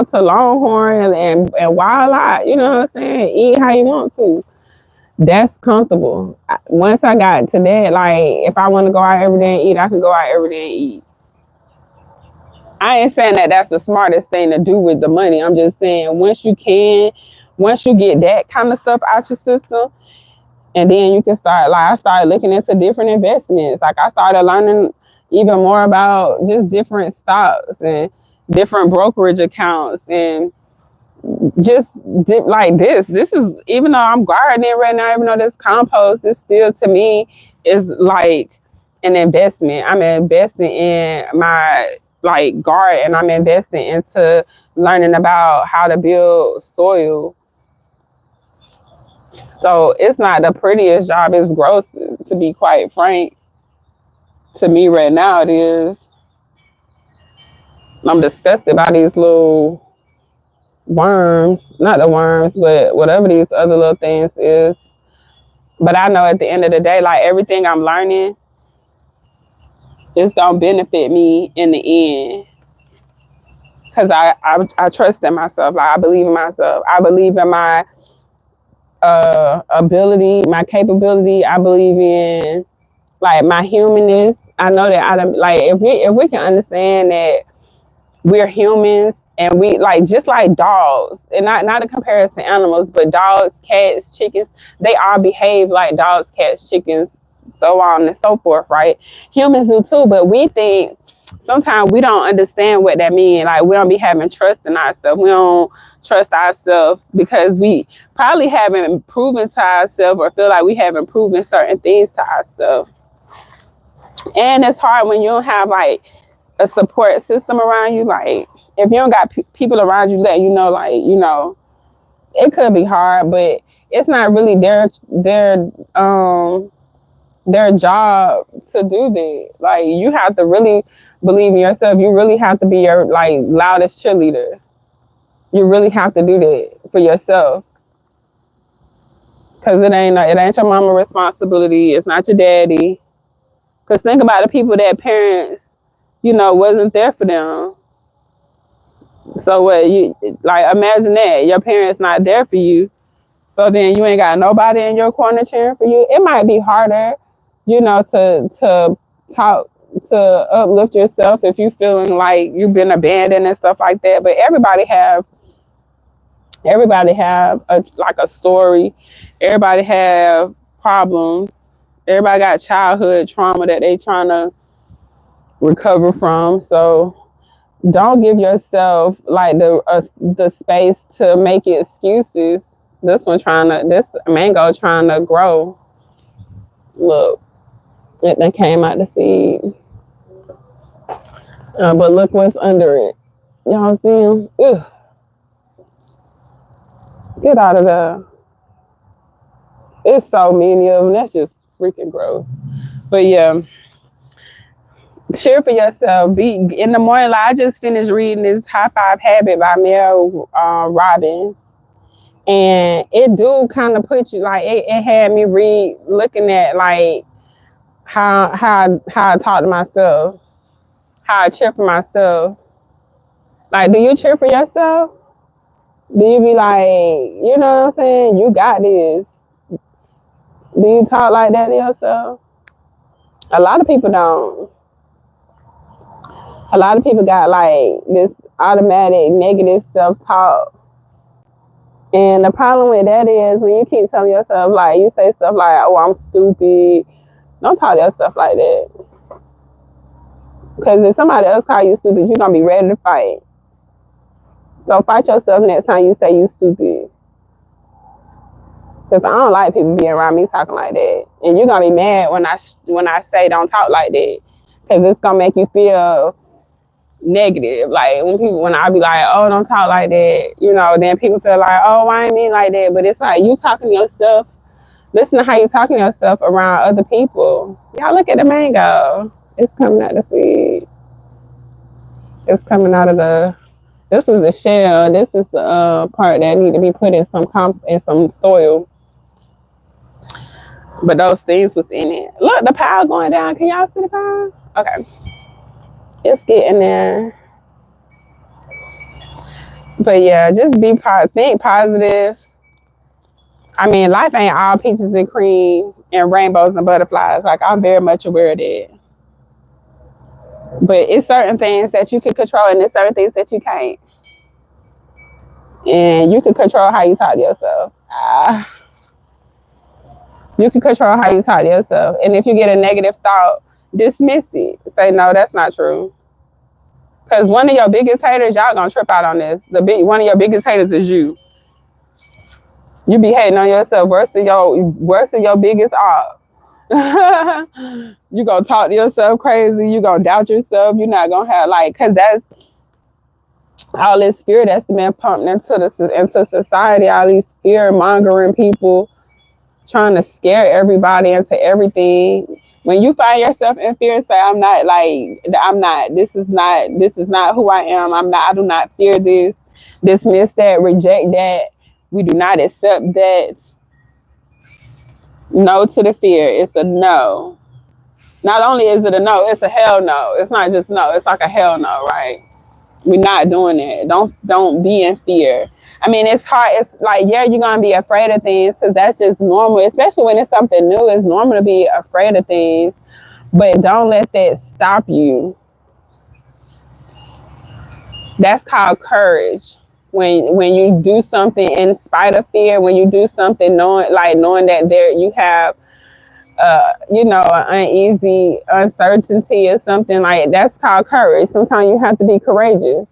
to Longhorn and Wild Out. You know what I'm saying? Eat how you want to. That's comfortable. Once I got to that, like if I want to go out every day and eat, I can go out every day and eat. I ain't saying that that's the smartest thing to do with the money. I'm just saying once you get that kind of stuff out your system, and then you can I started looking into different investments. Like I started learning even more about just different stocks and different brokerage accounts and just like this. This is, even though I'm gardening right now, even though this compost is still to me is like an investment. I'm investing in my like garden. I'm investing into learning about how to build soil. So it's not the prettiest job. It's gross, to be quite frank. To me right now, it is. I'm disgusted by these little worms. Not the worms, but whatever these other little things is. But I know at the end of the day, like everything I'm learning, it's gonna benefit me in the end. Cause I trust in myself. Like I believe in myself. I believe in my ability, my capability. I believe in like my humanness. I know that like if we can understand that we're humans and we like just like dogs, and not a comparison to animals, but dogs, cats, chickens, they all behave like dogs, cats, chickens, so on and so forth, right? Humans do too, but we think sometimes we don't understand what that means. Like we don't be having trust in ourselves. We don't trust ourselves because we probably haven't proven to ourselves or feel like we haven't proven certain things to ourselves. And it's hard when you don't have like a support system around you. Like if you don't got people around you that it could be hard, but it's not really their job to do that. Like you have to really believe in yourself. You really have to be your like loudest cheerleader. You really have to do that for yourself. Cause it ain't your mama's responsibility. It's not your daddy. Cause think about the people that parents, wasn't there for them. So what you like? Imagine that your parents not there for you. So then you ain't got nobody in your corner cheering for you. It might be harder, to talk to uplift yourself if you feeling like you've been abandoned and stuff like that. But everybody have a story. Everybody have problems. Everybody got childhood trauma that they trying to recover from. So don't give yourself like the space to make excuses. This mango trying to grow. Look, it done came out the seed. But look what's under it. Y'all see him? Ugh, get out of there. It's so many of them. That's just freaking gross. But yeah, cheer for yourself. Be in the morning. Like I just finished reading this High Five Habit by Mel Robbins, and it do kind of put you like it had me looking at like how I talk to myself, how I cheer for myself. Like, do you cheer for yourself? Do you be like, you know what I'm saying? You got this. Do you talk like that to yourself? A lot of people don't. A lot of people got like this automatic negative self-talk. And the problem with that is when you keep telling yourself, like, you say stuff like, oh, I'm stupid. Don't talk to yourself like that. Because if somebody else call you stupid, you're going to be ready to fight. So fight yourself next time you say you stupid. Because I don't like people being around me talking like that. And you're going to be mad when I say don't talk like that. Because it's going to make you feel negative. Like when I be like, oh, don't talk like that, then people feel like, oh, why ain't mean like that? But it's like you talking to yourself. Listen to how you talking to yourself around other people. Y'all look at the mango. It's coming out the seed. It's coming out of the. This is the shell. This is the part that need to be put in some soil. But those things was in it. Look, the pile going down. Can y'all see the pile? Okay, it's getting there. But yeah, just think positive. I mean, life ain't all peaches and cream and rainbows and butterflies. Like, I'm very much aware of that. But it's certain things that you can control and there's certain things that you can't. And you can control how you talk to yourself. You can control how you talk to yourself. And if you get a negative thought, dismiss it. Say, no, that's not true. Because one of your biggest haters, y'all gonna trip out on this. One of your biggest haters is you. You be hating on yourself worse than your biggest op. You gonna talk to yourself crazy. You gonna doubt yourself. You're not gonna have cause that's all this fear that's been pumped into society. All these fear mongering people trying to scare everybody into everything. When you find yourself in fear, say, I'm not. This is not who I am. I do not fear this. Dismiss that. Reject that. We do not accept that. No to the fear. It's a no. Not only is it a no, it's a hell no. It's not just no. It's like a hell no, right? We're not doing it. Don't be in fear. I mean, it's hard. It's like, yeah, you're going to be afraid of things because that's just normal, especially when it's something new. It's normal to be afraid of things, but don't let that stop you. That's called courage. When you do something in spite of fear, when you do something knowing that you have an uneasy uncertainty or something, like that's called courage. Sometimes you have to be courageous.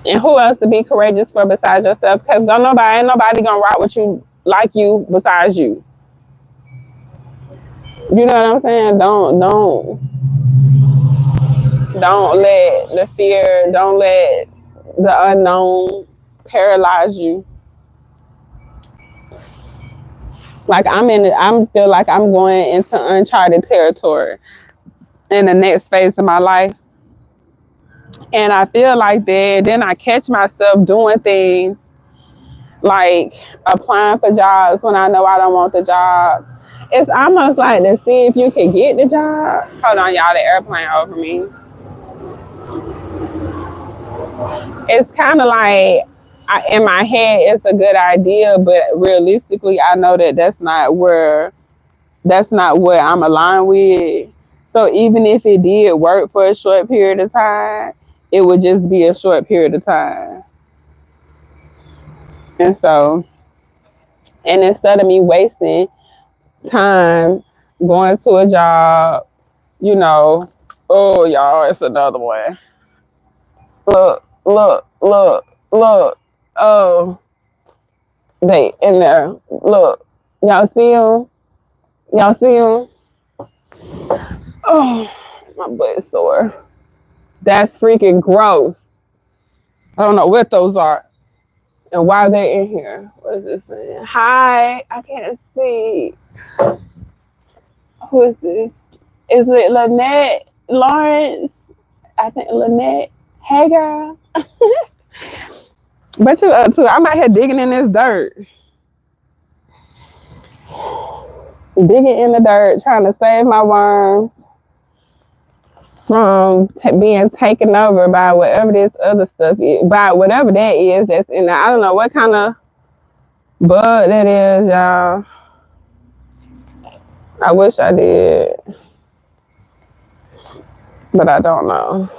And who else to be courageous for besides yourself? Because ain't nobody gonna rock with you like you besides you. You know what I'm saying? Don't let the fear, don't let the unknown paralyze you. Like I feel like I'm going into uncharted territory in the next phase of my life. And I feel like that. Then I catch myself doing things like applying for jobs when I know I don't want the job. It's almost like to see if you can get the job. Hold on, y'all, the airplane over me. It's kind of like in my head, it's a good idea, but realistically, I know that that's not what I'm aligned with. So even if it did work for a short period of time, it would just be a short period of time. And instead of me wasting time going to a job, oh, y'all, it's another one. Look. Oh, they in there. Look, y'all see them? Y'all see them? Oh, my butt is sore. That's freaking gross. I don't know what those are and why they're in here. What is this saying? Hi, I can't see. Who is this? Is it Lynette Lawrence? I think Lynette. Hey, girl. But you up too. I'm out here digging in this dirt. Digging in the dirt, trying to save my worms from being taken over by whatever this other stuff is, by whatever that is that's in there. I don't know what kind of bug that is, y'all. I wish I did, but I don't know.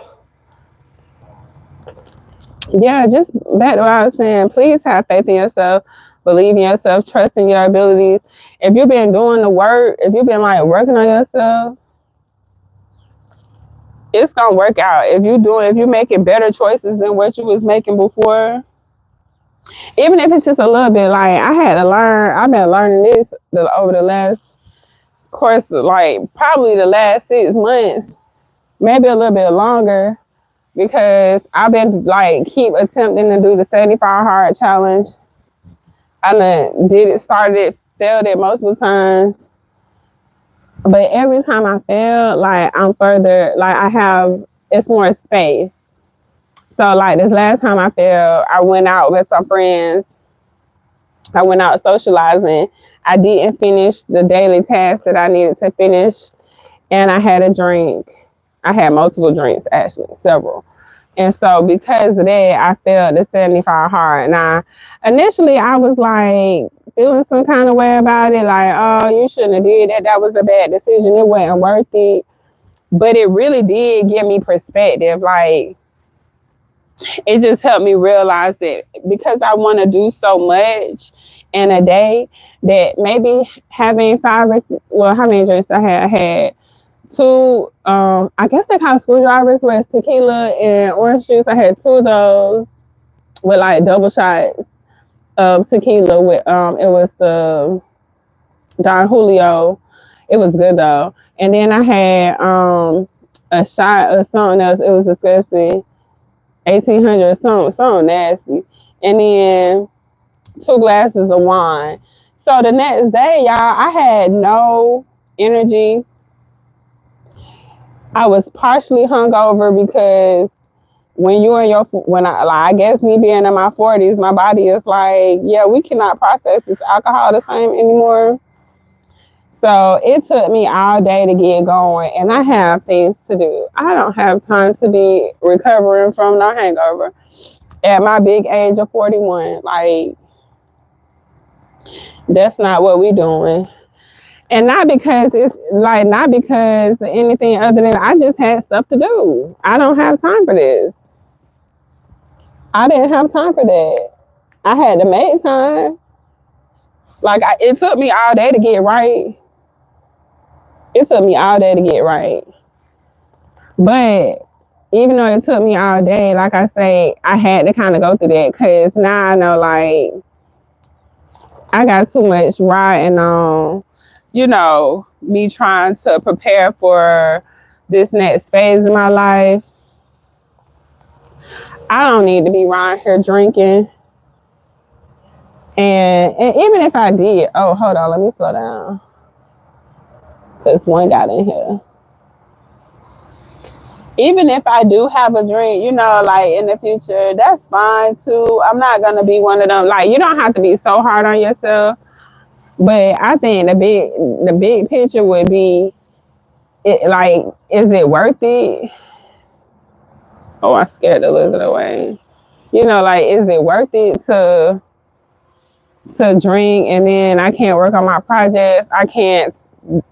Yeah, just back to what I was saying. Please have faith in yourself, believe in yourself, trust in your abilities. If you've been doing the work, if you've been like working on yourself, it's gonna work out. If you're making better choices than what you was making before, even if it's just a little bit, like I had to learn. I've been learning this over the last course, like probably the last 6 months, maybe a little bit longer, because I've been like keep attempting to do the 75 hard challenge. I done did it, started it, failed it multiple times. But every time I fail, like I'm further, like it's more space. So like this last time I failed, I went out with some friends. I went out socializing. I didn't finish the daily tasks that I needed to finish. And I had a drink. I had multiple drinks, actually, several. And so because of that, I failed the 75 hard. Now, initially I was like feeling some kind of way about it. Like, oh, you shouldn't have did that. That was a bad decision. It wasn't worth it. But it really did give me perspective. Like, it just helped me realize that because I want to do so much in a day, that maybe having how many drinks I had? I had two, I guess they call screwdrivers, where it's tequila and orange juice. I had two of those with like double shots of tequila with, it was the Don Julio. It was good though. And then I had, a shot of something else. It was disgusting. 1800, something nasty. And then 2 glasses of wine. So the next day, y'all, I had no energy. I was partially hungover because I guess me being in my 40s, my body is like, yeah, we cannot process this alcohol the same anymore. So it took me all day to get going, and I have things to do. I don't have time to be recovering from no hangover at my big age of 41. Like, that's not what we doing. And not because of anything other than I just had stuff to do. I don't have time for this. I didn't have time for that. I had to make time. It took me all day to get right. It took me all day to get right. But even though it took me all day, like I say, I had to kind of go through that, because now I know, like, I got too much riding on, me trying to prepare for this next phase of my life. I don't need to be around here drinking. And even if I did, oh, hold on, let me slow down. Because one got in here. Even if I do have a drink, like in the future, that's fine too. I'm not going to be one of them. Like, you don't have to be so hard on yourself. But I think the big picture would be, is it worth it? Oh, I scared the lizard away. Like, is it worth it to drink, and then I can't work on my projects? I can't,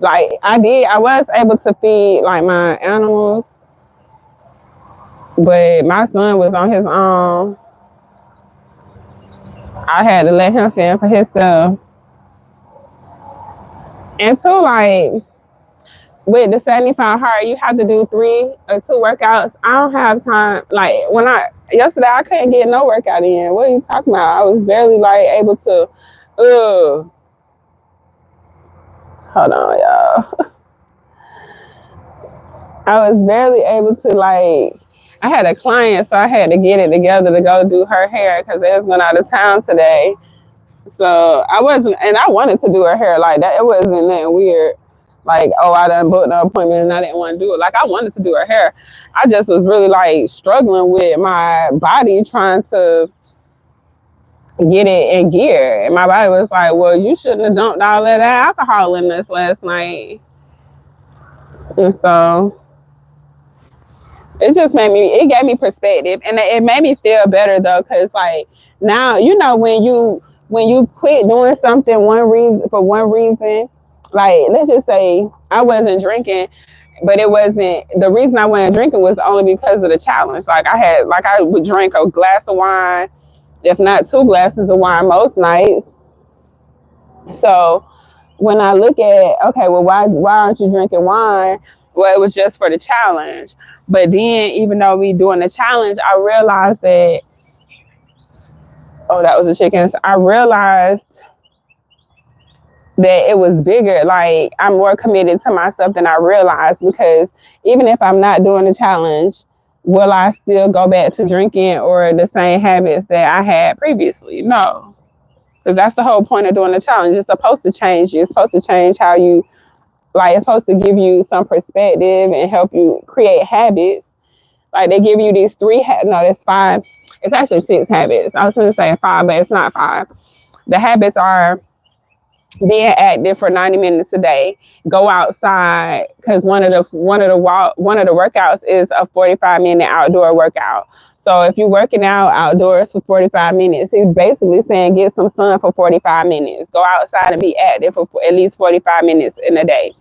I was able to feed like my animals, but my son was on his own. I had to let him fend for himself. And two, like, with the 75 hard, you have to do 3 or 2 workouts. I don't have time. Like, yesterday I couldn't get no workout in. What are you talking about? I was barely like able to. Hold on, y'all. I was barely able to like. I had a client, so I had to get it together to go do her hair because they was going out of town today. So I wasn't, and I wanted to do her hair like that. It wasn't that weird. Like, oh, I done booked an appointment and I didn't want to do it. Like, I wanted to do her hair. I just was really like struggling with my body trying to get it in gear. And my body was like, well, you shouldn't have dumped all of that alcohol in this last night. And so it gave me perspective, and it made me feel better though, because like now, when you quit doing something for one reason, like let's just say I wasn't drinking, but it wasn't the reason I wasn't drinking was only because of the challenge. Like I would drink a glass of wine, if not 2 glasses of wine most nights. So when I look at, okay, well, why aren't you drinking wine? Well, it was just for the challenge. But then, even though we doing the challenge, I realized that, oh, that was the chickens. I realized that it was bigger. Like, I'm more committed to myself than I realized, because even if I'm not doing the challenge, will I still go back to drinking or the same habits that I had previously? No. Because that's the whole point of doing the challenge. It's supposed to change you. It's supposed to change how you, like, it's supposed to give you some perspective and help you create habits. Like, they give you these no, there's 5. It's actually 6 habits. I was going to say 5, but it's not 5. The habits are being active for 90 minutes a day. Go outside, because one of the workouts is a 45-minute outdoor workout. So if you're working out outdoors for 45 minutes, it's basically saying get some sun for 45 minutes. Go outside and be active for at least 45 minutes in a day.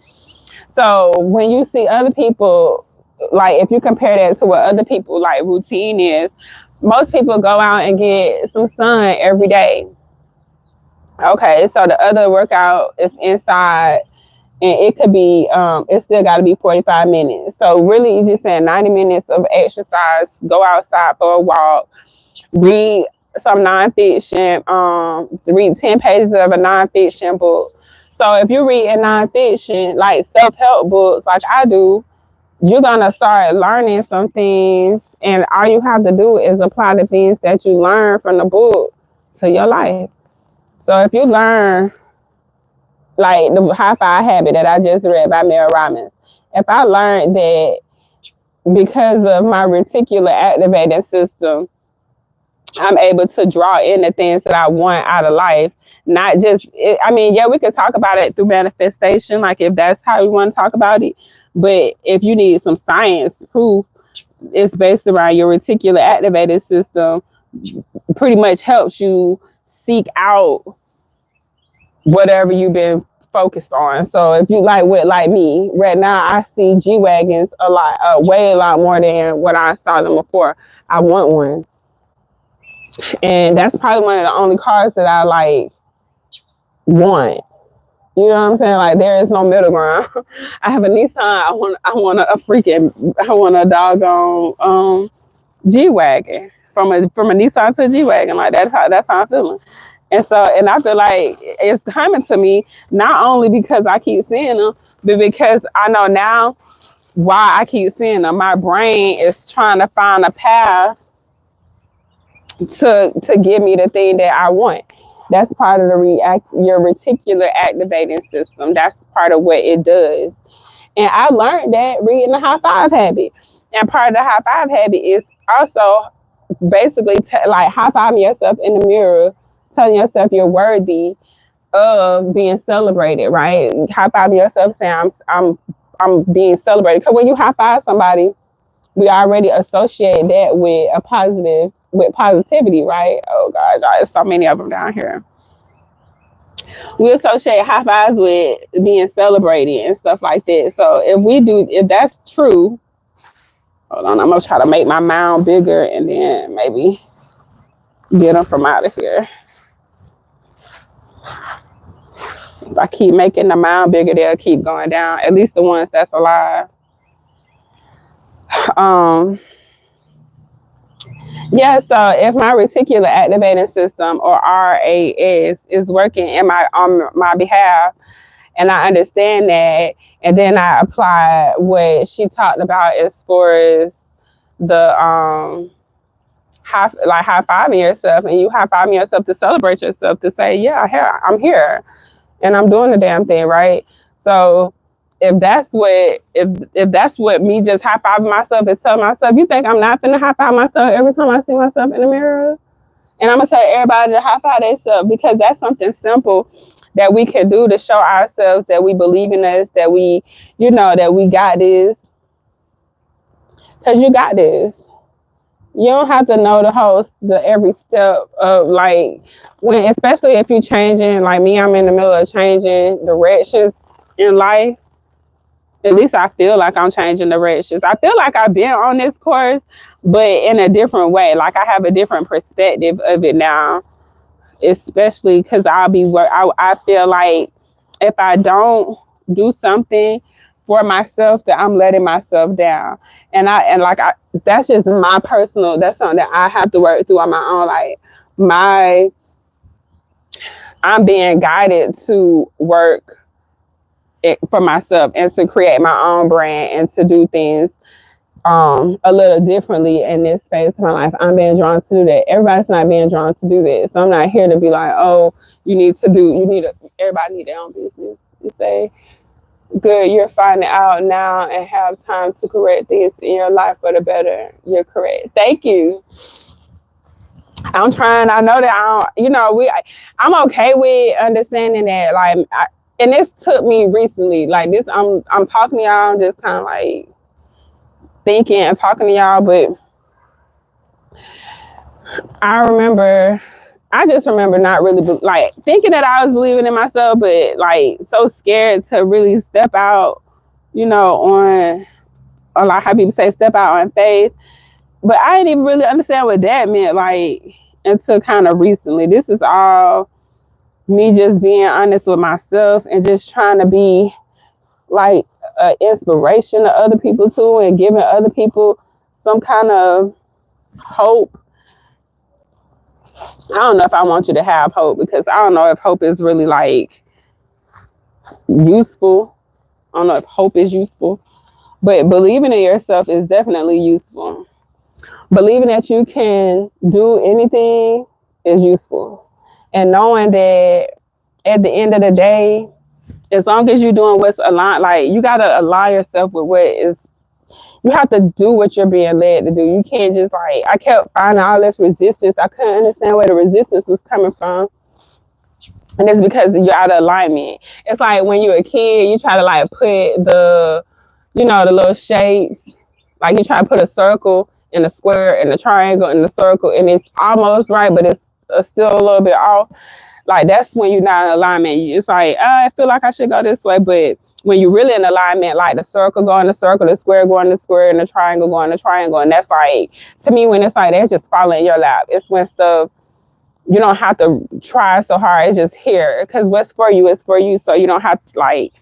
So when you see other people, like if you compare that to what other people like routine is, most people go out and get some sun every day. Okay, so the other workout is inside, and it could be, it still got to be 45 minutes. So really, you just saying 90 minutes of exercise, go outside for a walk, read some nonfiction, read 10 pages of a nonfiction book. So if you're reading nonfiction, like self-help books, like I do, you're going to start learning some things, and all you have to do is apply the things that you learn from the book to your life. So if you learn, like the high 5 habit that I just read by Mel Robbins, if I learned that because of my reticular activating system, I'm able to draw in the things that I want out of life, not just, yeah, we could talk about it through manifestation, like if that's how we want to talk about it. But if you need some science proof, it's based around your reticular activated system, pretty much helps you seek out whatever you've been focused on. So if you like me, right now I see G-Wagons a lot, way a lot more than what I saw them before. I want one. And that's probably one of the only cars that I like want. You know what I'm saying? Like there is no middle ground. I have a Nissan. I want a doggone G-Wagon. From a Nissan to a G-Wagon. Like that's how I'm feeling. And so, and I feel like it's coming to me not only because I keep seeing them, but because I know now why I keep seeing them. My brain is trying to find a path to give me the thing that I want. That's part of your reticular activating system. That's part of what it does. And I learned that reading the high 5 habit. And part of the high 5 habit is also basically like high fiving yourself in the mirror, telling yourself you're worthy of being celebrated, right? High fiving yourself, saying I'm being celebrated. Because when you high five somebody, we already associate that with positivity, right? Oh gosh, there's so many of them down here. We associate high fives with being celebrated and stuff like that. So if that's true, hold on, I'm gonna try to make my mound bigger and then maybe get them from out of here. If I keep making the mound bigger, they'll keep going down. At least the ones that's alive. Yeah, so if my reticular activating system or RAS is working in my on my behalf, and I understand that, and then I apply what she talked about as far as the high fiving yourself, and you high fiving yourself to celebrate yourself, to say, yeah, I'm here and I'm doing the damn thing, right? So if that's what me just high fiving myself is telling myself, you think I'm not finna high five myself every time I see myself in the mirror? And I'm gonna tell everybody to high five themselves, because that's something simple that we can do to show ourselves that we believe in us, that we, that we got this. Cause you got this. You don't have to know the every step of, like, when, especially if you're changing, like me, I'm in the middle of changing directions in life. At least I feel like I'm changing directions. I feel like I've been on this course, but in a different way. Like I have a different perspective of it now, especially because I feel like if I don't do something for myself, that I'm letting myself down. And that's just my personal, that's something that I have to work through on my own. Like my I'm being guided to work for myself and to create my own brand and to do things a little differently in this phase of my life. I'm being drawn to do that. Everybody's not being drawn to do this. So I'm not here to be like, oh, everybody need their own business. You say, good, you're finding out now and have time to correct things in your life for the better. You're correct. Thank you. I'm trying. I know that I'm okay with understanding that, like, and this took me recently. Like this, I'm talking to y'all. I'm just kind of like thinking and talking to y'all, but I just remember not really like thinking that I was believing in myself, but like so scared to really step out, on, or like how people say step out on faith. But I didn't even really understand what that meant, like, until kind of recently. This is all me just being honest with myself and just trying to be like an inspiration to other people too, and giving other people some kind of hope. I don't know if I want you to have hope, because I don't know if hope is really like useful. I don't know if hope is useful, but believing in yourself is definitely useful. Believing that you can do anything is useful. And knowing that at the end of the day, as long as you're doing what's aligned, like you got to align yourself with what is, you have to do what you're being led to do. You can't just, like, I kept finding all this resistance. I couldn't understand where the resistance was coming from. And it's because you're out of alignment. It's like when you're a kid, you try to like put the little shapes, like you try to put a circle in a square and a triangle in the circle, and it's almost right, but it's still a little bit off. Like that's when you're not in alignment. It's like, I feel like I should go this way, but when you're really in alignment, like the circle going the circle, the square going the square, and the triangle going the triangle, and that's like, to me, when it's like that's just falling in your lap. It's when stuff, you don't have to try so hard. It's just here, because what's for you is for you. So you don't have to, like,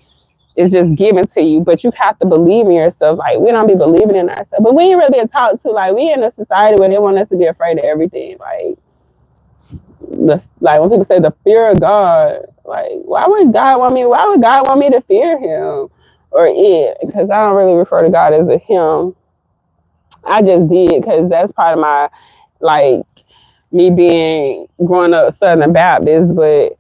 it's just given to you. But you have to believe in yourself. Like, we don't be believing in ourselves, but we ain't really been taught to. Like, we in a society where they want us to be afraid of everything. Like when people say the fear of God, like why would God want me to fear him or it? Because I don't really refer to God as a him. I just did because that's part of my, like, me being growing up Southern Baptist. But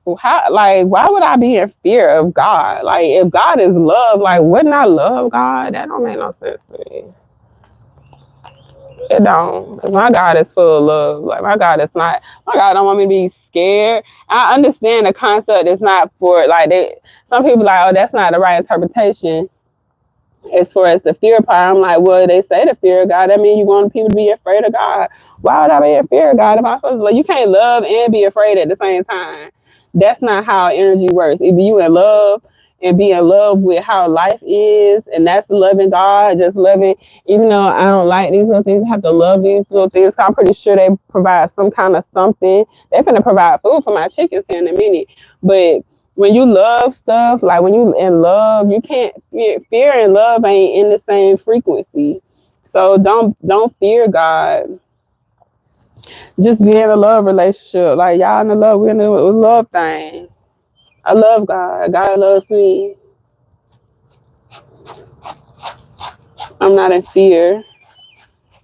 why would I be in fear of God? Like, if God is love, like, wouldn't I love God? That don't make no sense to me. It don't, because my God is full of love. Like, my God don't want me to be scared. I understand the concept is not for, like, some people like, oh, that's not the right interpretation as far as the fear part. I'm like, well, they say the fear of God. That means you want people to be afraid of God. Why would I be in fear of God if I'm supposed to? Like, you can't love and be afraid at the same time. That's not how energy works. Either you in love and be in love with how life is, and that's loving God, just loving, even though I don't like these little things, I have to love these little things. I'm pretty sure they provide some kind of something. They're going to provide food for my chickens here in a minute. But when you love stuff, like when you in love, you can't fear and love ain't in the same frequency. So don't fear God. Just be in a love relationship. Like y'all in a love, we're in a love thing. I love God. God loves me. I'm not in fear.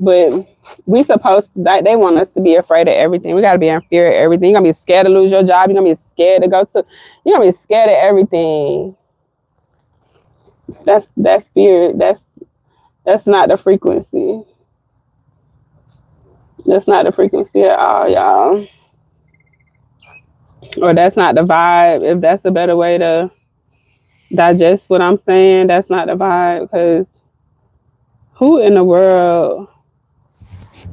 But we supposed to, like, they want us to be afraid of everything. We gotta be in fear of everything. You're gonna be scared to lose your job. You're gonna be scared to go to. You're gonna be scared of everything. That's that fear. That's not the frequency. That's not the frequency at all, y'all. Or that's not the vibe. If that's a better way to digest what I'm saying, that's not the vibe. Because who in the world?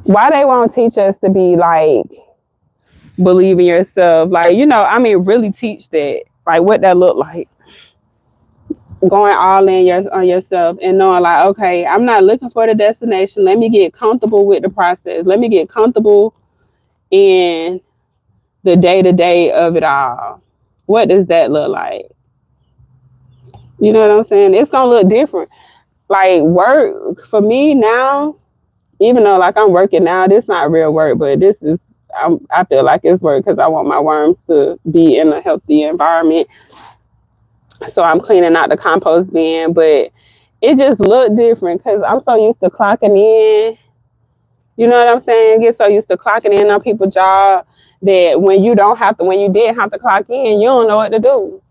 Why they won't teach us to be like believe in yourself? Like, I mean, really teach that. Like what that look like. Going all in on yourself and knowing like, okay, I'm not looking for the destination. Let me get comfortable with the process. Let me get comfortable in the day to day of it all. What does that look like? You know what I'm saying? It's gonna look different. Like work for me now, even though like I'm working now, this not real work, but this is I feel like it's work because I want my worms to be in a healthy environment. So I'm cleaning out the compost bin, but it just looked different because I'm so used to clocking in. You know what I'm saying? Get so used to clocking in on people's job that when you did have to clock in, you don't know what to do.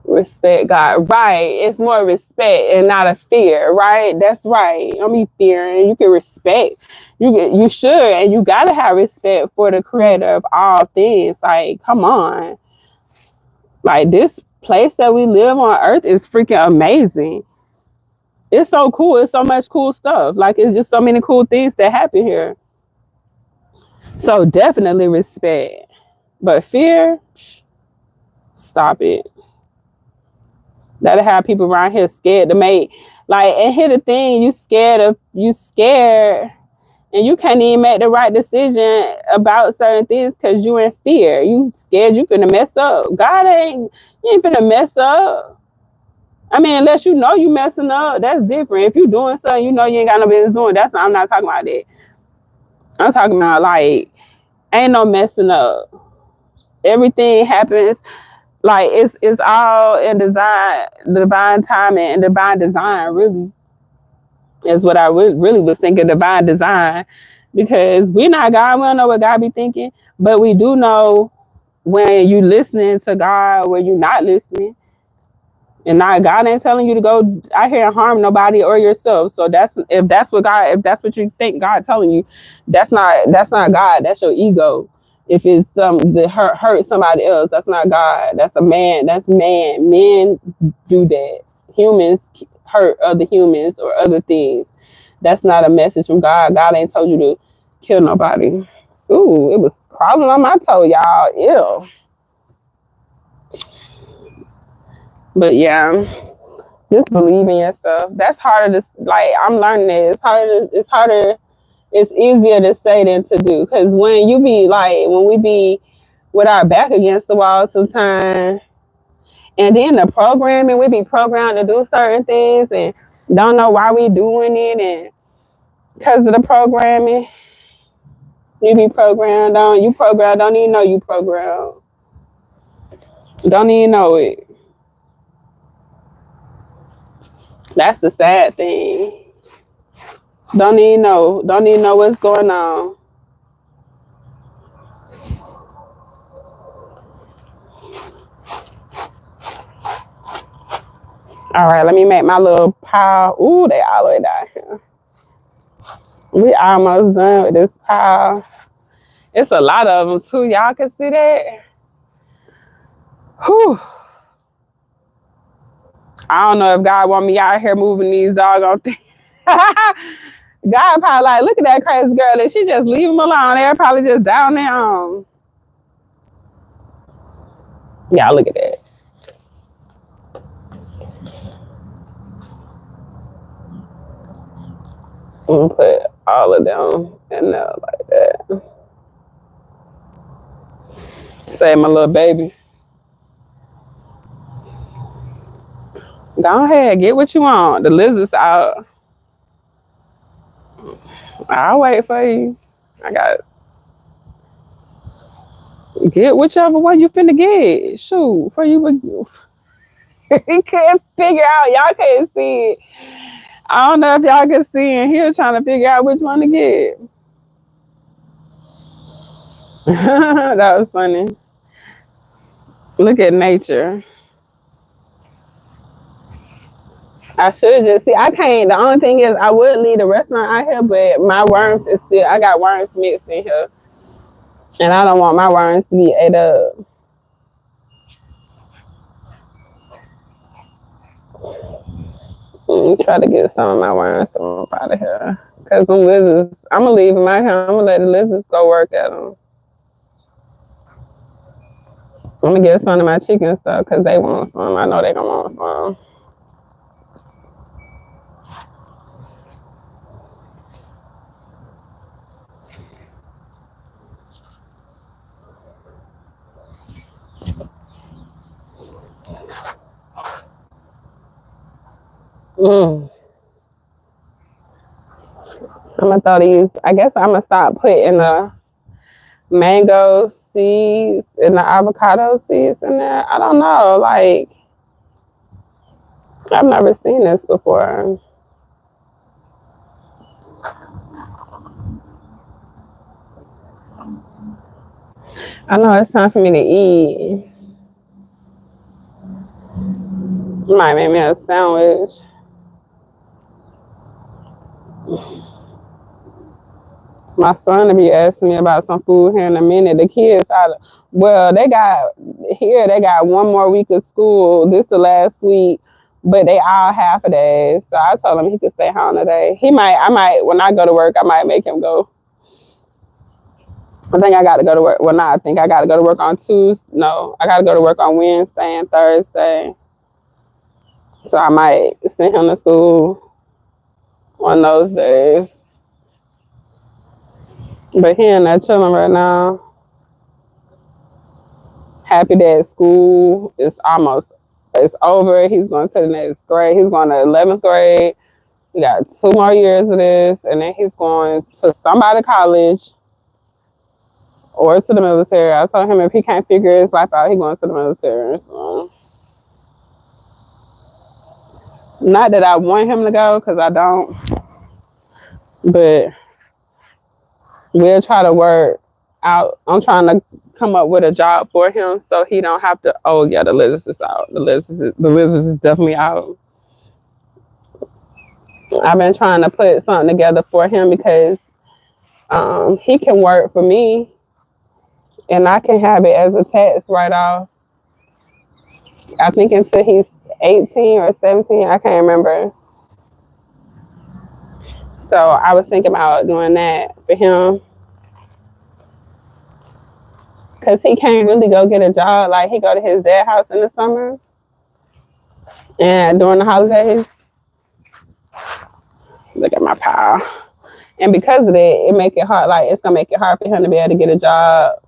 Respect God, right? It's more respect and not a fear, right? That's right. Don't be fearing. You can respect. You should, and you gotta have respect for the Creator of all things. Like, come on, like this place that we live on Earth is freaking amazing. It's so cool. It's so much cool stuff. Like it's just so many cool things that happen here. So definitely respect, but fear, stop it. That'll have people around here scared to make like. And here the thing, you scared, and you can't even make the right decision about certain things because you in fear. You scared you finna mess up. You ain't finna mess up. I mean, unless you know you messing up, that's different. If you doing something you know you ain't got no business doing, I'm not talking about that. I'm talking about like ain't no messing up. Everything happens like it's all in design, divine timing and divine design. Really, is what I really was thinking. Divine design, because we're not God. We don't know what God be thinking, but we do know when you listening to God, when you not listening. And not God ain't telling you to go out here and harm nobody or yourself. So if that's what you think God telling you, that's not God. That's your ego. If it's something that hurt somebody else, that's not God. That's a man. That's man. Men do that. Humans hurt other humans or other things. That's not a message from God. God ain't told you to kill nobody. Ooh, it was crawling on my toe, y'all. Ew. But yeah. Just believe in yourself. That's harder to like. I'm learning it. It's harder. It's harder. It's easier to say than to do. Because when we be with our back against the wall sometimes, and then the programming, we be programmed to do certain things and don't know why we doing it, and because of the programming, you be programmed. Don't even know you programmed. Don't even know it. That's the sad thing. Don't even know. Don't even know what's going on. All right, let me make my little pile. Ooh, they all the way down here. We almost done with this pile. It's a lot of them too. Y'all can see that. Whew. I don't know if God want me out here moving these doggone things. God probably like, look at that crazy girl. And she just leave them alone. They're probably just down there. Yeah, look at that. I'm gonna put all of them in there like that. Save my little baby. Go ahead, get what you want. The lizard's out. I'll wait for you. I got get whichever one you finna get. Shoot, for you would he couldn't figure out. Y'all can't see it. I don't know if y'all can see it. He was trying to figure out which one to get. That was funny. Look at nature. I should just see. I can't. The only thing is, I would leave the restaurant out here, but my worms is still. I got worms mixed in here, and I don't want my worms to be ate up. Try to get some of my worms up out of here, cause them lizards. I'm gonna leave them out here. I'm gonna let the lizards go work at them. I'm gonna get some of my chicken stuff, cause they want some. I know they gonna want some. Mm. I'm gonna throw these. I guess I'm gonna stop putting the mango seeds and the avocado seeds in there. I don't know. Like, I've never seen this before. I know it's time for me to eat. Might make me a sandwich. My son will be asking me about some food here in a minute. The kids are, well, they got one more week of school. This the last week, but they all half a day. So I told him he could stay home today. I might, when I go to work, I might make him go. I think I got to go to work. Well, not I think I got to go to work on Tuesday. No, I got to go to work on Wednesday and Thursday. So I might send him to school on those days. But he in there chilling right now. Happy that school is it's over. He's going to the next grade. He's going to 11th grade. We got 2 more years of this, and then he's going to somebody college or to the military. I told him if he can't figure his life out, he's going to the military. So, not that I want him to go, because I don't, but we'll try to work out. I'm trying to come up with a job for him so he don't have to. Oh yeah, the lizards is out. The lizards is definitely out. I've been trying to put something together for him because he can work for me and I can have it as a tax write off. I think until he's 18 or 17, I can't remember. So I was thinking about doing that for him because he can't really go get a job. Like he go to his dad's house in the summer and during the holidays. Look at my pile. And because of that, it make it hard. Like it's gonna make it hard for him to be able to get a job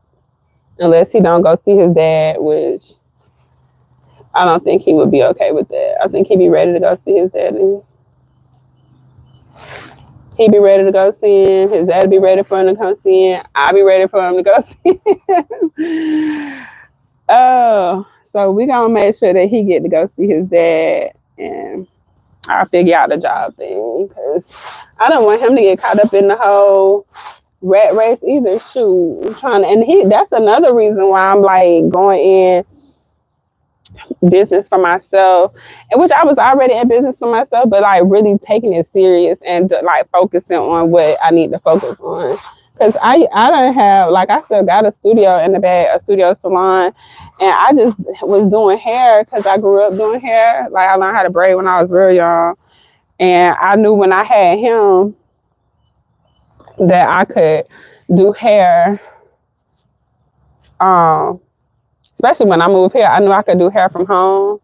unless he don't go see his dad, which I don't think he would be okay with that. I think he'd be ready to go see his dad. He'd be ready to go see him. His dad would be ready for him to come see him. I'd be ready for him to go see him. Oh, so we gonna make sure that he get to go see his dad, and I'll figure out the job thing because I don't want him to get caught up in the whole rat race either. Shoot, I'm trying to, and that's another reason why I'm like going in business for myself, and which I was already in business for myself, but like really taking it serious and like focusing on what I need to focus on. Cause I don't have like I still got a studio in the back, a studio salon, and I just was doing hair because I grew up doing hair. Like I learned how to braid when I was real young, and I knew when I had him that I could do hair. Um, Especially when I moved here, I knew I could do hair from home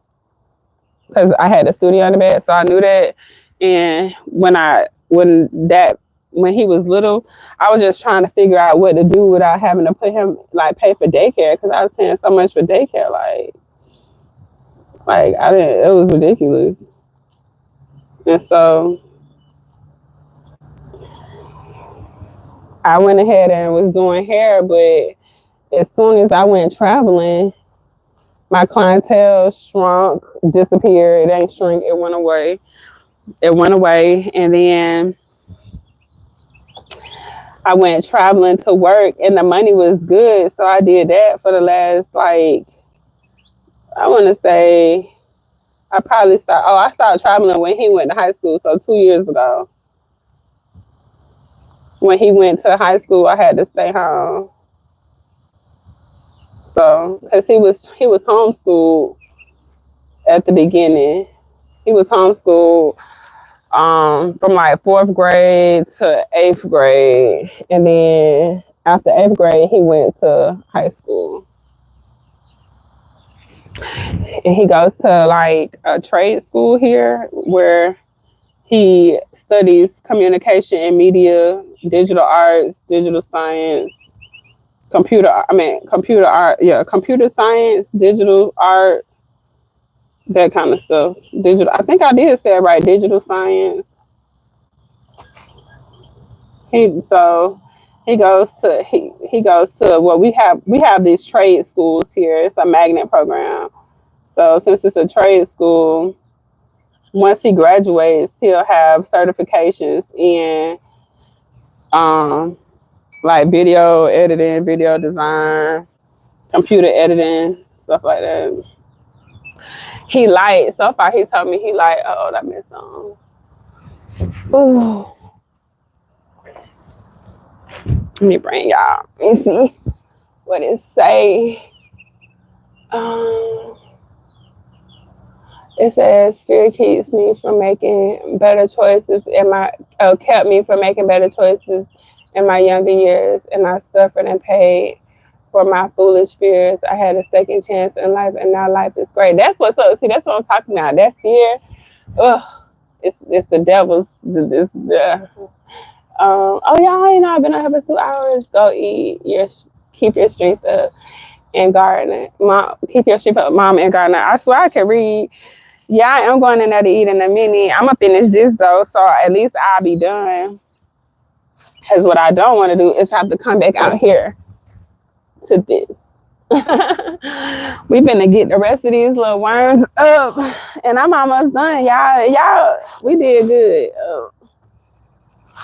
because I had the studio in the back, so I knew that. And when he was little, I was just trying to figure out what to do without having to put him like pay for daycare because I was paying so much for daycare. Like I didn't. It was ridiculous. And so I went ahead and was doing hair, but as soon as I went traveling, my clientele shrunk, disappeared. It ain't shrink, it went away. It went away. And then I went traveling to work and the money was good. So I did that for the last, like, I want to say, I started traveling when he went to high school. So 2 years ago, when he went to high school, I had to stay home. So, because he was homeschooled at the beginning. He was homeschooled from like fourth grade to eighth grade, and then after eighth grade, he went to high school, and he goes to like a trade school here where he studies communication and media, digital arts, digital science, computer art, yeah, computer science, digital art, that kind of stuff. Digital. I think I did say it right. Digital science. So he goes to well, we have these trade schools here. It's a magnet program. So since it's a trade school, once he graduates, he'll have certifications in um like video editing, video design, computer editing, stuff like that. So far he told me he like, oh, that missed song. Ooh. Let me bring y'all. Let me see what it say. Um, it says fear keeps me from making better choices kept me from making better choices in my younger years, and I suffered and paid for my foolish fears. I had a second chance in life, and now life is great. That's what's up. See, that's what I'm talking about. That fear, ugh, it's the devil's. It's the oh y'all, I've been on here for 2 hours. Go eat keep your strength up and garden. Mom, keep your strength up, mom and gardener. I swear I can read. Yeah, I am going in there to eat in a minute. I'm gonna finish this though, so at least I'll be done. Because what I don't want to do is have to come back out here to this. We finna get the rest of these little worms up, and I'm almost done, y'all, we did good.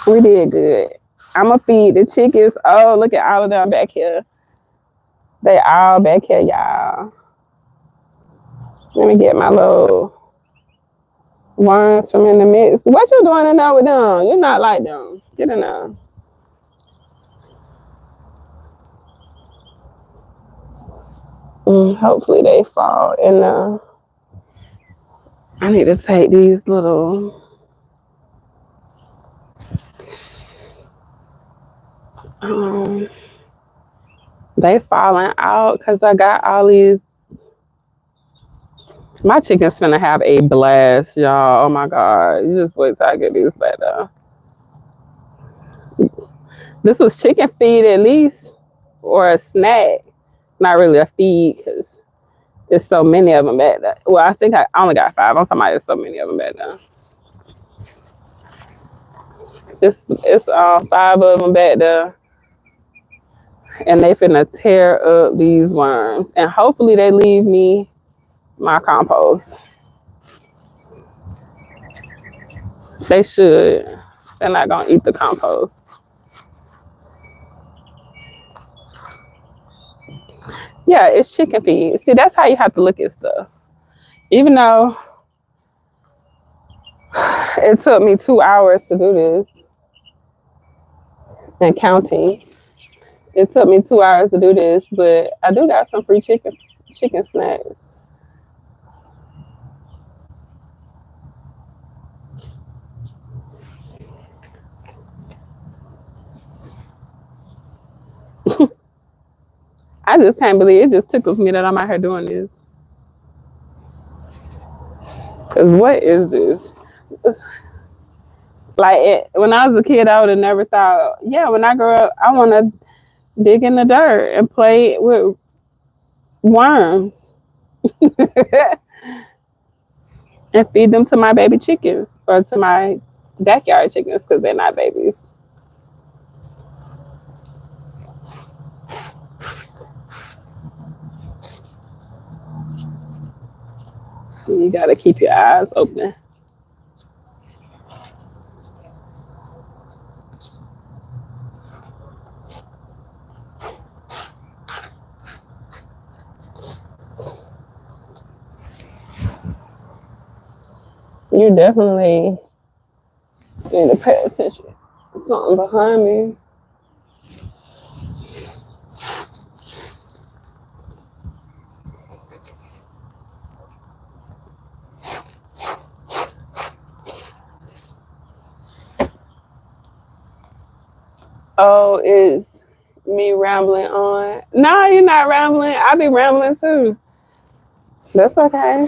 We did good. I'm gonna feed the chickens. Oh, look at all of them back here. They all back here, y'all. Let me get my little worms from in the mix. What you doing in there with them? You're not like them. Get in there. Hopefully they fall in the. I need to take these little. They falling out because I got all these. My chicken's finna have a blast, y'all. Oh my god! You just wait till I get these better. This was chicken feed at least, or a snack. Not really a feed because there's so many of them back there. Well, I think I only got 5. I'm talking about there's so many of them back there. It's 5 of them back there, and they finna tear up these worms. And hopefully they leave me my compost. They should. They're not gonna eat the compost. Yeah, it's chicken feed. See, that's how you have to look at stuff. Even though it took me 2 hours to do this and counting. It took me 2 hours to do this, but I do got some free chicken snacks. I just can't believe it just tickles me that I'm out here doing this. Cause what is this? When I was a kid, I would have never thought, yeah, when I grow up, I want to dig in the dirt and play with worms and feed them to my baby chickens or to my backyard chickens because they're not babies. You gotta keep your eyes open. You definitely need to pay attention. Something behind me. Oh, it's me rambling on. No, you're not rambling. I be rambling too. That's okay.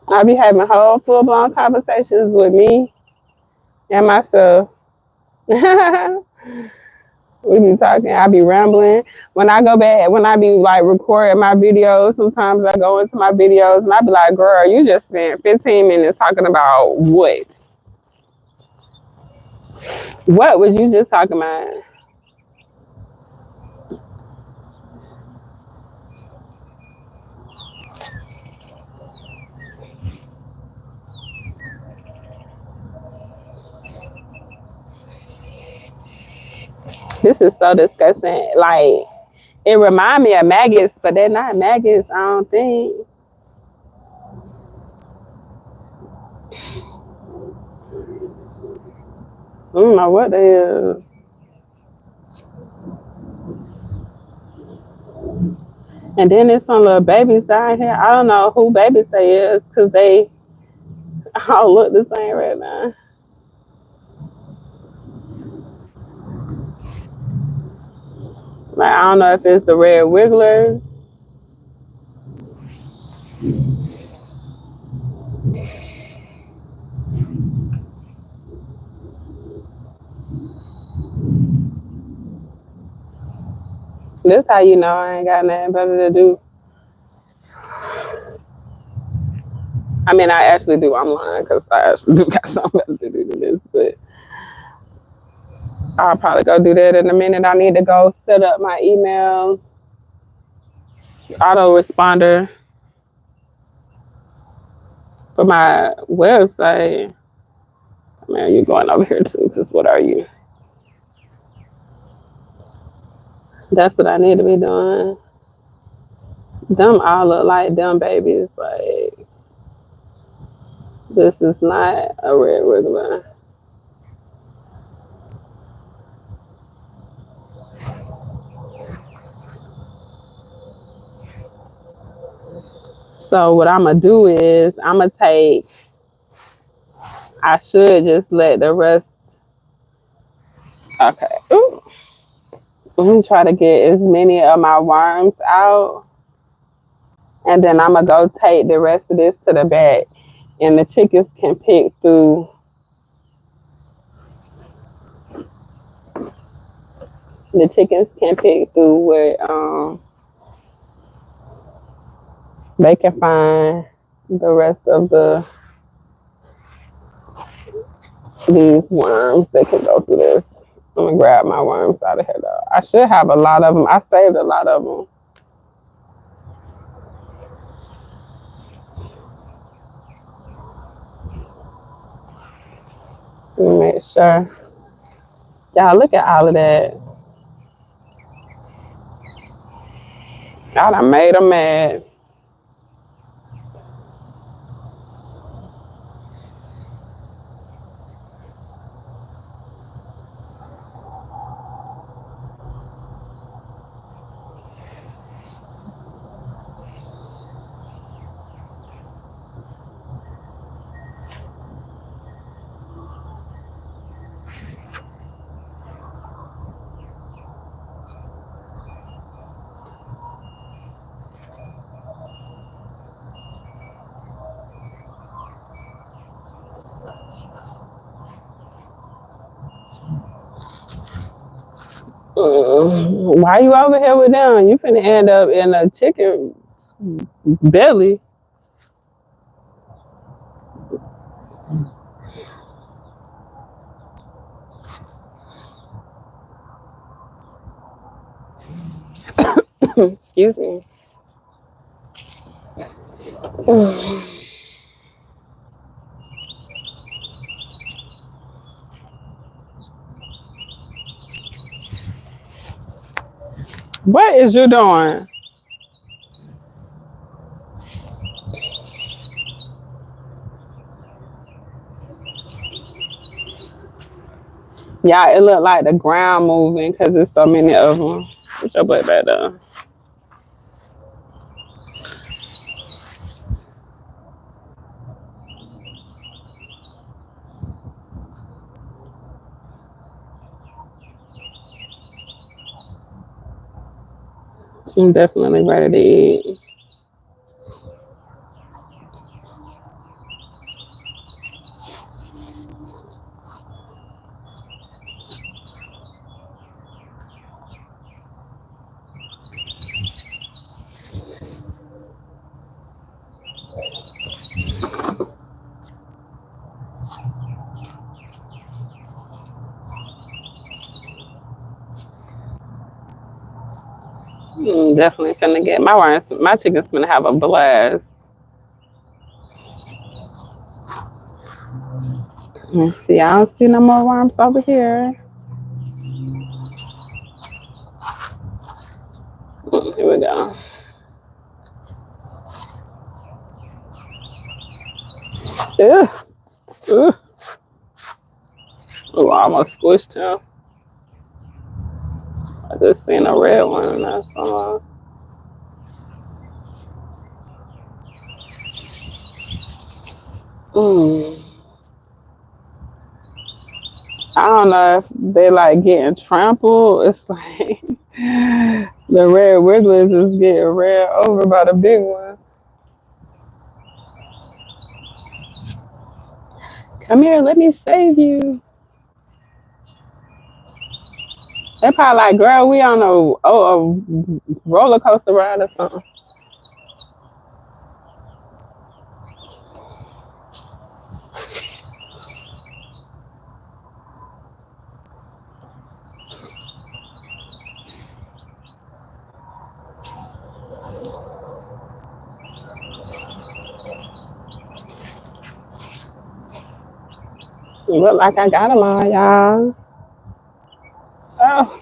I be having whole full blown conversations with me and myself. We be talking. I be rambling. When I go back, when I be like recording my videos, sometimes I go into my videos and I be like, "Girl, you just spent 15 minutes talking about what? What was you just talking about?" This is so disgusting. Like it remind me of maggots, but they're not maggots. I don't think. I don't know what they is. And then there's some little babies down here. I don't know who babies they is because they all look the same right now. Like I don't know if it's the red wigglers. This how you know I ain't got nothing better to do. I mean, I actually do. I'm lying because I actually do got something better to do than this. But I'll probably go do that in a minute. I need to go set up my email autoresponder for my website. Man, you're going over here too, because what are you? That's what I need to be doing. Them all look like dumb babies. Like, this is not a red wiggler. So, what I'm going to do is, I should just let the rest. Okay. Ooh. Let me try to get as many of my worms out. And then I'm going to go take the rest of this to the back. And the chickens can pick through. The chickens can pick through what they can find the rest of these worms. They can go through this. I'm gonna grab my worms out of here though. I should have a lot of them. I saved a lot of them. Let me make sure. Y'all look at all of that. I done made them mad. Why you over here with them? You finna end up in a chicken belly. Excuse me. What is you doing? Yeah, it looked like the ground moving because there's so many of them. Put your butt back there. I'm definitely ready to eat. Definitely finna get my worms. My chicken's gonna have a blast. Let's see. I don't see no more worms over here. Here we go. Ugh. Ugh. Oh, I almost squished him. I just seen a red one and that's all. Mm. I don't know if they like getting trampled. It's like the red wigglers is getting ran over by the big ones. Come here, let me save you. They probably like, girl, we on a roller coaster ride or something. Look like I got them all, y'all. Oh,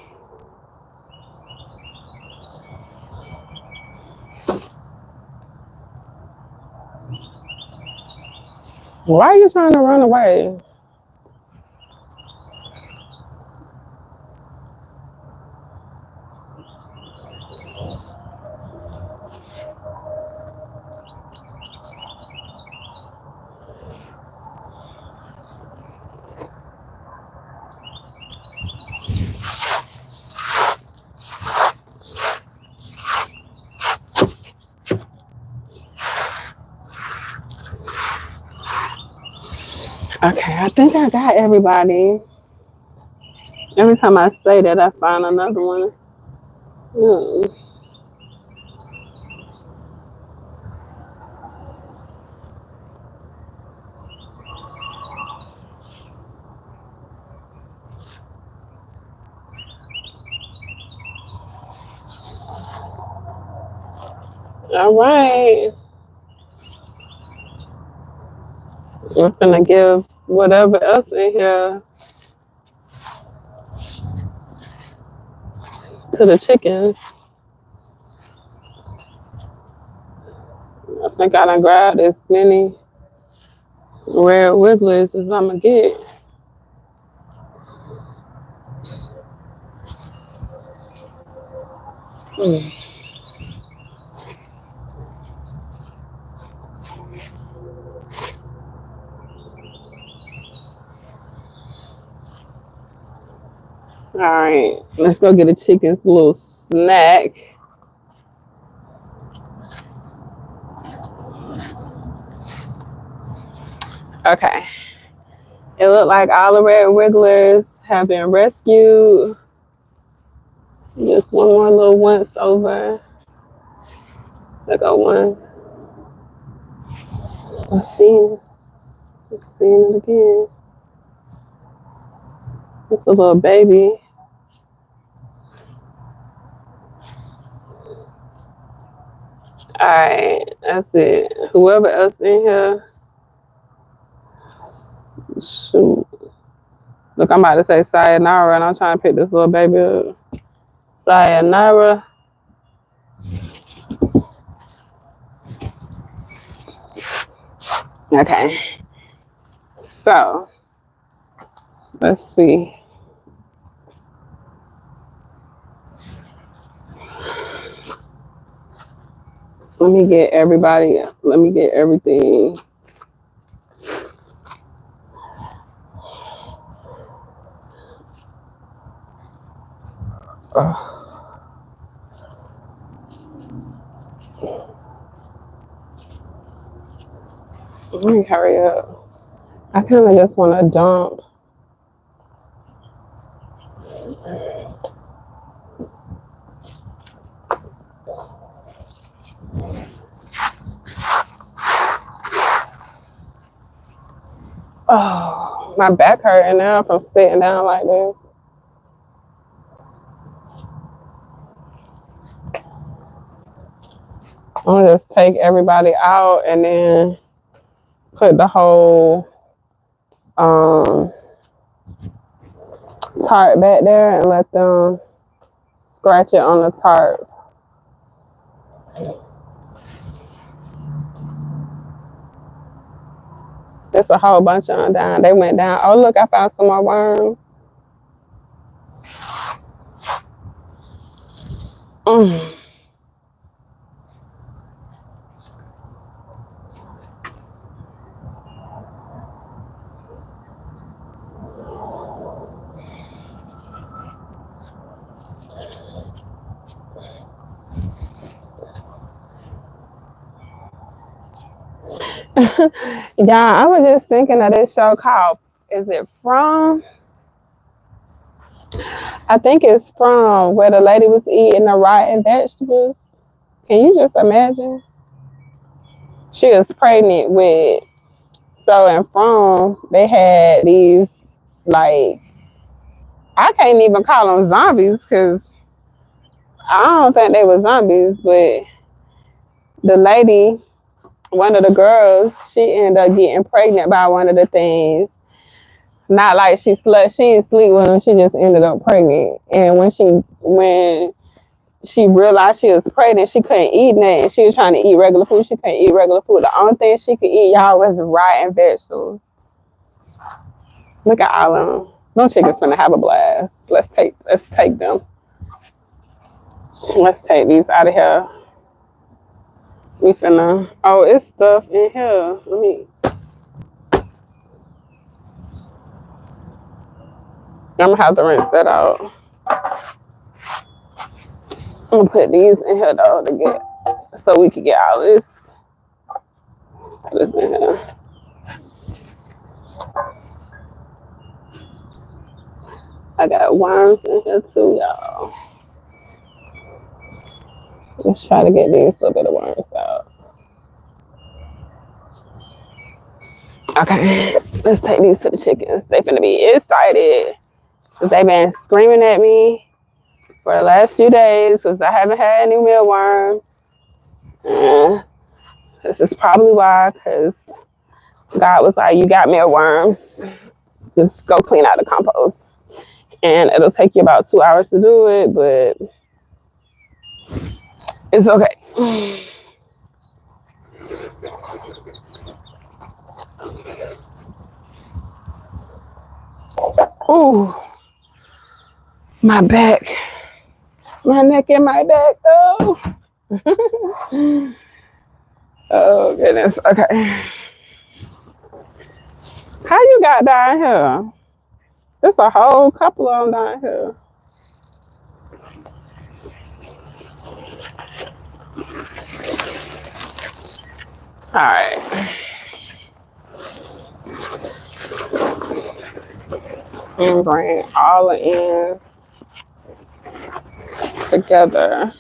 why are you trying to run away? Okay, I think I got everybody. Every time I say that, I find another one. Hmm. All right. We're gonna give whatever else in here to the chickens. I think I done grabbed as many red wigglers as I'm gonna get. Hmm. All right, let's go get the chickens a little snack. Okay, it looked like all the red wigglers have been rescued. Just one more little once over. I got one. I've seen it. I've seen it again. It's a little baby. Alright, that's it. Whoever else in here, shoot. Look, I'm about to say sayonara, and I'm trying to pick this little baby up. Sayonara. Okay. So, let's see. Let me get everything. Let me hurry up. I kind of just want to dump. Oh, my back hurting now from sitting down like this. I'm gonna just take everybody out and then put the whole tarp back there and let them scratch it on the tarp. There's a whole bunch of them down. They went down. Oh, look, I found some more worms. Yeah, I was just thinking of this show called, is it From? I think it's From, where the lady was eating the rotten vegetables. Can you just imagine? She was pregnant with, so in From, they had these, like, I can't even call them zombies because I don't think they were zombies, but the lady, one of the girls, she ended up getting pregnant by one of the things. Not like she slept, she didn't sleep with him, she just ended up pregnant. And when she realized she was pregnant, she couldn't eat nothing. She was trying to eat regular food, she couldn't eat regular food. The only thing she could eat, y'all, was rotten vegetables. Look at all of them. Those chickens finna have a blast. Let's take them. Let's take these out of here. We finna, oh, it's stuff in here. I'm gonna have to rinse that out. I'm gonna put these in here though so we can get all this in here. I got worms in here too, y'all. Let's try to get these little bit of worms out. Okay, let's take these to the chickens. They finna be excited because they've been screaming at me for the last few days because I haven't had any mealworms. This is probably why, because God was like, you got mealworms. Just go clean out the compost. And it'll take you about 2 hours to do it, but it's okay. Ooh, my back, my neck and my back. Oh, oh goodness. Okay, how you got down here? There's a whole couple of them down here. All right. And bring all the ends together.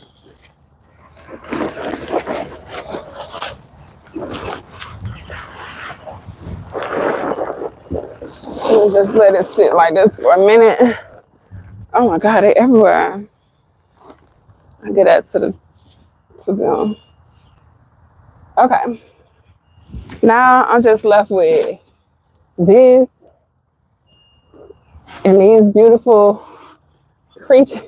And just let it sit like this for a minute. Oh my God, they're everywhere. I get that to them. Okay. Now I'm just left with this and these beautiful creatures.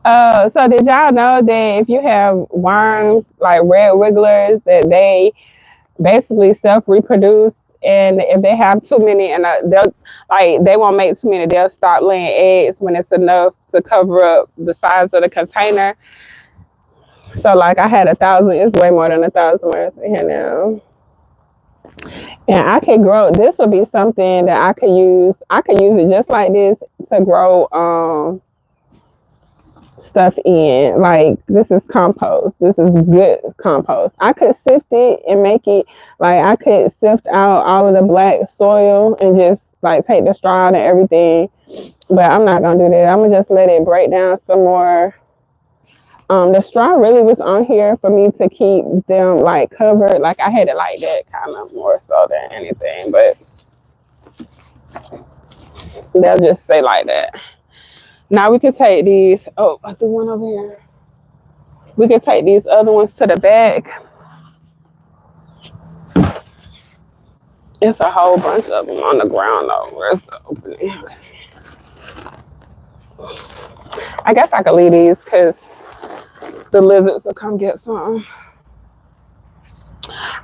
So did y'all know that if you have worms like red wigglers, that they basically self reproduce, and if they have too many, and they'll like they won't make too many, they'll start laying eggs when it's enough to cover up the size of the container. So like I had 1,000, it's way more than 1,000 worms in here now. And I could grow, this would be something that I could use. I could use it just like this to grow stuff in. Like this is compost. This is good compost. I could sift it and make it like I could sift out all of the black soil and just like take the straw out and everything. But I'm not gonna do that. I'm gonna just let it break down some more. The straw really was on here for me to keep them like covered. Like I had it like that kind of more so than anything, but they'll just say like that. Now we can take these. Oh, I see one over here. We can take these other ones to the back. It's a whole bunch of them on the ground though. Where's the opening? I guess I could leave these because the lizards will come get some.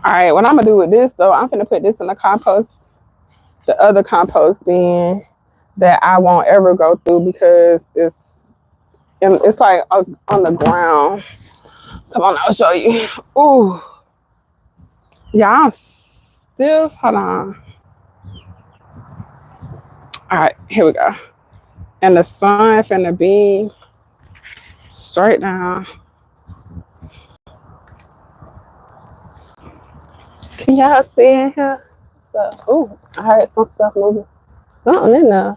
All right, what I'm gonna do with this though, I'm gonna put this in the compost, the other compost bin that I won't ever go through because it's like on the ground. Come on, I'll show you. Ooh, y'all still, hold on. All right, here we go. And the sun finna be straight down. Can y'all see in here? So, ooh, I heard some stuff moving. Something in there.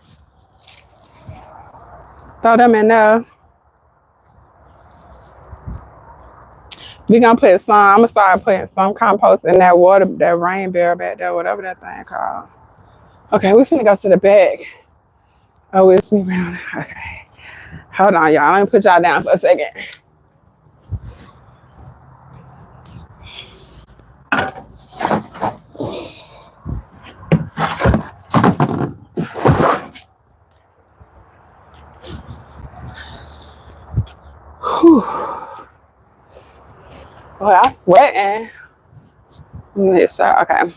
Throw them in there. We gonna put some. I'm gonna start putting some compost in that water, that rain barrel back there, whatever that thing called. Okay, we finna go to the back. Oh, it's me around. Okay, hold on, y'all. Let me put y'all down for a second. Whew. Oh, I'm sweating. Okay.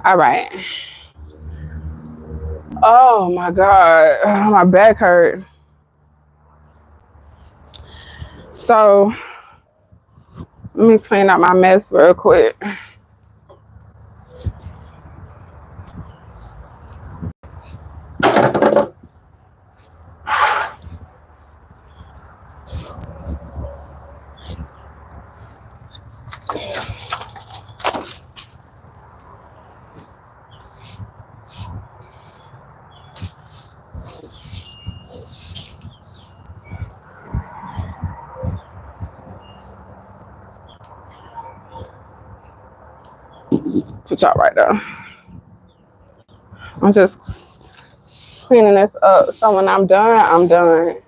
All right. Oh my God, oh, my back hurt. So let me clean up my mess real quick. Put y'all right there. I'm just cleaning this up so when I'm done, I'm done.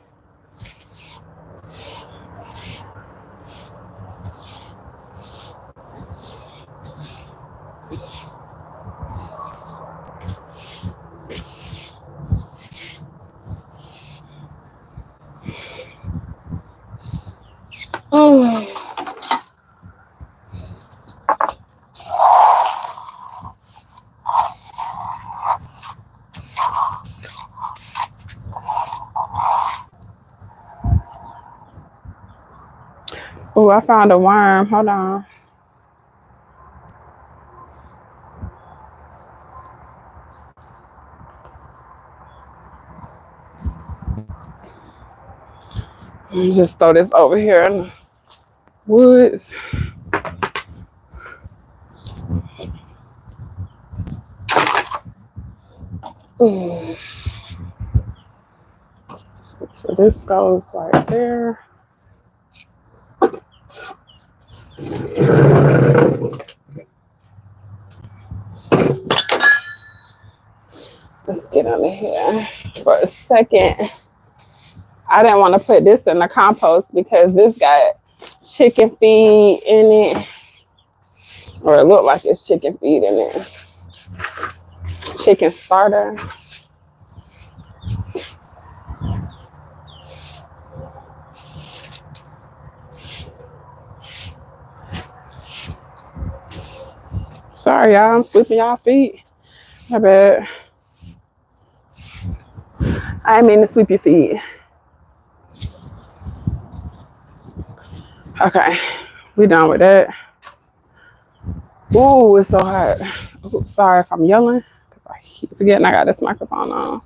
Mm. Oh, I found a worm. Hold on. Let me just throw this over here in the woods. Mm. So this goes right there. Let's get under here for a second. I didn't want to put this in the compost because this got chicken feed in it, or it looked like it's chicken feed in it. Chicken starter. Sorry, y'all. I'm sweeping y'all feet. My bad. I didn't mean to sweep your feet. Okay, we done with that. Ooh, it's so hot. Ooh, sorry if I'm yelling. I keep forgetting I got this microphone on.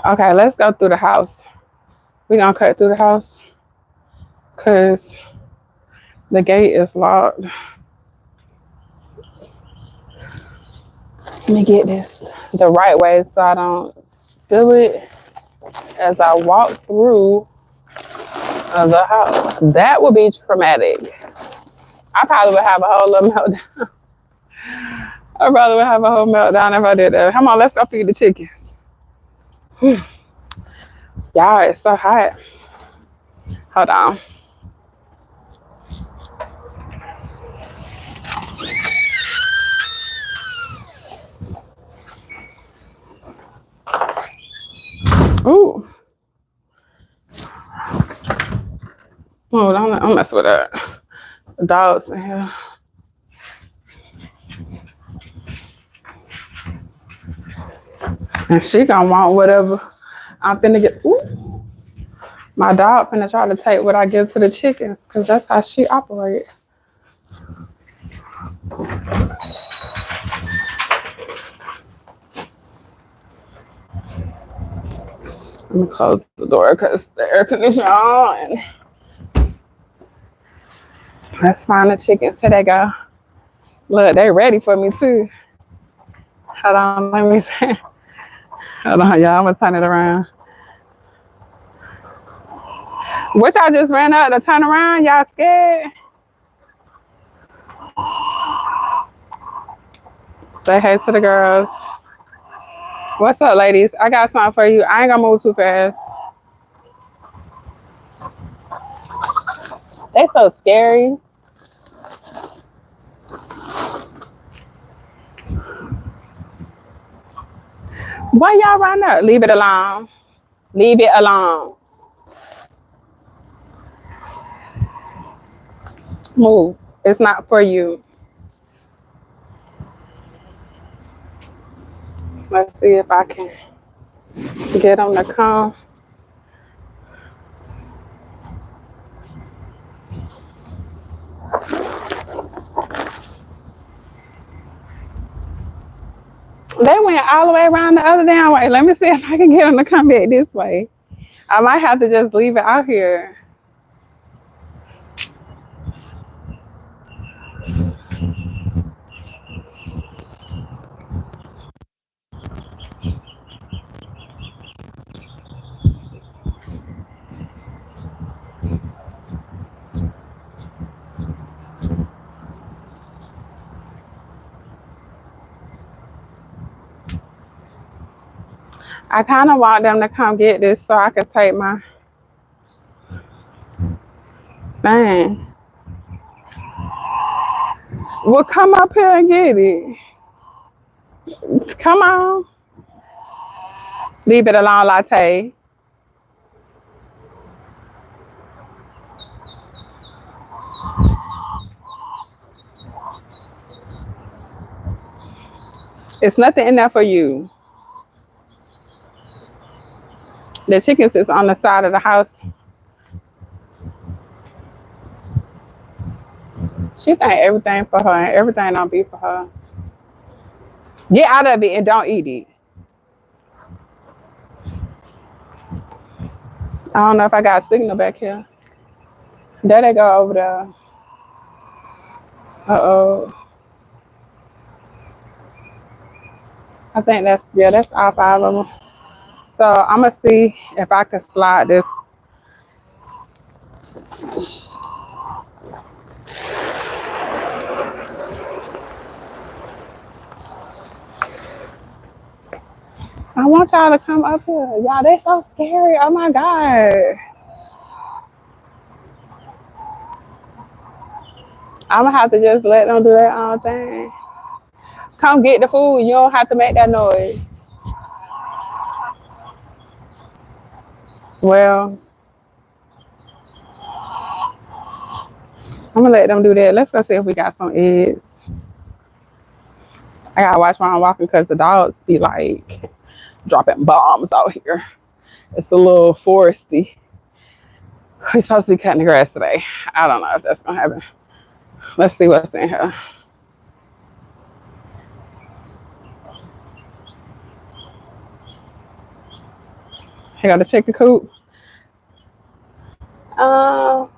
Okay, let's go through the house. We gonna cut through the house because the gate is locked. Let me get this the right way so I don't spill it as I walk through the house. That would be traumatic. I probably would have a whole little meltdown. I probably would have a whole meltdown if I did that. Come on, let's go feed the chickens. Y'all, it's so hot. Hold on. Ooh. Oh, don't mess with that. The dogs in here. And she gonna want whatever I'm finna get. Ooh. My dog finna try to take what I give to the chickens because that's how she operates. Let me close the door because the air conditioner on. Let's find the chickens. Here they go. Look, they ready for me too. Hold on, let me see. Hold on, y'all. I'm gonna turn it around. What y'all just ran out to turn around? Y'all scared? Say hey to the girls. What's up, ladies? I got something for you. I ain't gonna move too fast. They so scary. Why y'all run up? Leave it alone. Leave it alone. Move. It's not for you. Let's see if I can get them to come. They went all the way around the other damn way. Let me see if I can get them to come back this way. I might have to just leave it out here. I kind of want them to come get this so I can take my thing. Well, come up here and get it. Come on. Leave it alone, Latte. It's nothing in there for you. The chickens is on the side of the house. She think everything for her and everything don't be for her. Get out of it and don't eat it. I don't know if I got a signal back here. There they go over there. Uh-oh. I think that's all 5 of them. So I'm gonna see if I can slide this. want y'all to come up here. Y'all, they so scary. Oh my God. I'm gonna have to just let them do their own thing. Come get the food. You don't have to make that noise. Well, I'm gonna let them do that. Let's go see if we got some eggs. I gotta watch while I'm walking because the dogs be like dropping bombs out here. It's a little foresty. We're supposed to be cutting the grass today. I don't know if that's gonna happen. Let's see what's in here. Here got the chicken coop. Oh,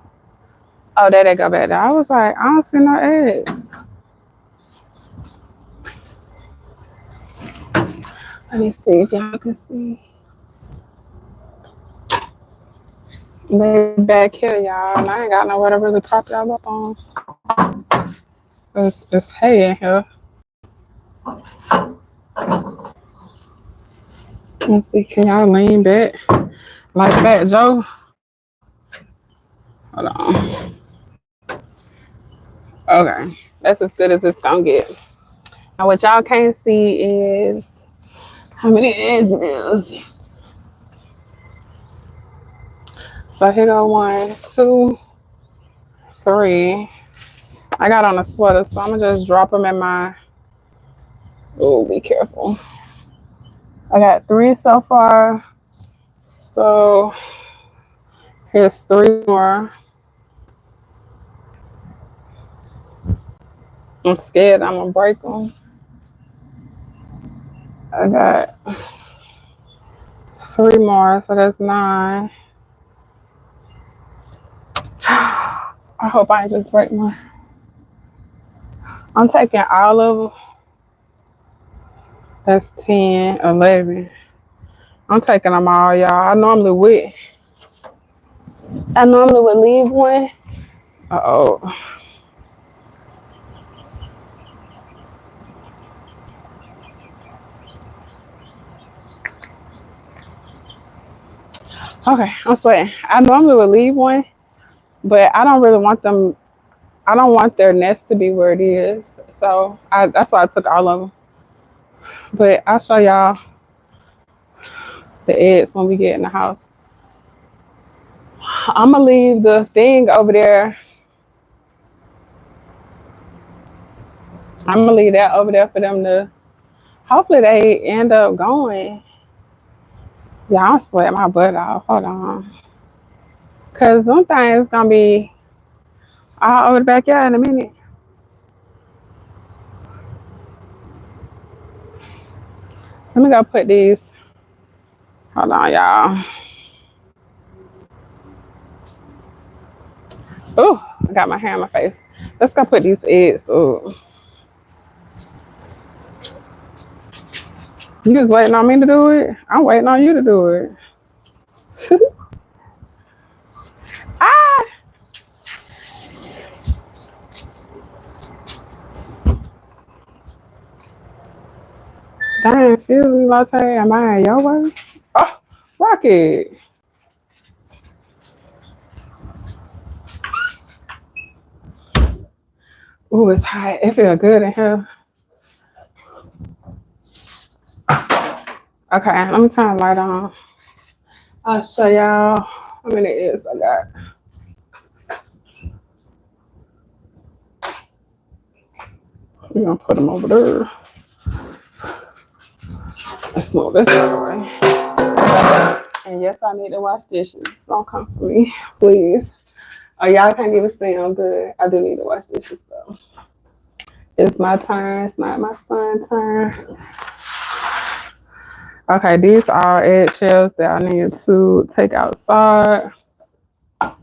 there they go back there. I was like, I don't see no eggs. Let me see if y'all can see. They back here, y'all, and I ain't got nowhere to really prop y'all up on. It's hay in here. Let's see, can y'all lean back like Fat Joe? Hold on. Okay, that's as good as it's gonna get. Now, what y'all can't see is how many eggs it is. So here go 1, 2, 3. I got on a sweater, so I'm gonna just drop them in my. Oh, be careful. I got 3 so far. So here's 3 more. I'm scared I'm gonna break them. I got 3 more, so that's 9. I hope I ain't just break one. I'm taking all of them. That's 10, 11. I'm taking them all, y'all. I normally would leave one. Uh-oh. Okay, I'm sweating. I normally would leave one, but I don't really want them. I don't want their nest to be where it is. So that's why I took all of them. But I'll show y'all the eggs when we get in the house. I'm going to leave the thing over there. I'm going to leave that over there for them to, hopefully they end up going. Yeah, I'm sweating my butt off. Hold on. Because some things going to be all over the backyard in a minute. Let me go put these. Hold on, y'all. Oh, I got my hair in my face. Let's go put these eggs. Oh, you just waiting on me to do it? I'm waiting on you to do it. Ah! Dang, excuse me, Latte. Am I in your way? Oh, Rocket. Ooh, it's hot. It feels good in here. Okay, let me turn the light on. I'll show y'all how many eggs I got. We're gonna put them over there. Let's move this out of the way. And yes, I need to wash dishes. Don't come for me, please. Oh, y'all can't even see I'm good. I do need to wash dishes though. It's my turn. It's not my son's turn. Okay, these are eggshells that I need to take outside. I'm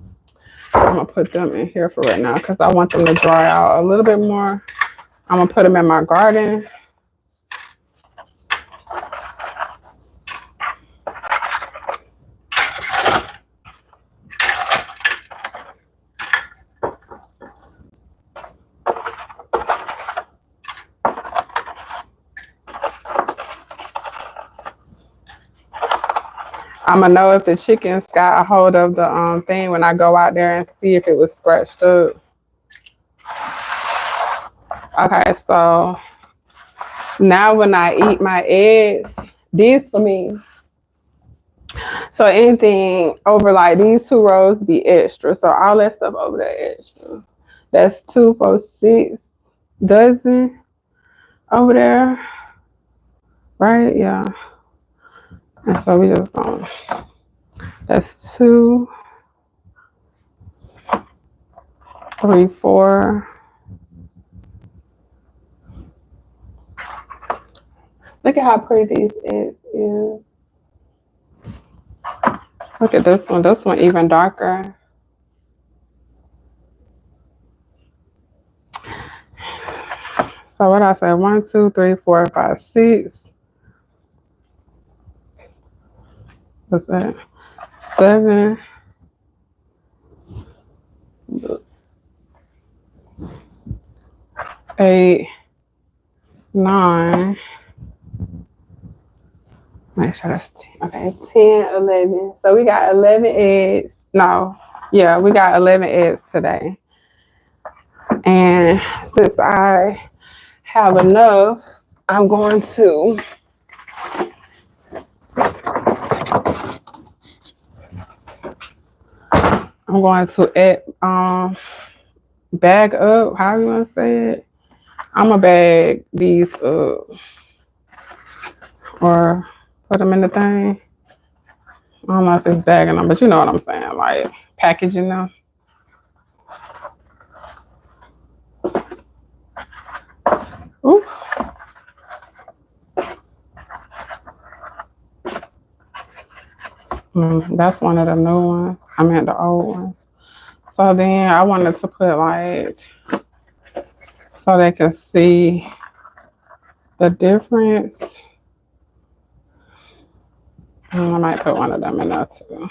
gonna put them in here for right now because I want them to dry out a little bit more. I'm gonna put them in my garden. I'm gonna know if the chickens got a hold of the thing when I go out there and see if it was scratched up. Okay, so now when I eat my eggs, these for me. So anything over like these 2 rows be extra. So all that stuff over there extra. That's 2, 4, 6 dozen over there, right? Yeah. And so we just going. That's 2, 3, 4. Look at how pretty these eggs is. Look at this one. This one even darker. So what I said, 1, 2, 3, 4, 5, 6. What's that? 7. 8, 9. Make sure that's 10. Okay, 10, 11. So we got 11 eggs. No, yeah, we got 11 eggs today. And since I have enough, I'm going to bag up. How you want to say it? I'm gonna bag these up or put them in the thing. I don't know if it's bagging them, but you know what I'm saying, like packaging them. Ooh. That's one of the new ones. I meant the old ones. So then I wanted to put like, so they can see the difference. I might put one of them in there too.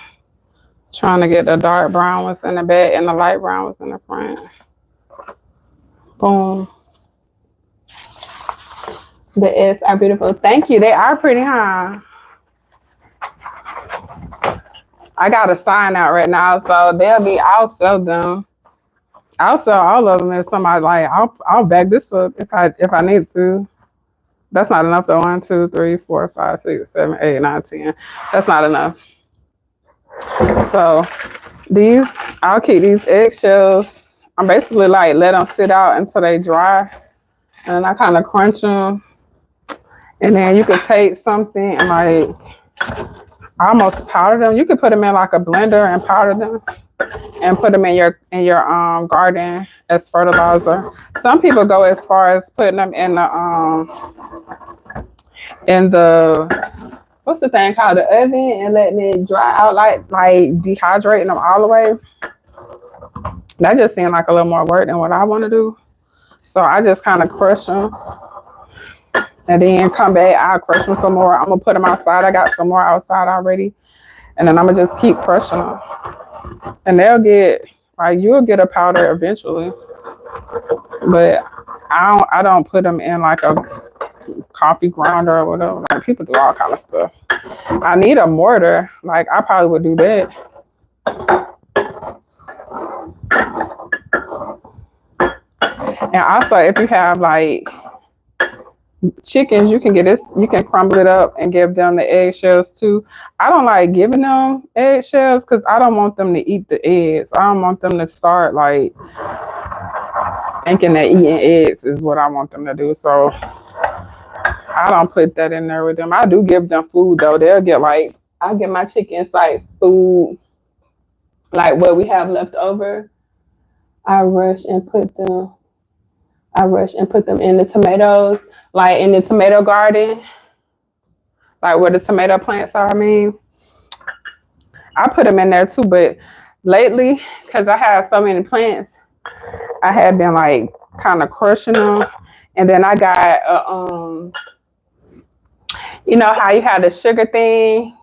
Trying to get the dark brown ones in the back and the light brown ones in the front. Boom. The eggs are beautiful. Thank you. They are pretty, huh? I got a sign out right now, so I'll sell them. I'll sell all of them if somebody like. I'll bag this up if I need to. That's not enough though. 1, 2, 3, 4, 5, 6, 7, 8, 9, 10. That's not enough. So I'll keep these eggshells. I'm basically like let them sit out until they dry, and I kind of crunch them. And then you could take something and like almost powder them. You could put them in like a blender and powder them, and put them in your garden as fertilizer. Some people go as far as putting them in the what's the thing called, the oven, and letting it dry out, like dehydrating them all the way. That just seemed like a little more work than what I want to do. So I just kind of crush them. And then come back, I'll crush them some more. I'm going to put them outside. I got some more outside already. And then I'm going to just keep crushing them. And you'll get a powder eventually. But I don't put them in like a coffee grinder or whatever. Like people do all kind of stuff. I need a mortar. Like I probably would do that. And also if you have like chickens, you can crumble it up and give them the eggshells too. I don't like giving them eggshells because I don't want them to eat the eggs. I don't want them to start like thinking that eating eggs is what I want them to do. So I don't put that in there with them. I do give them food though. I'll give my chickens like food, like what we have left over. I rush and put them in the tomatoes, like in the tomato garden, like where the tomato plants are. I mean, I put them in there too, but lately, because I have so many plants, I have been like kind of crushing them. And then I got, you know how you have the sugar thing?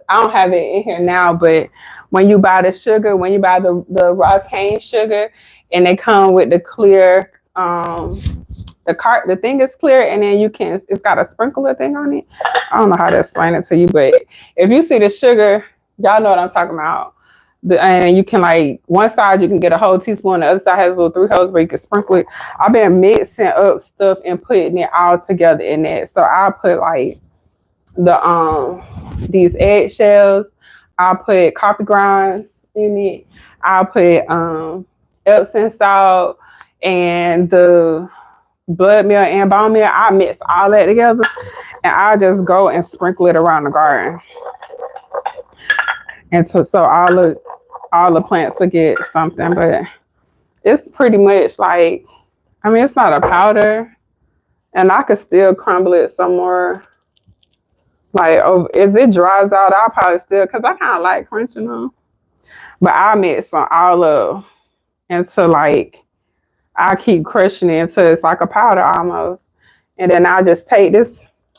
I don't have it in here now, but when you buy the sugar, when you buy the raw cane sugar, and they come with the clear the thing is clear, and then it's got a sprinkler thing on it. I don't know how to explain it to you, but if you see the sugar, y'all know what I'm talking about. And you can like one side you can get a whole teaspoon, the other side has little 3 holes where you can sprinkle it. I've been mixing up stuff and putting it all together in that. So I put like these eggshells. I'll put coffee grounds in it. I'll put Epsom salt and the blood meal and bone meal. I mix all that together and I just go and sprinkle it around the garden. And so all the plants will get something, but it's pretty much like, I mean, it's not a powder, and I could still crumble it some more. Like, if it dries out, I'll probably still, because I kind of like crunching them. But I mix on all of until like, I keep crushing it until it's like a powder almost. And then I just take this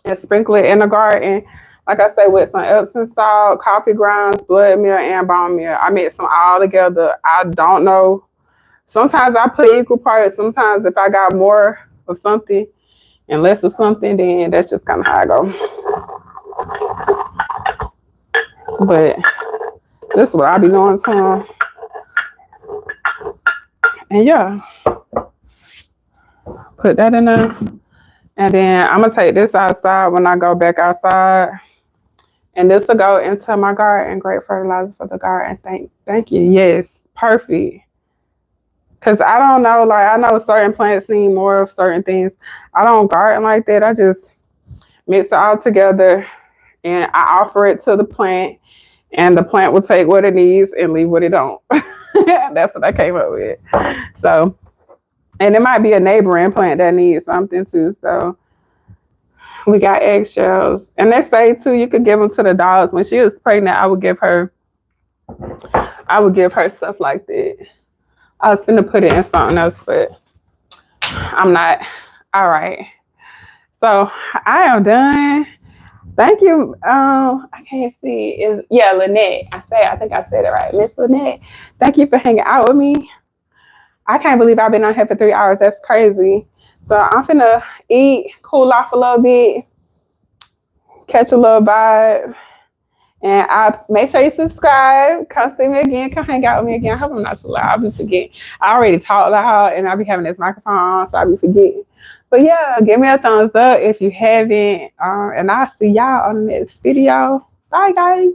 and sprinkle it in the garden. Like I say, with some Epsom salt, coffee grounds, blood meal, and bone meal. I mix them all together. I don't know. Sometimes I put equal parts. Sometimes if I got more of something and less of something, then that's just kind of how I go. But this is what I be doing to them. And yeah, put that in there. And then I'm going to take this outside when I go back outside. And this will go into my garden. Great fertilizer for the garden. Thank you. Yes, perfect. Because I don't know, like, I know certain plants need more of certain things. I don't garden like that. I just mix it all together and I offer it to the plant. And the plant will take what it needs and leave what it don't. That's what I came up with. So, and it might be a neighboring plant that needs something too. So, we got eggshells. And they say too, you could give them to the dogs. When she was pregnant, I would give her stuff like that. I was finna put it in something else, but I'm not. All right. So I am done. Thank you. I can't see. Lynette. I think I said it right. Miss Lynette. Thank you for hanging out with me. I can't believe I've been on here for 3 hours. That's crazy. So I'm finna eat, cool off a little bit, catch a little vibe. And I make sure you subscribe. Come see me again. Come hang out with me again. I hope I'm not so loud. I'll be forgetting. I already talk loud and I'll be having this microphone on, so I'll be forgetting. But yeah, give me a thumbs up if you haven't. And I'll see y'all on the next video. Bye, guys.